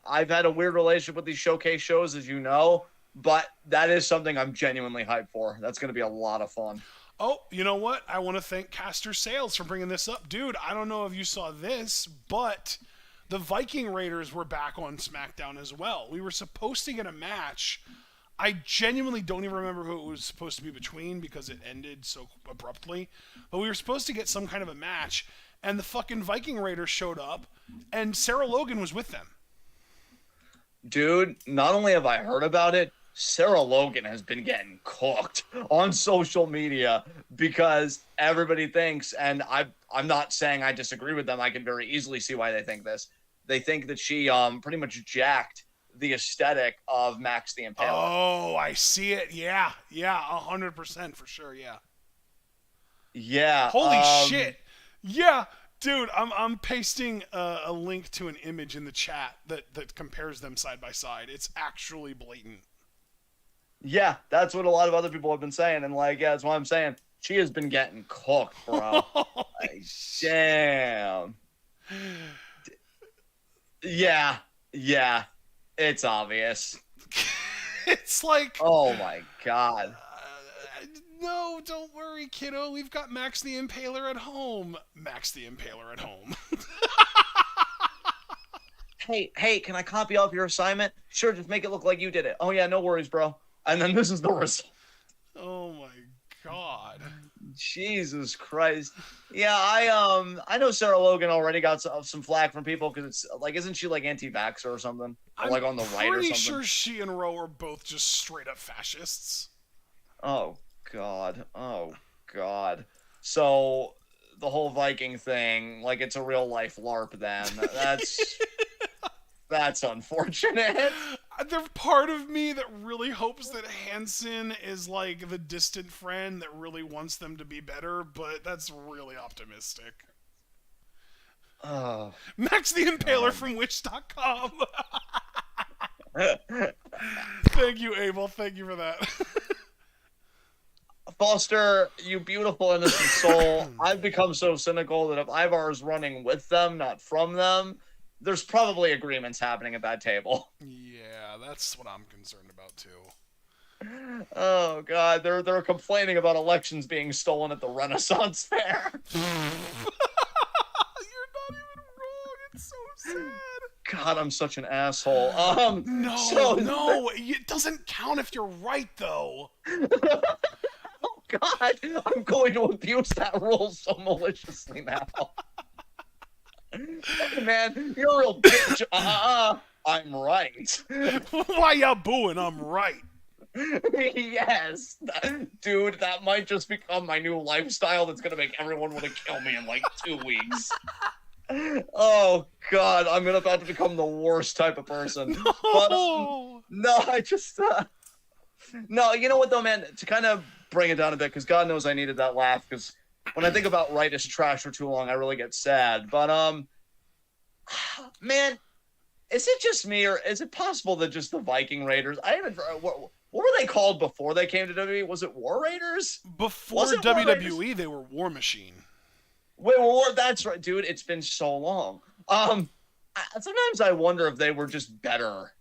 I've had a weird relationship with these showcase shows, as you know, but that is something I'm genuinely hyped for. That's gonna be a lot of fun. Oh, you know what? I want to thank Caster Sales for bringing this up. Dude, I don't know if you saw this, but the Viking Raiders were back on SmackDown as well. We were supposed to get a match. I genuinely don't even remember who it was supposed to be between because it ended so abruptly. But we were supposed to get some kind of a match, and the fucking Viking Raiders showed up, and Sarah Logan was with them. Dude, not only have I heard about it, Sarah Logan has been getting cooked on social media because everybody thinks, and I'm not saying I disagree with them, I can very easily see why they think this. They think that she pretty much jacked the aesthetic of Max the Impaler. Oh, I see it. Yeah, 100% for sure. Yeah. Yeah. Holy shit. Yeah, dude. I'm pasting a link to an image in the chat that compares them side by side. It's actually blatant. Yeah, that's what a lot of other people have been saying, and that's why I'm saying she has been getting cooked, bro. Damn. Yeah, it's obvious. It's like, oh my God. No, don't worry, kiddo. We've got Max the Impaler at home. Max the Impaler at home. Hey, can I copy off your assignment? Sure, just make it look like you did it. Oh yeah, no worries, bro. And then this is the result. Oh my God. Jesus Christ. Yeah, I know Sarah Logan already got some flack from people because it's like, isn't she like anti-vaxxer or something? Or like on the right or something? I'm pretty sure she and Ro are both just straight up fascists. Oh God. So the whole Viking thing, like it's a real life LARP then. That's unfortunate. There's part of me that really hopes that Hansen is like the distant friend that really wants them to be better, but that's really optimistic. Oh, Max the Impaler God. from Witch.com. Thank you, Abel. Thank you for that. Foster, you beautiful innocent soul. I've become so cynical that if Ivar is running with them, not from them, there's probably agreements happening at that table. Yeah, that's what I'm concerned about too. Oh God, they're complaining about elections being stolen at the Renaissance Fair. You're not even wrong. It's so sad. God, I'm such an asshole. No, it doesn't count if you're right though. Oh God, I'm going to abuse that rule so maliciously now. Hey man, you're a real bitch. I'm right. Why ya booing? I'm right. Yes. Dude, that might just become my new lifestyle that's going to make everyone want to kill me in like 2 weeks. Oh, God. I'm about to become the worst type of person. No. But, no, I just... No, you know what, though, man? To kind of bring it down a bit, because God knows I needed that laugh, because when I think about rightist trash for too long, I really get sad. But, man, is it just me, or is it possible that just the Viking Raiders? I even what were they called before they came to WWE? Was it War Raiders? Before WWE, they were War Machine. Wait, that's right, dude. It's been so long. Sometimes I wonder if they were just better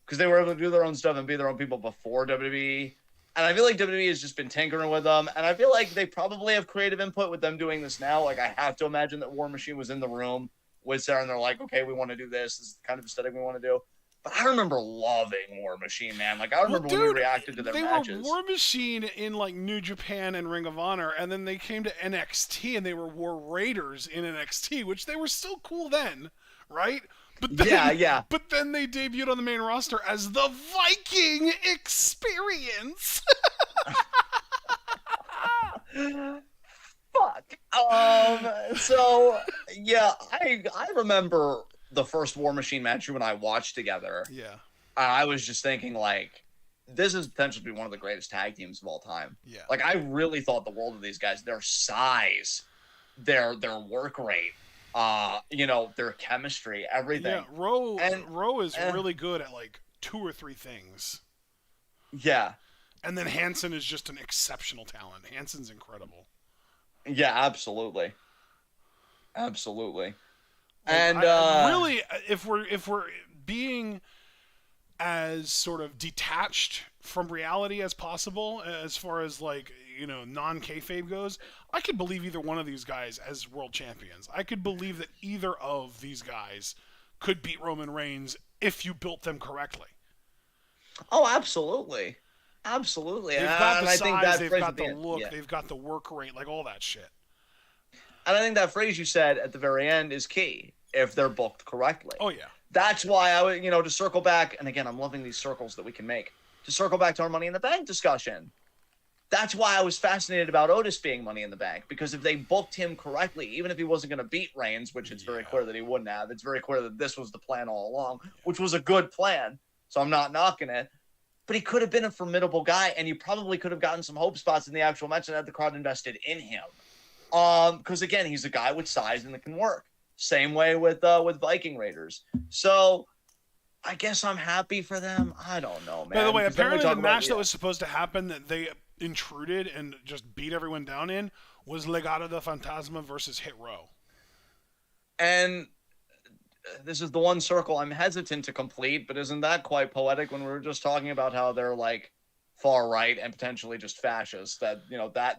because they were able to do their own stuff and be their own people before WWE. And I feel like WWE has just been tinkering with them. And I feel like they probably have creative input with them doing this now. Like, I have to imagine that War Machine was in the room with Sarah and they're like, okay, we want to do this. This is the kind of aesthetic we want to do. But I remember loving War Machine, man. Like, I remember when we reacted to their matches. They were War Machine in, like, New Japan and Ring of Honor, and then they came to NXT, and they were War Raiders in NXT, which they were still cool then, right? But then, yeah. But then they debuted on the main roster as the Viking Experience. Fuck. So, yeah, I remember the first War Machine match you and I watched together. Yeah. I was just thinking, like, this is potentially one of the greatest tag teams of all time. Yeah. Like, I really thought the world of these guys. Their size, their work rate, their chemistry, everything. Yeah, Rowe is really good at, like, 2 or 3 things. Yeah. And then Hansen is just an exceptional talent. Hansen's incredible. Yeah, absolutely. Absolutely. And really, if we're being as sort of detached from reality as possible, as far as, like, non-kayfabe goes, I could believe either one of these guys as world champions. I could believe that either of these guys could beat Roman Reigns if you built them correctly. Oh, absolutely. Absolutely. They've got the size, they've got the look, they've got the work rate, like all that shit. And I think that phrase you said at the very end is key, if they're booked correctly. Oh, yeah. That's why I would, to circle back, and again, I'm loving these circles that we can make, to circle back to our Money in the Bank discussion. That's why I was fascinated about Otis being Money in the Bank, because if they booked him correctly, even if he wasn't going to beat Reigns, which it's very clear that he wouldn't have, it's very clear that this was the plan all along, which was a good plan, so I'm not knocking it. But he could have been a formidable guy, and you probably could have gotten some hope spots in the actual match and had the crowd invested in him. Because again, he's a guy with size and that can work. Same way with Viking Raiders. So I guess I'm happy for them. I don't know, man. By the way, apparently the match that was supposed to happen that they intruded and just beat everyone down in was Legado del Fantasma versus Hit Row. And this is the one circle I'm hesitant to complete, but isn't that quite poetic when we were just talking about how they're, like, far right and potentially just fascist? That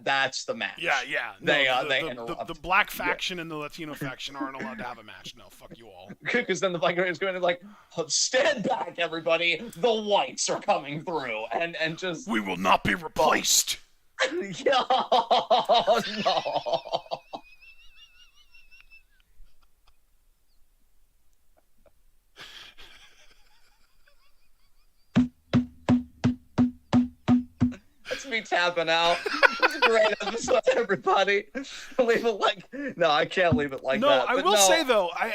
that's the match. Yeah. The black faction and the Latino faction aren't allowed to have a match. No, fuck you all. Because then the Viking Raiders going to, like, stand back, everybody. The whites are coming through, and just we will not be replaced. No. That's me tapping out. It's a great episode, everybody. Leave it like... No, I can't leave it like that. No, I will say, though, I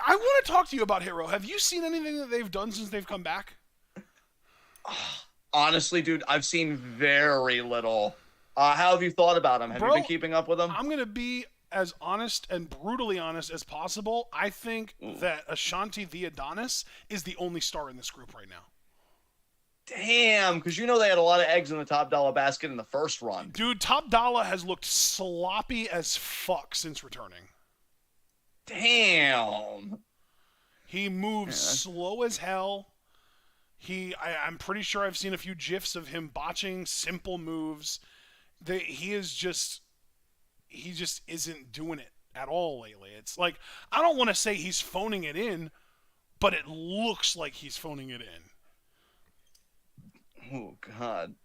want to talk to you about Hit Row. Have you seen anything that they've done since they've come back? Honestly, dude, I've seen very little. How have you thought about them? Have you been keeping up with them? I'm going to be as honest and brutally honest as possible. I think that Ashanti the Adonis is the only star in this group right now. Damn, because they had a lot of eggs in the Top Dollar basket in the first run. Dude, Top Dollar has looked sloppy as fuck since returning. Damn. He moves slow as hell. I'm pretty sure I've seen a few GIFs of him botching simple moves. He just isn't doing it at all lately. It's like, I don't want to say he's phoning it in, but it looks like he's phoning it in. Oh God,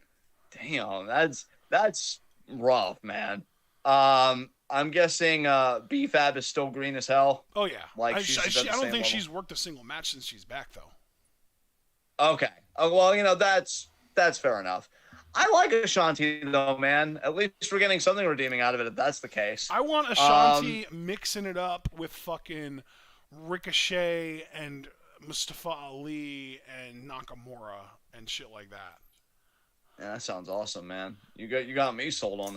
damn, that's rough, man. I'm guessing BFAB is still green as hell. Oh yeah, like I don't think she's worked a single match since she's back though. Okay, well that's fair enough. I like Ashanti though, man. At least we're getting something redeeming out of it if that's the case. I want Ashanti mixing it up with fucking Ricochet and Mustafa Ali and Nakamura and shit like that. Yeah, that sounds awesome, man. You got me sold on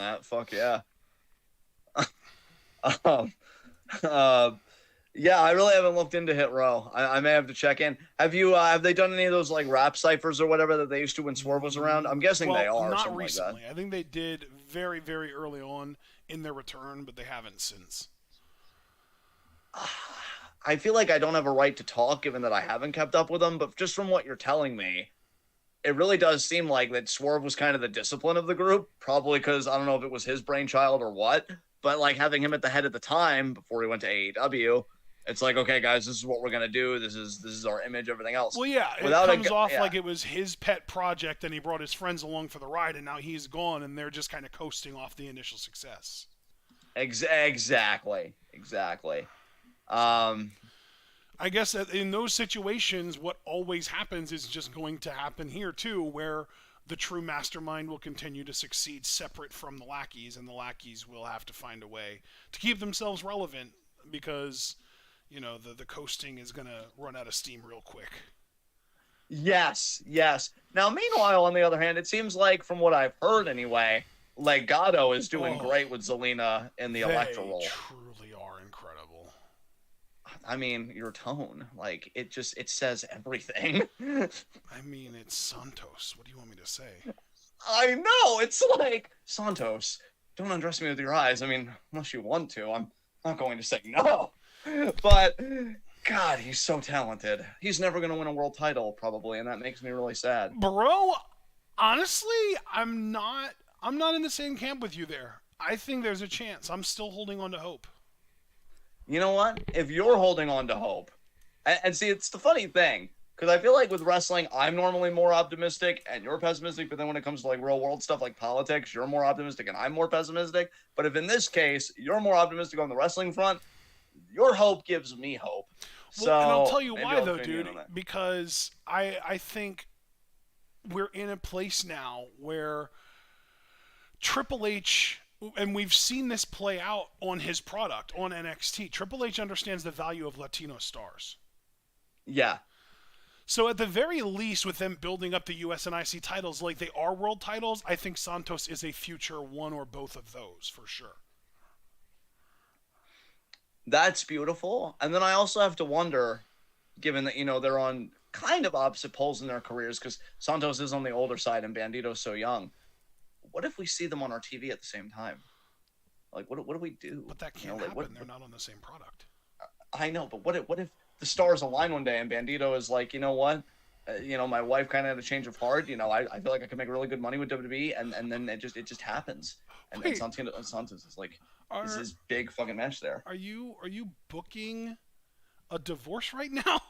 Yeah, I really haven't looked into Hit Row. I may have to check in. Have they done any of those like rap ciphers or whatever that they used to when Swerve was around? I'm guessing they Well, are, or not something like that. recently. I think they did very, very early on in their return, but they haven't since. I feel like I don't have a right to talk given that I haven't kept up with them, but just from what you're telling me, it really does seem like that Swerve was kind of the discipline of the group, probably because I don't know if it was his brainchild or what, but like having him at the head at the time before he went to AEW, it's like, okay, guys, this is what we're gonna do. This is our image, everything else. Well, yeah, it comes off like it was his pet project, and he brought his friends along for the ride, and now he's gone, and they're just kind of coasting off the initial success. Exactly. I guess that in those situations, what always happens is just going to happen here too, where the true mastermind will continue to succeed separate from the lackeys, and the lackeys will have to find a way to keep themselves relevant because, the coasting is going to run out of steam real quick. Yes. Now, meanwhile, on the other hand, it seems like, from what I've heard anyway, Legado is doing great with Zelina in the Electra role. They truly are incredible. I mean, your tone, like, it says everything. I mean, it's Santos. What do you want me to say? I know, it's like, Santos, don't undress me with your eyes. I mean, unless you want to, I'm not going to say no. But, God, he's so talented. He's never going to win a world title, probably, and that makes me really sad. Bro, honestly, I'm not in the same camp with you there. I think there's a chance. I'm still holding on to hope. You know what? If you're holding on to hope, and see, it's the funny thing, because I feel like with wrestling, I'm normally more optimistic and you're pessimistic, but then when it comes to like real world stuff like politics, you're more optimistic and I'm more pessimistic. But if in this case, you're more optimistic on the wrestling front, your hope gives me hope. And I'll tell you why, though, dude, because I think we're in a place now where Triple H, and we've seen this play out on his product, on NXT, Triple H understands the value of Latino stars. Yeah. So at the very least, with them building up the US and IC titles like they are world titles, I think Santos is a future one or both of those, for sure. That's beautiful. And then I also have to wonder, given that, they're on kind of opposite poles in their careers, because Santos is on the older side and Bandito's so young. What if we see them on our TV at the same time? Like, what do we do? But that can't happen. They're not on the same product. I know, but what if the stars align one day and Bandito is like, you know what? My wife kind of had a change of heart. I feel like I could make really good money with WWE, and then it just happens. And Santos is like, is this big fucking match there. Are you booking a divorce right now?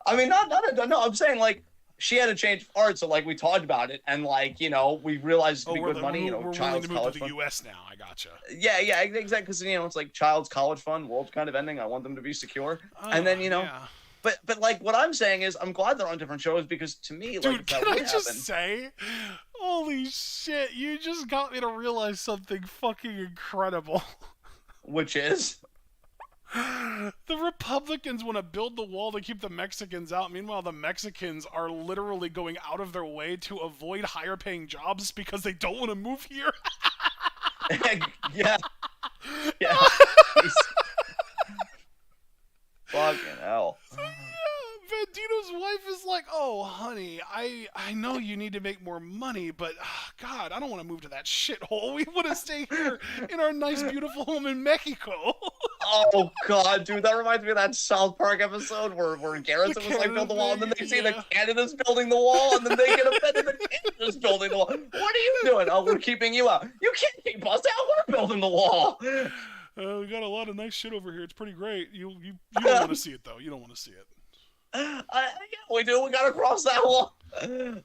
I mean, no. I'm saying like she had a change of heart, so like we talked about it, and like we realized it's gonna be good money. We're willing to move to the U.S. now. I gotcha. Yeah, exactly. Because it's like child's college fund, world's kind of ending. I want them to be secure, and then yeah. But like what I'm saying is, I'm glad they're on different shows because to me, dude, like, can I just say, holy shit, you just got me to realize something fucking incredible. Which is? The Republicans want to build the wall to keep the Mexicans out. Meanwhile, the Mexicans are literally going out of their way to avoid higher paying jobs because they don't want to move here. Yeah. Fucking hell. So, yeah, Bandito's wife is like, oh, honey, I know you need to make more money, but, God, I don't want to move to that shithole. We want to stay here in our nice, beautiful home in Mexico. Oh, God, dude, that reminds me of that South Park episode where Garrison was like, build the wall, and then they see the Canada's building the wall, and then they get offended that Canada's building the wall. What are you doing? Oh, we're keeping you out. You can't keep us out. We're building the wall. We got a lot of nice shit over here. It's pretty great. You don't want to see it, though. You don't want to see it. Yeah, we do. We gotta cross that wall.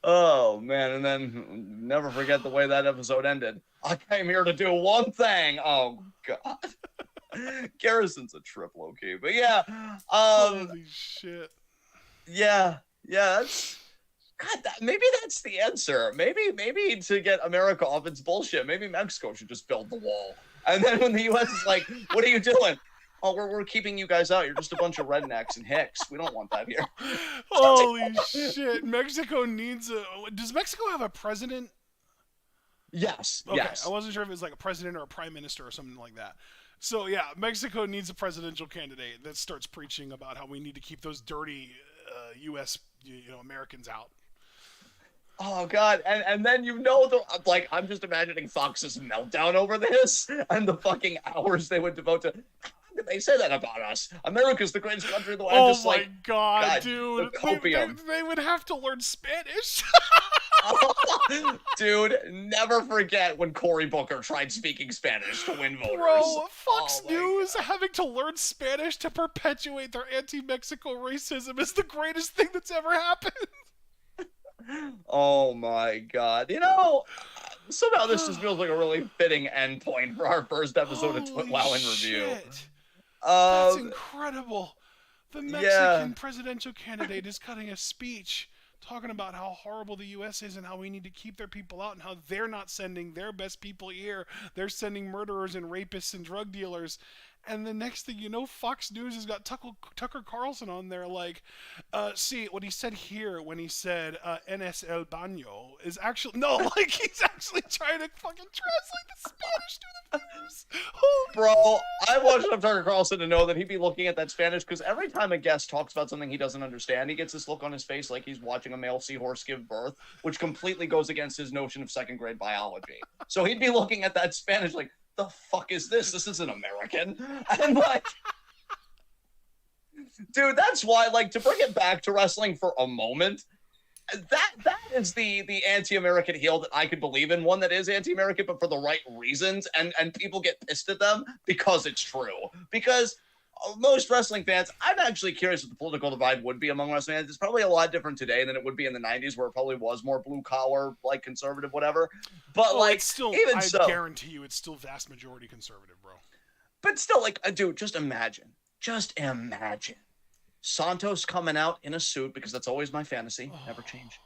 Oh, man. And then never forget the way that episode ended. I came here to do one thing. Oh, God. Garrison's a trip, low-key. But yeah. Holy shit. Yeah. That's... God, maybe that's the answer. Maybe to get America off its bullshit, maybe Mexico should just build the wall. And then when the U.S. is like, what are you doing? Oh, we're keeping you guys out. You're just a bunch of rednecks and hicks. We don't want that here. Holy shit. Mexico needs a... Does Mexico have a president? Yes. Okay. Yes. I wasn't sure if it was like a president or a prime minister or something like that. So yeah, Mexico needs a presidential candidate that starts preaching about how we need to keep those dirty U.S. Americans out. Oh God! And then the like I'm just imagining Fox's meltdown over this and the fucking hours they would devote to. How could they say that about us? America's the greatest country in the world. I'm Oh just my like, god, God, the dude! copium. They would have to learn Spanish. Dude, never forget when Cory Booker tried speaking Spanish to win voters. Bro, Fox Oh News having to learn Spanish to perpetuate their anti-Mexico racism is the greatest thing that's ever happened. Oh my God! Somehow this just feels like a really fitting endpoint for our first episode of TWitWoW in Review. That's incredible. The Mexican Yeah. presidential candidate is cutting a speech talking about how horrible the U.S. is and how we need to keep their people out and how they're not sending their best people here. They're sending murderers and rapists and drug dealers. And the next thing you know, Fox News has got Tucker Carlson on there like, see, what he said here when he said NS El Baño is actually, no, like he's actually trying to fucking translate the Spanish to the voters. Bro, I watched enough Tucker Carlson to know that he'd be looking at that Spanish because every time a guest talks about something he doesn't understand, he gets this look on his face like he's watching a male seahorse give birth, which completely goes against his notion of second grade biology. So he'd be looking at that Spanish like, the fuck is this? This isn't American. And like, dude, that's why, like, to bring it back to wrestling for a moment, that is the anti-American heel that I could believe in. One that is anti-American, but for the right reasons, and people get pissed at them because it's true. Because most wrestling fans, I'm actually curious what the political divide would be among wrestling fans. It's probably a lot different today than it would be in the 90s, where it probably was more blue collar, like conservative, whatever. But like, it's still, even I so, guarantee you, it's still vast majority conservative, bro. but still, like, dude, just imagine. Santos coming out in a suit, because that's always my fantasy, never change,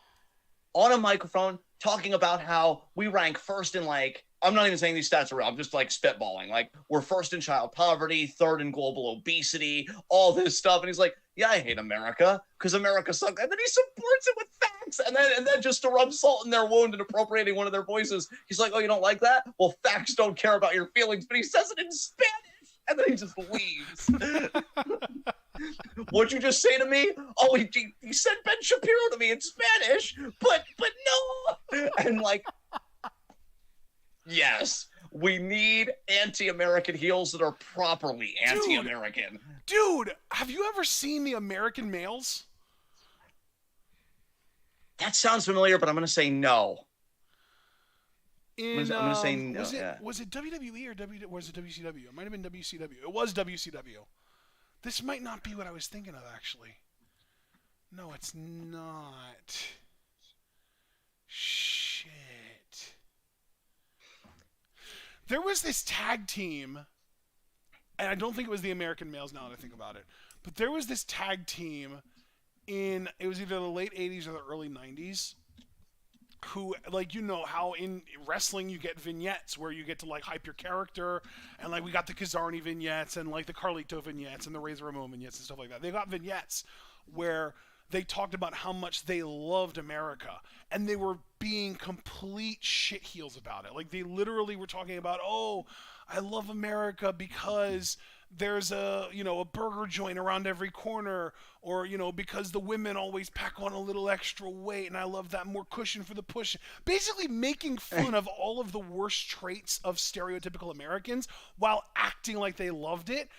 on a microphone, talking about how we rank first in, like, I'm not even saying these stats are real, I'm just like spitballing. Like, we're first in child poverty, third in global obesity, all this stuff. And he's like, yeah, I hate America because America sucks. And then he supports it with facts. And then just to rub salt in their wound and appropriating one of their voices, he's like, oh, you don't like that? Well, facts don't care about your feelings. But he says it in Spanish. And then he just leaves. What'd you just say to me? Oh, he said Ben Shapiro to me in Spanish, but no. And like, yes, we need anti-American heels that are properly anti-American. Dude, have you ever seen the American males? That sounds familiar, but I'm going to say no. I'm gonna say no. Was it WWE or was it WCW? It might have been WCW. It was WCW. This might not be what I was thinking of, actually. No, it's not. Shit. There was this tag team, and I don't think it was the American males now that I think about it, but there was this tag team it was either the late 80s or the early 90s, who, like, you know how in wrestling you get vignettes where you get to, like, hype your character, and, like, we got the Kazarni vignettes and, like, the Carlito vignettes and the Razor Ramon vignettes and stuff like that. They got vignettes where they talked about how much they loved America, and they were being complete shitheels about it. Like, they literally were talking about, oh, I love America because there's a burger joint around every corner, or, because the women always pack on a little extra weight, and I love that, more cushion for the push. Basically making fun of all of the worst traits of stereotypical Americans while acting like they loved it.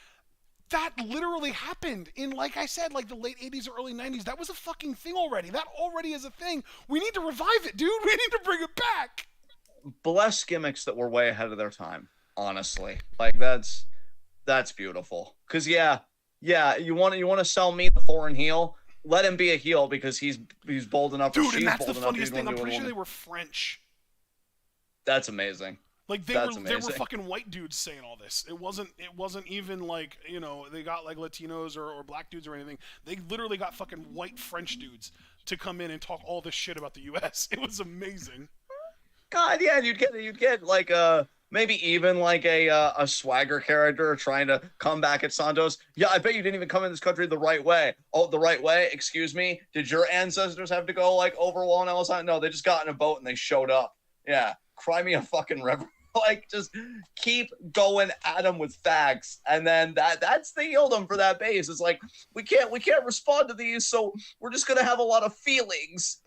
That literally happened in, like I said, like the late 80s or early 90s. That was a fucking thing already. That already is a thing. We need to revive it, dude. We need to bring it back. Bless gimmicks that were way ahead of their time, honestly. Like, that's beautiful. Because, yeah, you want to sell me the foreign heel? Let him be a heel because he's bold enough. Dude, and that's the funniest thing. I'm pretty sure they were French. That's amazing. Like, they were fucking white dudes saying all this. It wasn't even like, they got like Latinos or black dudes or anything. They literally got fucking white French dudes to come in and talk all this shit about the US. It was amazing. God, yeah, you'd get like maybe even like a swagger character trying to come back at Santos. Yeah, I bet you didn't even come in this country the right way. Oh, the right way? Excuse me? Did your ancestors have to go like over Wall and Ellis? No, they just got in a boat and they showed up. Yeah, cry me a fucking river. Like, just keep going at him with facts, and then that's the healdom for that base. It's like we can't respond to these, so we're just gonna have a lot of feelings,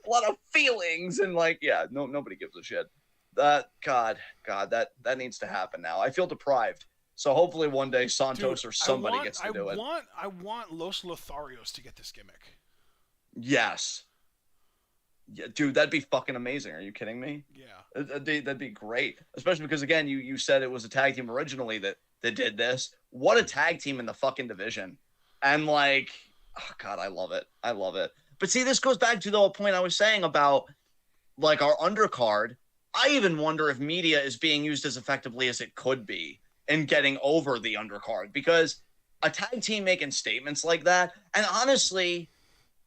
and like, yeah, nobody gives a shit. God, that needs to happen now. I feel deprived. So hopefully one day Santos or somebody gets to do it. I want Los Lotharios to get this gimmick. Yes. Yeah, dude, that'd be fucking amazing. Are you kidding me? Yeah. That'd be great. Especially because, again, you said it was a tag team originally that did this. What a tag team in the fucking division. And, like, oh, God, I love it. I love it. But see, this goes back to the whole point I was saying about, like, our undercard. I even wonder if media is being used as effectively as it could be in getting over the undercard. Because a tag team making statements like that, and honestly,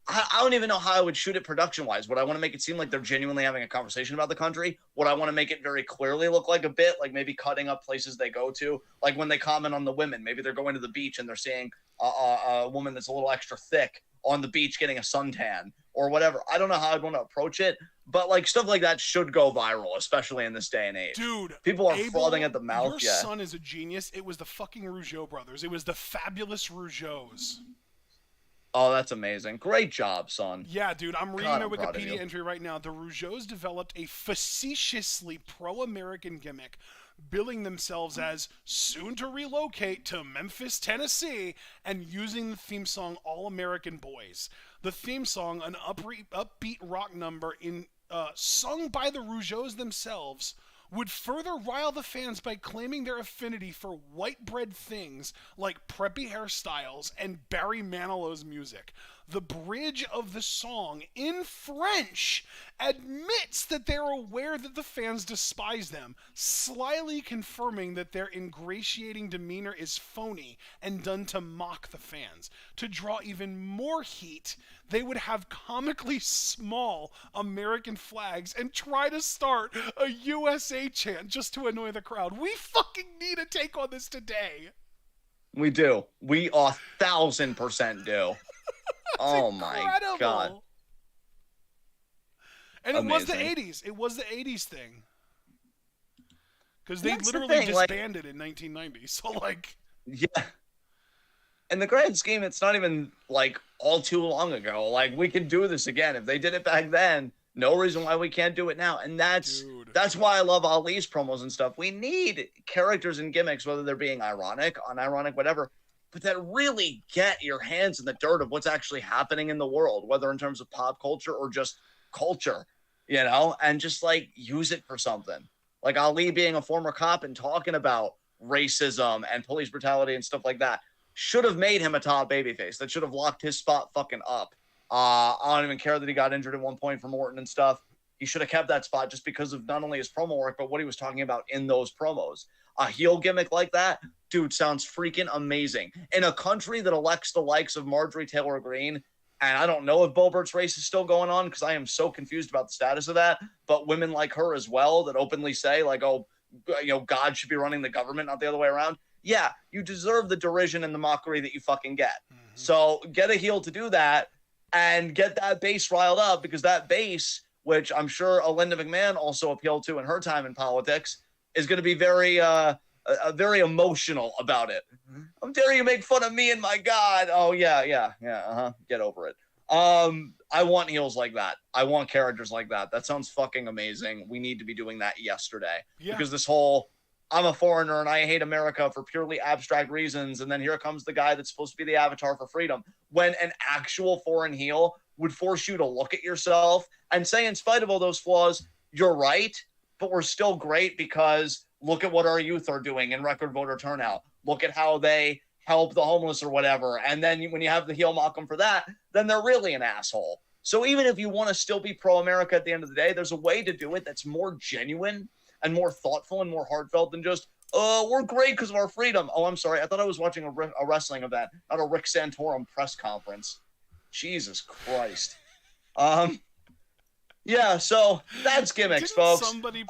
I don't even know how I would shoot it production-wise. Would I want to make it seem like they're genuinely having a conversation about the country? Would I want to make it very clearly look like a bit, like maybe cutting up places they go to? Like when they comment on the women, maybe they're going to the beach and they're seeing a woman that's a little extra thick on the beach getting a suntan or whatever. I don't know how I'd want to approach it, but like stuff like that should go viral, especially in this day and age. Dude, people are frothing at the mouth. Your son is a genius. It was the fucking Rougeau brothers. It was the fabulous Rougeaus. Oh, that's amazing. Great job, son. Yeah, dude, I'm reading a Wikipedia entry right now. The Rougeaus developed a facetiously pro-American gimmick, billing themselves as soon to relocate to Memphis, Tennessee, and using the theme song All American Boys. The theme song, an upbeat rock number sung by the Rougeaus themselves, would further rile the fans by claiming their affinity for white bread things like preppy hairstyles and Barry Manilow's music. The bridge of the song, in French, admits that they're aware that the fans despise them, slyly confirming that their ingratiating demeanor is phony and done to mock the fans. To draw even more heat, they would have comically small American flags and try to start a USA chant just to annoy the crowd. We fucking need a take on this today. We do. We 1,000% do. Oh incredible. My God. And amazing. It was the 80s. It was the 80s thing. Because they literally disbanded in 1990. So, like... Yeah. In the grand scheme, it's not even, like, all too long ago. Like, we can do this again. If they did it back then, no reason why we can't do it now. And that's why I love Ali's promos and stuff. We need characters and gimmicks, whether they're being ironic, unironic, whatever, but that really get your hands in the dirt of what's actually happening in the world, whether in terms of pop culture or just culture, you know, and just like use it for something. Like Ali being a former cop and talking about racism and police brutality and stuff like that should have made him a top babyface. That should have locked his spot fucking up. I don't even care that he got injured at one point from Orton and stuff. He should have kept that spot just because of not only his promo work, but what he was talking about in those promos. A heel gimmick like that, dude, sounds freaking amazing. In a country that elects the likes of Marjorie Taylor Greene, and I don't know if Bobert's race is still going on because I am so confused about the status of that, but women like her as well that openly say, like, oh, you know, God should be running the government, not the other way around. Yeah, you deserve the derision and the mockery that you fucking get. Mm-hmm. So get a heel to do that and get that base riled up, because that base, which I'm sure Linda McMahon also appealed to in her time in politics, is going to be very emotional about it. How dare you make fun of me and my God? Oh, yeah. Get over it. I want heels like that. I want characters like that. That sounds fucking amazing. We need to be doing that yesterday. Yeah. Because this whole, I'm a foreigner and I hate America for purely abstract reasons, and then here comes the guy that's supposed to be the avatar for freedom, when an actual foreign heel would force you to look at yourself and say, in spite of all those flaws, you're right, but we're still great because look at what our youth are doing in record voter turnout. Look at how they help the homeless or whatever. And then when you have the heel mock them for that, then they're really an asshole. So even if you want to still be pro-America at the end of the day, there's a way to do it that's more genuine and more thoughtful and more heartfelt than just, we're great because of our freedom. Oh, I'm sorry. I thought I was watching a wrestling event, not a Rick Santorum press conference. Jesus Christ. Yeah, so that's gimmicks, folks. Somebody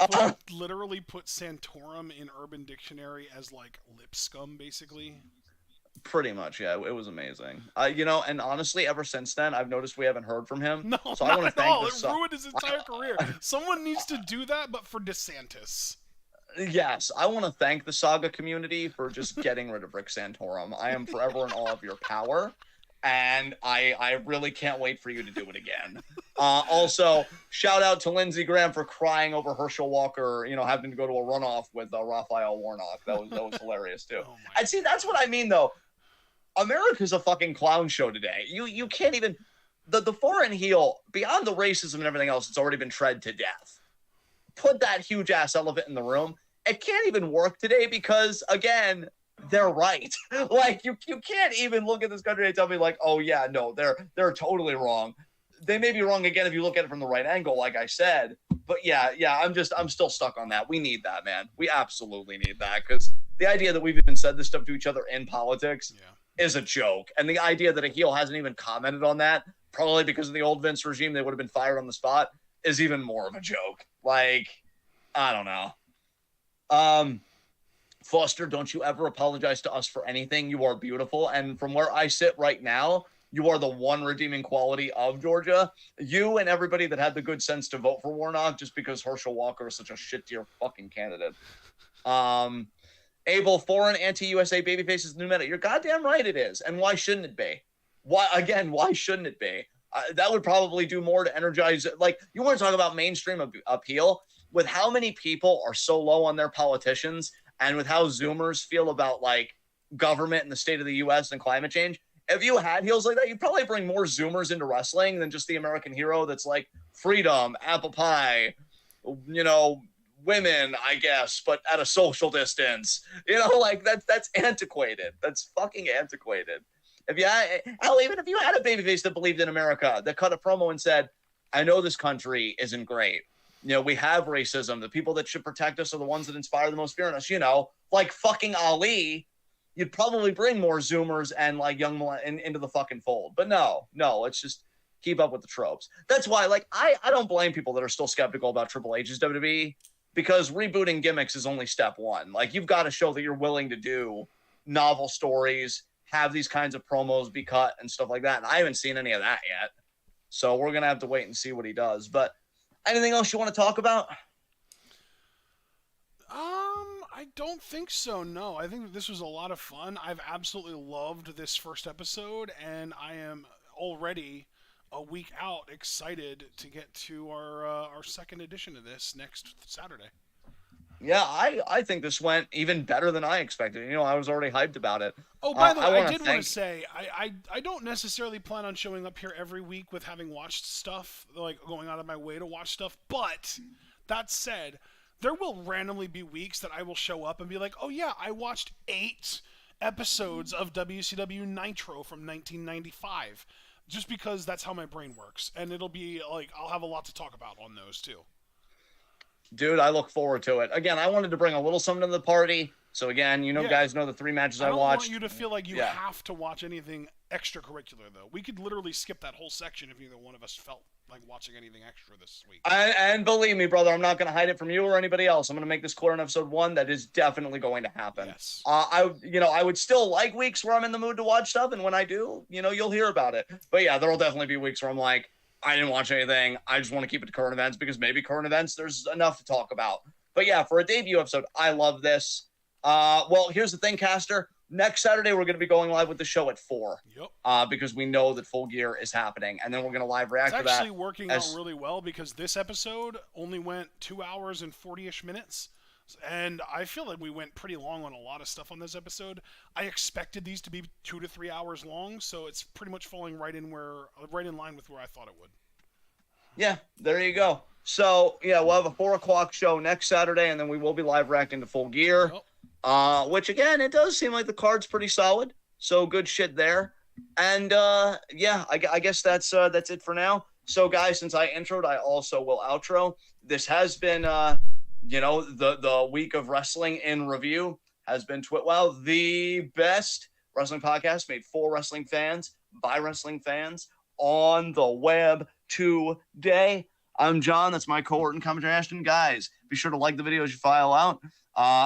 literally put Santorum in Urban Dictionary as like lip scum, basically? Pretty much, yeah. It was amazing. You know, and honestly, ever since then, I've noticed we haven't heard from him. No, so not at all. It ruined his entire career. Someone needs to do that, but for DeSantis. Yes, I want to thank the Saga community for just getting rid of Rick Santorum. I am forever in awe of your power, and I really can't wait for you to do it again. Also, shout out to Lindsey Graham for crying over Herschel Walker, having to go to a runoff with Raphael Warnock. That was hilarious too. Oh my And see, that's what I mean though. America's a fucking clown show today. You can't even the foreign heel beyond the racism and everything else. It's already been tread to death. Put that huge ass elephant in the room. It can't even work today because again, they're right. Like you can't even look at this country and tell me like, oh yeah, no, they're totally wrong. They may be wrong again if you look at it from the right angle, like I said. But yeah, I'm still stuck on that. We need that, man. We absolutely need that because the idea that we've even said this stuff to each other in politics is a joke, and the idea that a heel hasn't even commented on that, probably because of the old Vince regime, they would have been fired on the spot, is even more of a joke. Like, I don't know. Foster, don't you ever apologize to us for anything. You are beautiful. And from where I sit right now, you are the one redeeming quality of Georgia. You and everybody that had the good sense to vote for Warnock just because Herschel Walker is such a shit tier fucking candidate. Abel, foreign anti-USA babyface is the new meta. You're goddamn right it is. And why shouldn't it be? Why shouldn't it be? That would probably do more to energize. Like, you want to talk about mainstream appeal? With how many people are so low on their politicians and with how Zoomers feel about, like, government and the state of the U.S. and climate change, if you had heels like that, you'd probably bring more Zoomers into wrestling than just the American hero that's like freedom, apple pie, women, I guess, but at a social distance. Like that's antiquated. That's fucking antiquated. Even if you had a babyface that believed in America, that cut a promo and said, I know this country isn't great. We have racism. The people that should protect us are the ones that inspire the most fear in us, like fucking Ali, you'd probably bring more Zoomers and like young into the fucking fold. But no, let's just keep up with the tropes. That's why, like, I don't blame people that are still skeptical about Triple H's WWE, because rebooting gimmicks is only step one. Like, you've got to show that you're willing to do novel stories, have these kinds of promos be cut and stuff like that. And I haven't seen any of that yet. So we're going to have to wait and see what he does. But anything else you want to talk about? I don't think so, no. I think that this was a lot of fun. I've absolutely loved this first episode, and I am already a week out excited to get to our second edition of this next Saturday. Yeah, I think this went even better than I expected. I was already hyped about it. Oh, by the way, I did want to say, I don't necessarily plan on showing up here every week with having watched stuff, like going out of my way to watch stuff, but that said, there will randomly be weeks that I will show up and be like, oh yeah, I watched 8 episodes of WCW Nitro from 1995, just because that's how my brain works, and it'll be like, I'll have a lot to talk about on those too. Dude, I look forward to it. Again, I wanted to bring a little something to the party. So again, guys know the 3 matches I watched. I don't want you to feel like you have to watch anything extracurricular, though. We could literally skip that whole section if either one of us felt like watching anything extra this week. And believe me, brother, I'm not going to hide it from you or anybody else. I'm going to make this clear in episode 1. That is definitely going to happen. Yes. I would still like weeks where I'm in the mood to watch stuff, and when I do, you'll hear about it. But yeah, there'll definitely be weeks where I'm like, I didn't watch anything. I just want to keep it to current events because maybe current events, there's enough to talk about. But yeah, for a debut episode, I love this. Well, here's the thing, Caster. Next Saturday, we're going to be going live with the show at 4. Yep. Because we know that Full Gear is happening. And then we're going to live react to that. It's actually working out really well because this episode only went 2 hours and 40-ish minutes. And I feel like we went pretty long on a lot of stuff on this episode. I expected these to be 2 to 3 hours long, so it's pretty much falling right in line with where I thought it would. Yeah, there you go. So, yeah, we'll have a 4 o'clock show next Saturday, and then we will be live reacting to Full Gear. Yep. Which, again, it does seem like the card's pretty solid. So, good shit there. And, yeah, I guess that's it for now. So, guys, since I introed, I also will outro. This has been, the week of wrestling in review has been TWitWoW, the best wrestling podcast made for wrestling fans, by wrestling fans, on the web today. I'm John. That's my cohort and commentary Ashton. Guys, be sure to like the videos you file out.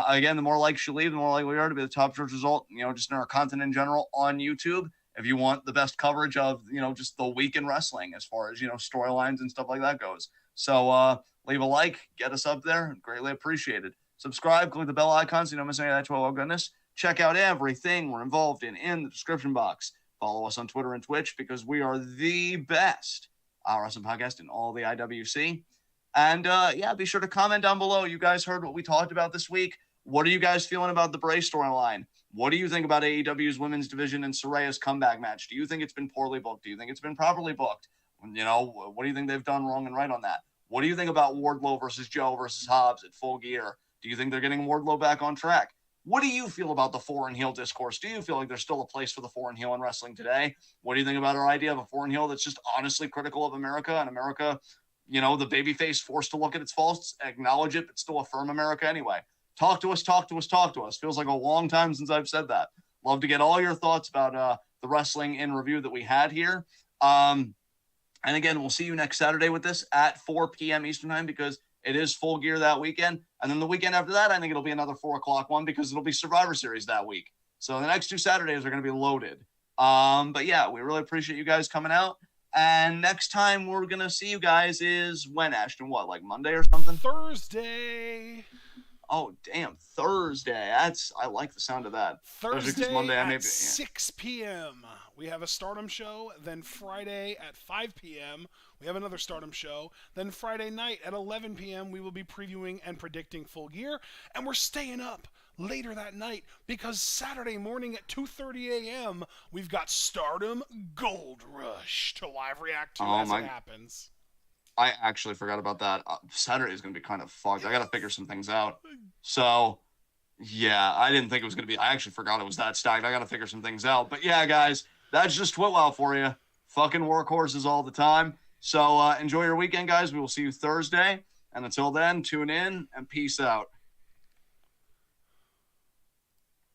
Again, the more likes you leave, the more likely we are to be the top search result, just in our content in general on YouTube. If you want the best coverage of, just the week in wrestling as far as, storylines and stuff like that goes. So leave a like, get us up there. Greatly appreciated. Subscribe, click the bell icon so you don't miss any of that TWitWoW goodness. Check out everything we're involved in the description box. Follow us on Twitter and Twitch because we are the best wrestling podcast in all the IWC. And yeah, be sure to comment down below. You guys heard what we talked about this week. What are you guys feeling about the Bray storyline? What do you think about AEW's women's division and Saraya's comeback match? Do you think it's been poorly booked? Do you think it's been properly booked? You know, what do you think they've done wrong and right on that? What do you think about Wardlow versus Joe versus Hobbs at Full Gear? Do you think they're getting Wardlow back on track? What do you feel about the foreign heel discourse? Do you feel like there's still a place for the foreign heel in wrestling today? What do you think about our idea of a foreign heel that's just honestly critical of America and America, you know, the babyface forced to look at its faults, acknowledge it, but still affirm America anyway? Talk to us, talk to us, talk to us. Feels like a long time since I've said that. Love to get all your thoughts about the wrestling in review that we had here. And again, we'll see you next Saturday with this at 4 p.m. Eastern time because it is Full Gear that weekend. And then the weekend after that, I think it'll be another 4 o'clock one because it'll be Survivor Series that week. So the next 2 Saturdays are going to be loaded. But yeah, we really appreciate you guys coming out. And next time we're going to see you guys is when, Ashton? What, like Monday or something? Thursday. Oh, damn, Thursday. I like the sound of that. Thursday Monday, at 6 p.m. We have a Stardom show. Then Friday at 5 p.m. we have another Stardom show. Then Friday night at 11 p.m. we will be previewing and predicting Full Gear. And we're staying up later that night because Saturday morning at 2:30 a.m. we've got Stardom Gold Rush to live react to as it happens. I actually forgot about that. Saturday is going to be kind of fucked. I got to figure some things out. So, yeah, I didn't think it was going to be. I actually forgot it was that stacked. I got to figure some things out. But yeah, guys, that's just TWitWoW for you. Fucking workhorses all the time. So enjoy your weekend, guys. We will see you Thursday. And until then, tune in and peace out.